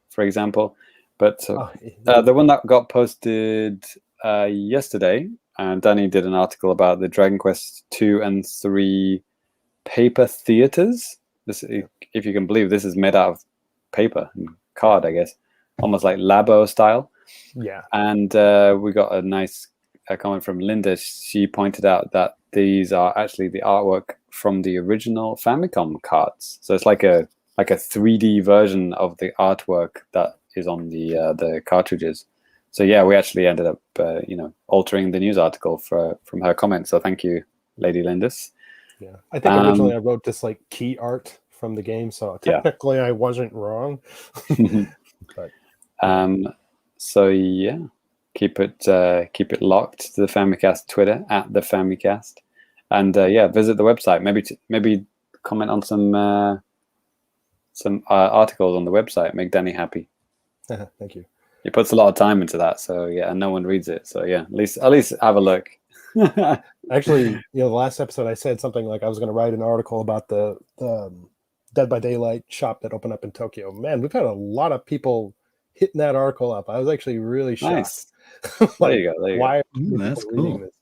for example. But the one that got posted yesterday, Danny did an article about the Dragon Quest 2 and 3 paper theaters. This, if you can believe, this is made out of paper and card, I guess, almost like Labo style. Yeah. And we got a nice comment from Linda. She pointed out that these are actually the artwork from the original Famicom cards. So it's like a 3D version of the artwork that is on the cartridges. So yeah, we actually ended up, altering the news article from her comment. So thank you, Lady Lindis. Yeah, I think originally I wrote this like key art from the game, so technically I wasn't wrong. But so yeah, keep it locked to the Famicast Twitter at the Famicast, and visit the website. Maybe comment on some articles on the website. Make Danny happy. Thank you. He puts a lot of time into that, so yeah, and no one reads it. So yeah, at least have a look. Actually, the last episode I said something like I was going to write an article about the Dead by Daylight shop that opened up in Tokyo. Man, we've had a lot of people hitting that article up. I was actually really shocked. Nice. Like, there you go. Why are that's people reading cool. this?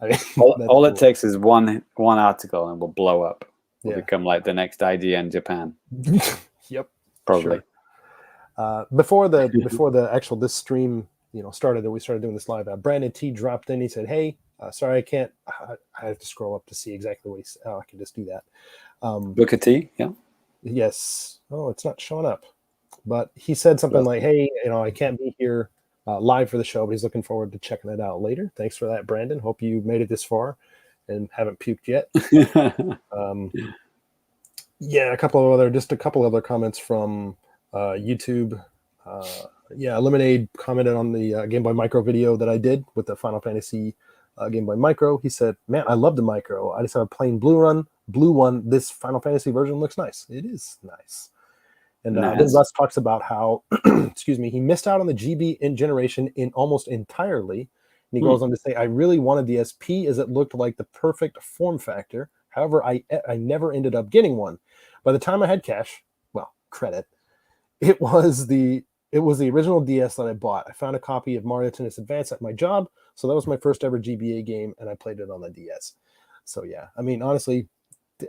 I mean, all it takes is one article and we'll blow up. We'll Yeah. become like the next IGN Japan. Yep. Probably. Sure. Before the actual this stream started, that we started doing this live, Brandon T dropped in. He said, "Hey, sorry, I can't. I have to scroll up to see exactly what he said. Oh, I can just do that." Booker T, yeah. Yes. Oh, it's not showing up. But he said something like, "Hey, I can't be here live for the show, but he's looking forward to checking it out later." Thanks for that, Brandon. Hope you made it this far and haven't puked yet. Yeah, a couple of other comments from YouTube. Lemonade commented on the Game Boy Micro video that I did with the Final Fantasy Game Boy Micro. He said, "Man, I love the Micro. I just have a plain blue one. This Final Fantasy version looks nice. It is nice." And then Russ talks about how, excuse me, he missed out on the GB in generation in almost entirely. And he goes on to say, "I really wanted the SP as it looked like the perfect form factor. However, I never ended up getting one. By the time I had cash, credit, it was the original DS that I bought. I found a copy of Mario Tennis Advance at my job, so that was my first ever GBA game, and I played it on the DS. So yeah, I mean, honestly,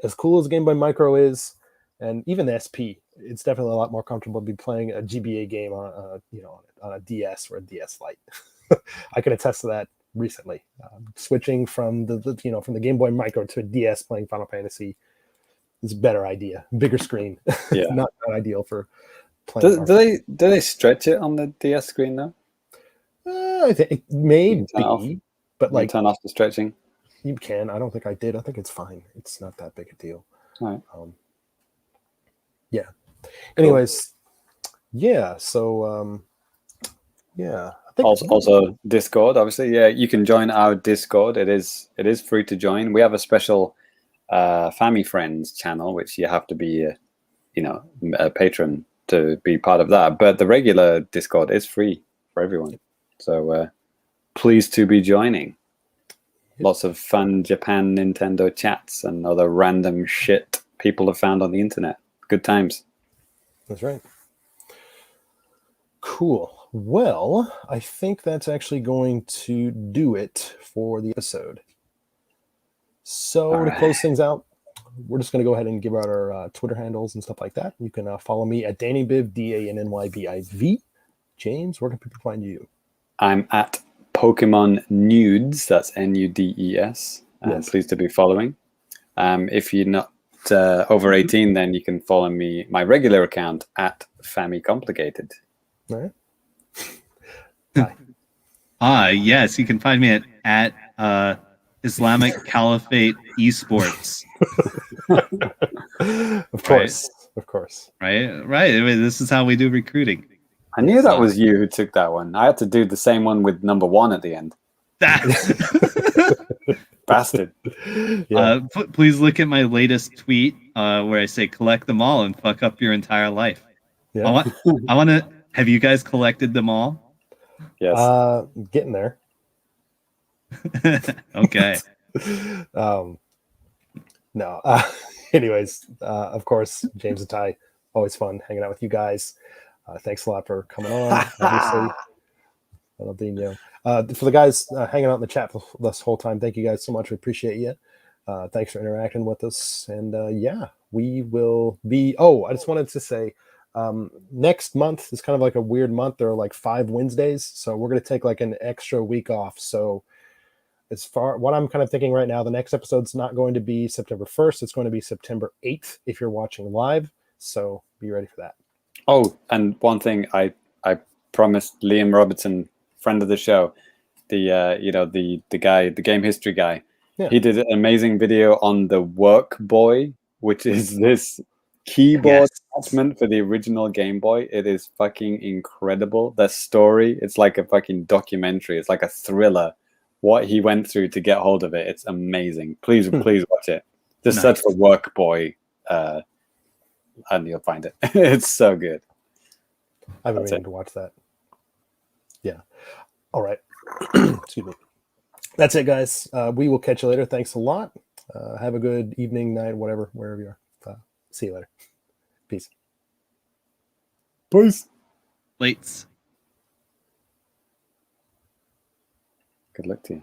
as cool as Game Boy Micro is, and even the SP, it's definitely a lot more comfortable to be playing a GBA game on a DS or a DS Lite. I can attest to that recently. Switching from the Game Boy Micro to a DS playing Final Fantasy is a better idea. Bigger screen. Yeah. not ideal for playing. Do they stretch it on the DS screen though? I think it may be, but like turn off the stretching. You can. I don't think I did. I think it's fine. It's not that big a deal. All right. Yeah. Anyways, yeah. So yeah. I think also Discord, obviously. Yeah, you can join our Discord. It is free to join. We have a special Fami Friends channel, which you have to be a patron to be part of that. But the regular Discord is free for everyone. So pleased to be joining. Lots of fun Japan Nintendo chats and other random shit people have found on the internet. Good times. That's right. Cool. Well, I think that's actually going to do it for the episode. So to close things out, we're just going to go ahead and give out our Twitter handles and stuff like that. You can follow me at DannyBiv, DANNYBIV. James, where can people find you? I'm at Pokémon Nudes. That's NUDES. Yes. Pleased to be following. If you're not over 18, then you can follow my regular account at FamiComplicated. All right. Yes, you can find me at Islamic Caliphate Esports. Of course. Right. I mean, this is how we do recruiting. I knew that was you who took that one. I had to do the same one with number 1 at the end. Bastard. Yeah. Please look at my latest tweet where I say collect them all and fuck up your entire life. Yeah. I want to. Have you guys collected them all? Yes. Getting there. Okay. No. Anyways, of course, James and Ty, always fun hanging out with you guys. Thanks a lot for coming on. Obviously, Ronaldinho. For the guys hanging out in the chat this whole time, thank you guys so much. We appreciate you. Thanks for interacting with us. And we will be. Oh, I just wanted to say, next month is kind of like a weird month. There are like 5 Wednesdays, so we're going to take like an extra week off. So as far what I'm kind of thinking right now, the next episode's not going to be September 1st. It's going to be September 8th if you're watching live. So be ready for that. Oh, and one thing I promised Liam Robertson friend of the show, the guy, the game history guy. Yeah. He did an amazing video on the Work Boy, which is this keyboard attachment for the original Game Boy. It is fucking incredible. The story, it's like a fucking documentary. It's like a thriller. What he went through to get hold of it, it's amazing. Please watch it. Just search for Work Boy, and you'll find it. It's so good. I've been meaning to watch that. Yeah. All right. Excuse me. That's it, guys. We will catch you later. Thanks a lot. Have a good evening, night, whatever, wherever you are. See you later. Peace. Peace. Lates. Good luck to you.